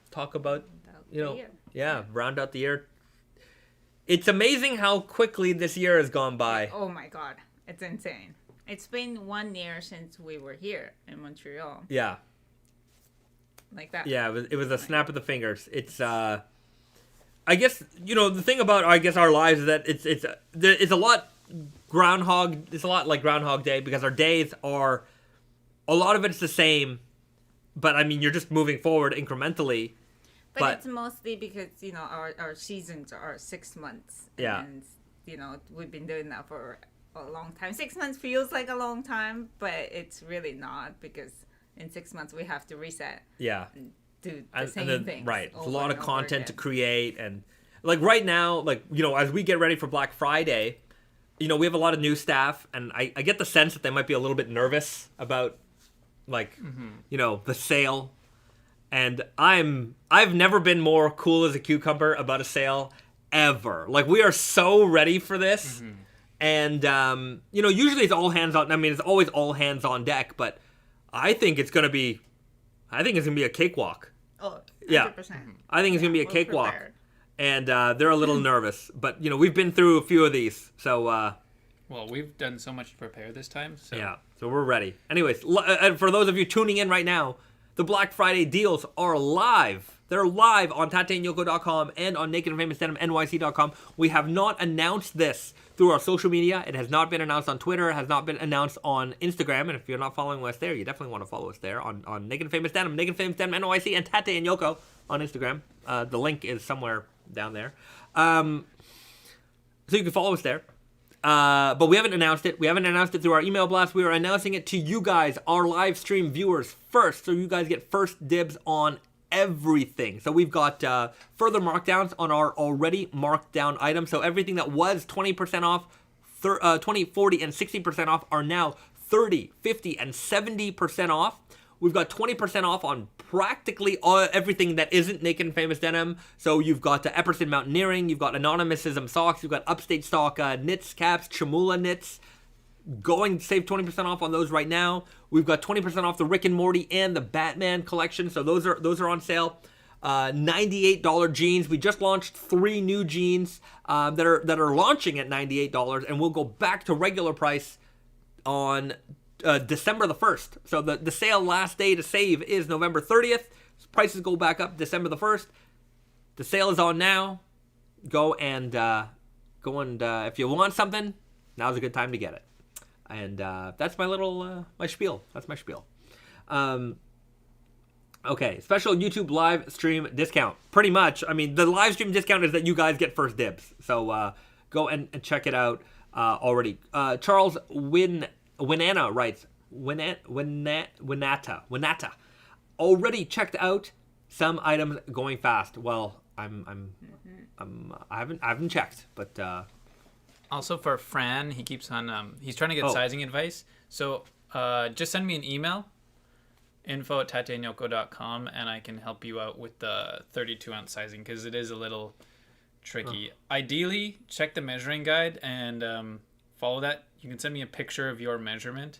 Speaker 1: talk about, you know, yeah, round out the year. It's amazing how quickly this year has gone by.
Speaker 3: Oh my god, it's insane. It's been 1 year since we were here in Montreal.
Speaker 1: Yeah.
Speaker 3: Like that.
Speaker 1: Yeah, it was a snap of the fingers. It's I guess, you know, the thing about I guess our lives is that it's a lot it's a lot like Groundhog Day, because our days are, a lot of it's the same, but I mean you're just moving forward incrementally.
Speaker 3: But it's mostly because, you know, our seasons are 6 months.
Speaker 1: Yeah.
Speaker 3: And, you know, we've been doing that for a long time. 6 months feels like a long time, but it's really not, because in 6 months we have to reset.
Speaker 1: Yeah.
Speaker 3: And do the same things.
Speaker 1: Right. It's a lot of content to create. And like right now, like, you know, as we get ready for Black Friday, you know, we have a lot of new staff, and I get the sense that they might be a little bit nervous about, like, you know, the sale. And I've never been more cool as a cucumber about a sale ever. Like, we are so ready for this. And, you know, usually it's all hands on. I mean, it's always all hands on deck, but I think it's going to be a cakewalk.
Speaker 3: Oh, 100%.
Speaker 1: Yeah. I think it's going to be a cakewalk. Prepared. And they're a little nervous. But, you know, we've been through a few of these. So,
Speaker 2: well, we've done so much to prepare this time. So. Yeah,
Speaker 1: so we're ready. Anyways, for those of you tuning in right now, the Black Friday deals are live. They're live on TateandYoko.com and on NakedandFamousDenimNYC.com. We have not announced this through our social media. It has not been announced on Twitter. It has not been announced on Instagram. And if you're not following us there, you definitely want to follow us there on Naked Famous Denim, Naked Famous Denim NYC, and Tate and Yoko on Instagram. The link is somewhere down there. So you can follow us there. But we haven't announced it. We haven't announced it through our email blast. We are announcing it to you guys, our live stream viewers, first. So you guys get first dibs on everything. So we've got further markdowns on our already marked down items. So everything that was 20% off, 20, 40, and 60% off are now 30, 50, and 70% off. We've got 20% off on practically everything that isn't Naked and Famous Denim. So you've got Epperson Mountaineering, you've got Anonymousism socks, you've got Upstate Stock knits, caps, Chamula knits. Going to save 20% off on those right now. We've got 20% off the Rick and Morty and the Batman collection. So those are on sale. $98 jeans. We just launched 3 new jeans that are launching at $98, and we'll go back to regular price on December the 1st. So the sale last day to save is November 30th. Prices go back up December the 1st. The sale is on now. Go and if you want something, now's a good time to get it. And that's my little my spiel. That's my spiel. Okay, special YouTube live stream discount. Pretty much. I mean, the live stream discount is that you guys get first dibs. So go and check it out already. Charles Winana writes, Winata. Already checked out some items going fast. Well, I haven't checked, but
Speaker 2: also for Fran, he keeps on he's trying to get sizing advice. So just send me an email, info@tateandYoko.com, and I can help you out with the 32-ounce sizing, because it is a little tricky. Ideally, check the measuring guide and follow that. You can send me a picture of your measurement,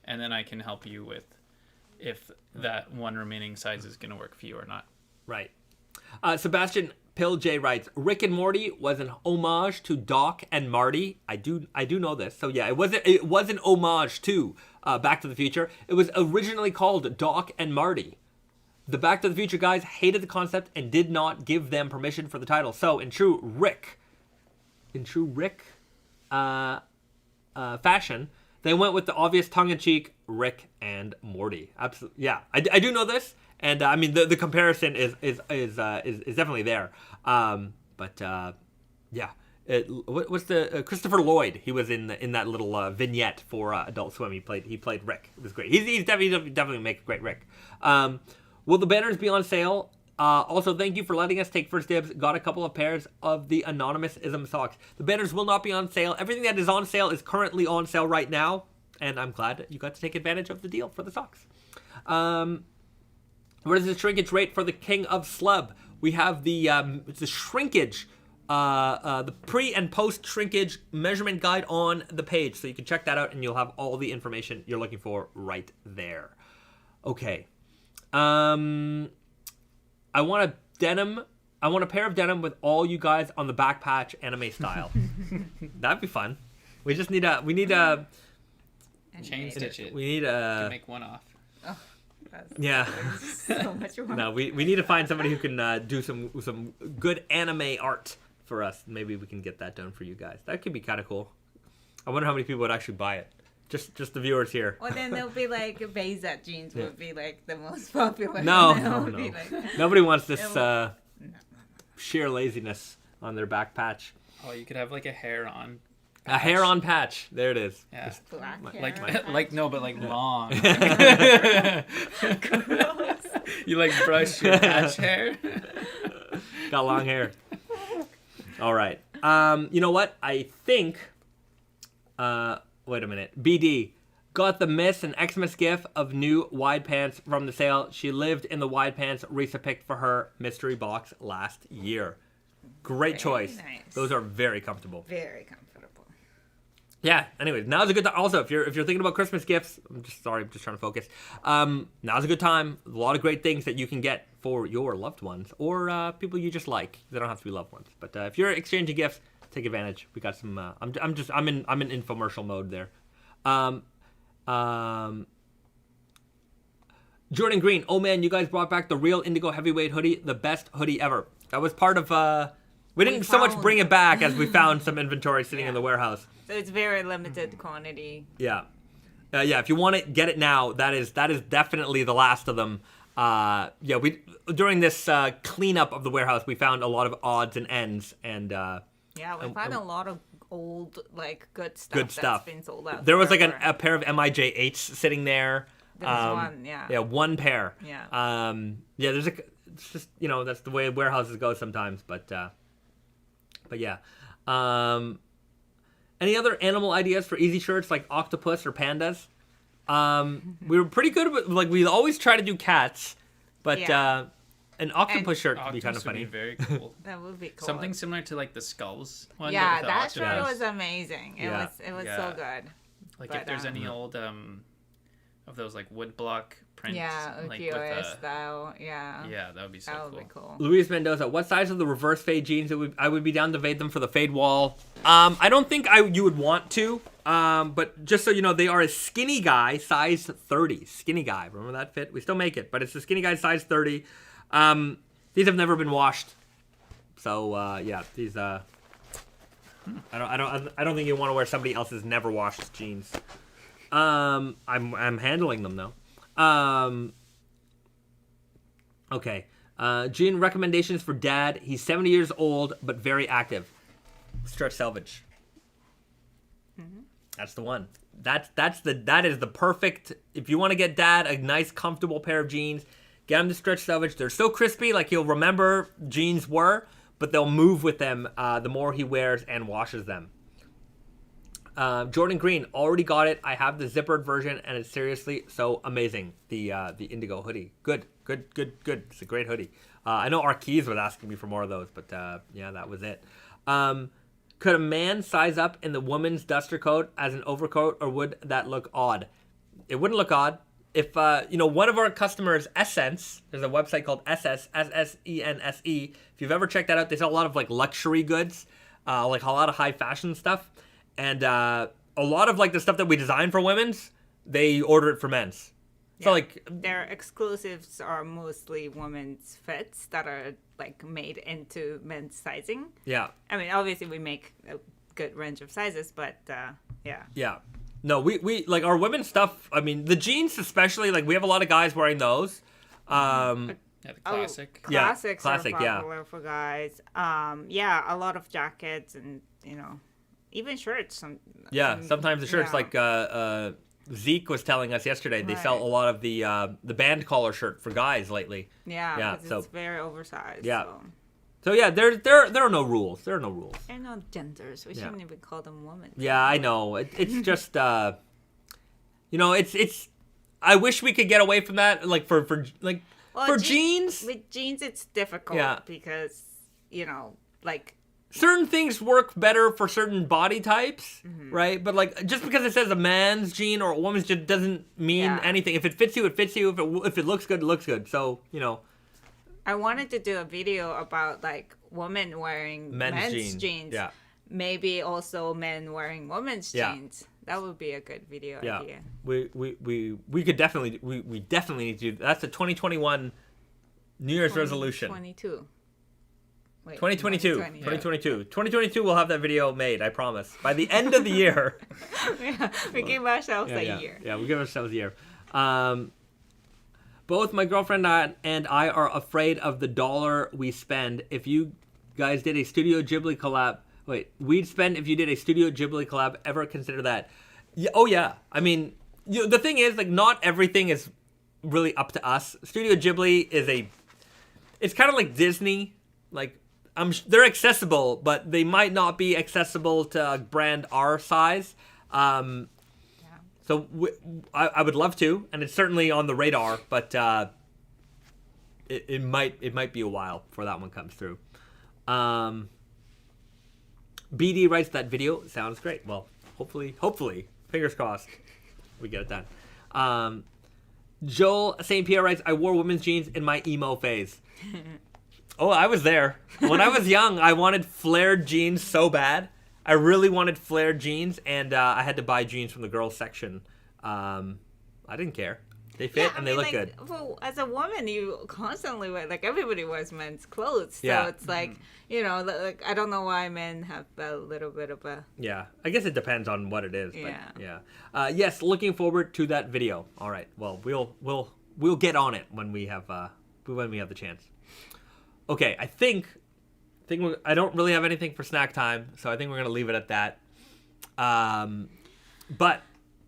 Speaker 2: and then I can help you with if that one remaining size is going to work for you or not.
Speaker 1: Right. Sebastian Pill J writes, Rick and Morty was an homage to Doc and Marty. I do know this. So yeah, it was an homage to Back to the Future. It was originally called Doc and Marty. The Back to the Future guys hated the concept and did not give them permission for the title. So in true Rick fashion, they went with the obvious tongue-in-cheek Rick and Morty. Absolutely, yeah. I do know this, and I mean the comparison is definitely there. But yeah, what's the Christopher Lloyd? He was in that little vignette for Adult Swim. He played Rick. It was great. He's definitely make a great Rick. Will the banners be on sale? Also, thank you for letting us take first dibs. Got a couple of pairs of the Anonymous Ism socks. The banners will not be on sale. Everything that is on sale is currently on sale right now, and I'm glad you got to take advantage of the deal for the socks. What is the shrinkage rate for the King of Slub? We have the shrinkage, the pre and post shrinkage measurement guide on the page, so you can check that out, and you'll have all the information you're looking for right there. Okay. I want a pair of denim with all you guys on the back patch anime style. That'd be fun. We need a
Speaker 2: Chain stitch it.
Speaker 1: We need
Speaker 2: You
Speaker 1: a
Speaker 2: can make one off.
Speaker 1: yeah.
Speaker 3: So much work.
Speaker 1: No, we need to find somebody who can do some good anime art for us. Maybe we can get that done for you guys. That could be kind of cool. I wonder how many people would actually buy it. Just the viewers here.
Speaker 3: Well, then there'll be like Bahzad jeans would be like the most popular.
Speaker 1: No.
Speaker 3: Like,
Speaker 1: Nobody wants this sheer laziness on their back patch.
Speaker 2: Oh, you could have like a hair on.
Speaker 1: A hair on patch. There it is.
Speaker 2: Yeah.
Speaker 3: black hair
Speaker 2: Like
Speaker 3: on
Speaker 2: like no, but like
Speaker 1: Yeah.
Speaker 2: long. You like brush your patch hair.
Speaker 1: Got long hair. All right. You know what? I think. Wait a minute. BD got the Miss and Xmas gift of new wide pants from the sale. She lived in the wide pants Risa picked for her mystery box last year. Great
Speaker 3: Very
Speaker 1: choice.
Speaker 3: nice.
Speaker 1: Those are very comfortable.
Speaker 3: Very comfortable.
Speaker 1: Yeah. Anyways, now's a good time. Also, if you're thinking about Christmas gifts, I'm just trying to focus. Now's a good time. A lot of great things that you can get for your loved ones or people you just like. They don't have to be loved ones, but if you're exchanging gifts, take advantage. We got some. I'm in infomercial mode there. Jordan Green. Oh man, you guys brought back the real indigo heavyweight hoodie, the best hoodie ever. That was part of. We didn't so much bring it back as we found some inventory sitting in the warehouse.
Speaker 3: So it's very limited quantity.
Speaker 1: Yeah. If you want it, get it now. That is definitely the last of them. We during this cleanup of the warehouse, we found a lot of odds and ends, and
Speaker 3: Yeah, we found a lot of old, like, good stuff.
Speaker 1: Good stuff.
Speaker 3: That's been sold out.
Speaker 1: there was like
Speaker 3: forever.
Speaker 1: a pair of MIJ8s sitting there.
Speaker 3: There was one, yeah.
Speaker 1: Yeah, one pair.
Speaker 3: Yeah.
Speaker 1: There's it's just that's the way warehouses go sometimes, but yeah. Any other animal ideas for easy shirts like octopus or pandas? We were pretty good with, like, we always try to do cats, but an octopus shirt would be kind of funny.
Speaker 2: Would be very cool.
Speaker 3: That would be cool.
Speaker 2: Something similar to like the skulls one.
Speaker 3: Yeah,
Speaker 2: but with the
Speaker 3: that shirt
Speaker 2: octopus.
Speaker 3: was amazing. It
Speaker 1: Yeah.
Speaker 3: was
Speaker 2: Yeah.
Speaker 3: so good.
Speaker 2: Like
Speaker 3: but,
Speaker 2: if there's any old of those like wood block prints.
Speaker 3: Yeah,
Speaker 2: like
Speaker 3: ukiyo-e style. Yeah.
Speaker 2: Yeah, that would be so
Speaker 3: That
Speaker 2: cool.
Speaker 3: would be cool.
Speaker 1: Luis Mendoza, what size of the reverse fade jeans I would be down to fade them for the fade wall? I don't think you would want to, but just so you know, they are a skinny guy, size 30. Skinny guy, remember that fit? We still make it, but it's a skinny guy, size 30. These have never been washed, so these. I don't think you want to wear somebody else's never washed jeans. I'm handling them though. Okay. Jean recommendations for dad. He's 70 years old, but very active. Stretch Selvedge.
Speaker 3: Mm-hmm.
Speaker 1: That's the one. That is the perfect. If you want to get dad a nice, comfortable pair of jeans, get him to Stretch Selvedge. They're so crispy, like he'll remember jeans were, but they'll move with them the more he wears and washes them. Jordan Green, already got it. I have the zippered version, and it's seriously so amazing. The indigo hoodie. Good. It's a great hoodie. I know Arkeez was asking me for more of those, but that was it. Could a man size up in the woman's duster coat as an overcoat, or would that look odd? It wouldn't look odd. If, one of our customers, Essence, there's a website called SSENSE. If you've ever checked that out, they sell a lot of, like, luxury goods, like a lot of high fashion stuff. And a lot of, like, the stuff that we design for women's, they order it for men's. So, like...
Speaker 3: Their exclusives are mostly women's fits that are, like, made into men's sizing.
Speaker 1: Yeah.
Speaker 3: I mean, obviously we make a good range of sizes, but, yeah.
Speaker 1: Yeah. No, we like, our women's stuff, I mean, the jeans especially, like, we have a lot of guys wearing those.
Speaker 2: And Yeah, the classic.
Speaker 1: Yeah,
Speaker 3: Classics
Speaker 1: classic,
Speaker 3: are
Speaker 1: yeah.
Speaker 3: popular for guys. Yeah, a lot of jackets and even shirts.
Speaker 1: Sometimes the shirts
Speaker 3: yeah.
Speaker 1: like Zeke was telling us yesterday, they sell
Speaker 3: Right.
Speaker 1: a lot of the band collar shirt for guys lately.
Speaker 3: Yeah, 'cause
Speaker 1: so
Speaker 3: it's very oversized.
Speaker 1: Yeah.
Speaker 3: So.
Speaker 1: So yeah, there are no rules. There are no rules.
Speaker 3: They're not genders. We shouldn't even call them women.
Speaker 1: Yeah, I know. It's just it's. I wish we could get away from that. Like for jeans,
Speaker 3: With jeans, it's difficult
Speaker 1: Yeah.
Speaker 3: because like
Speaker 1: certain things work better for certain body types,
Speaker 3: Mm-hmm.
Speaker 1: right? But like just because it says a man's jean or a woman's jean doesn't mean
Speaker 3: Yeah.
Speaker 1: anything. If it fits you, it fits you. If it looks good, it looks good. So
Speaker 3: I wanted to do a video about like women wearing men's jeans.
Speaker 1: Yeah.
Speaker 3: Maybe also men wearing women's
Speaker 1: Yeah.
Speaker 3: jeans. That would be a good video
Speaker 1: Yeah,
Speaker 3: idea.
Speaker 1: we could definitely we definitely need to do that's a 2021 New Year's resolution.
Speaker 3: 2022. Wait,
Speaker 1: 2022.
Speaker 3: 2022.
Speaker 1: 2022 we'll have that video made, I promise. By the end of the year.
Speaker 3: Yeah, we give ourselves a
Speaker 1: yeah.
Speaker 3: year.
Speaker 1: Yeah, we give ourselves a year. Both my girlfriend and I are afraid of the dollar we spend. If you guys did a Studio Ghibli collab, we'd spend if you did a Studio Ghibli collab. Ever consider that? Yeah, oh yeah. I mean, the thing is, like, not everything is really up to us. Studio Ghibli it's kind of like Disney. Like, they're accessible, but they might not be accessible to a brand our size. So I would love to, and it's certainly on the radar, but it might be a while before that one comes through. BD writes that video sounds great. Well, hopefully, fingers crossed, we get it done. Joel St. Pierre writes, I wore women's jeans in my emo phase. Oh, I was there. When I was young, I wanted flared jeans so bad. I really wanted flared jeans, and I had to buy jeans from the girls section. I didn't care. They fit and they look good.
Speaker 3: Well, as a woman, you constantly wear, like, everybody wears men's clothes. So
Speaker 1: Yeah.
Speaker 3: it's like, like, I don't know why men have a little bit of a...
Speaker 1: Yeah, I guess it depends on what it is. But
Speaker 3: Yeah.
Speaker 1: yeah. Yes, looking forward to that video. All right. Well, we'll get on it when we have the chance. Okay, I think I don't really have anything for snack time, so I think we're gonna leave it at that. But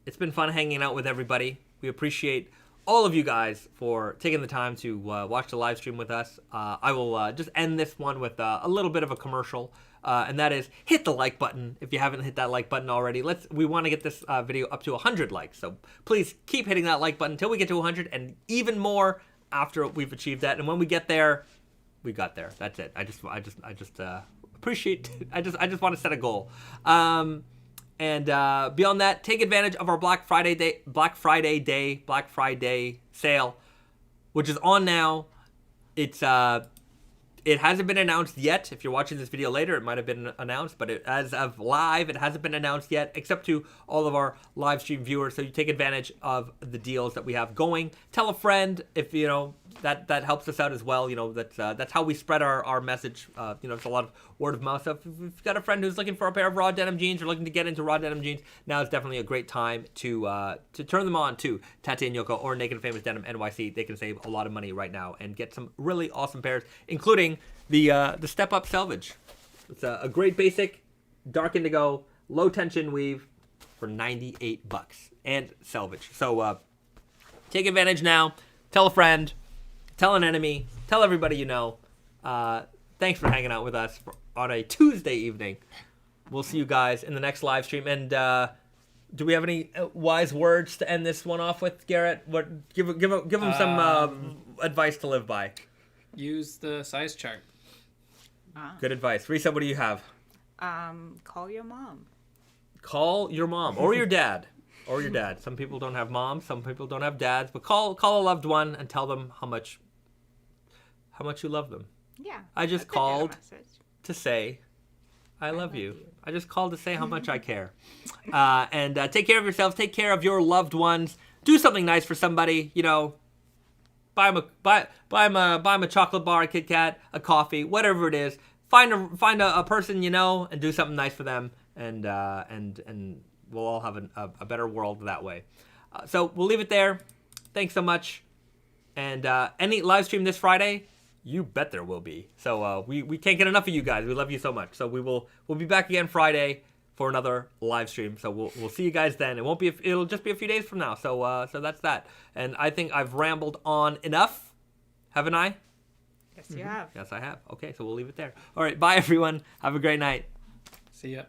Speaker 1: it's been fun hanging out with everybody. We appreciate all of you guys for taking the time to watch the live stream with us. I will just end this one with a little bit of a commercial, and that is hit the like button if you haven't hit that like button already. We want to get this video up to 100 likes, so please keep hitting that like button until we get to 100, and even more after we've achieved that. And when we get there, we got there. That's it. I just appreciate. I just want to set a goal. And beyond that, take advantage of our Black Friday sale, which is on now. It hasn't been announced yet. If you're watching this video later, it might have been announced, but as of live, it hasn't been announced yet, except to all of our live stream viewers. So you take advantage of the deals that we have going. Tell a friend if that helps us out as well. That's how we spread our message. It's a lot of word of mouth stuff. If you've got a friend who's looking for a pair of raw denim jeans or looking to get into raw denim jeans, now is definitely a great time to turn them on to Tate+Yoko or Naked Famous Denim NYC. They can save a lot of money right now and get some really awesome pairs, including the Step Up Selvedge. It's a great basic, dark indigo, low tension weave for $98 and Selvedge. So take advantage now. Tell a friend. Tell an enemy. Tell everybody you know. Thanks for hanging out with us on a Tuesday evening. We'll see you guys in the next live stream. And do we have any wise words to end this one off with, Garrett? Give them some advice to live by.
Speaker 2: Use the size chart.
Speaker 1: Good advice. Risa, what do you have?
Speaker 3: Call your mom.
Speaker 1: Call your mom or your dad. Or your dad. Some people don't have moms. Some people don't have dads. But call a loved one and tell them how much you love them.
Speaker 3: Yeah.
Speaker 1: I just
Speaker 3: that's a good
Speaker 1: called
Speaker 3: message.
Speaker 1: to say I love you. I just called to say how much I care. And take care of yourselves. Take care of your loved ones. Do something nice for somebody. Buy them a chocolate bar, a Kit Kat, a coffee, whatever it is. Find a person you know and do something nice for them. And we'll all have a better world that way. So we'll leave it there. Thanks so much. And any live stream this Friday, you bet there will be. So we can't get enough of you guys. We love you so much. So we'll be back again Friday for another live stream. So we'll see you guys then. It'll just be a few days from now. So that's that. And I think I've rambled on enough, haven't I?
Speaker 3: Yes, you have.
Speaker 1: Yes, I have. Okay, so we'll leave it there. All right, bye everyone. Have a great night.
Speaker 2: See ya.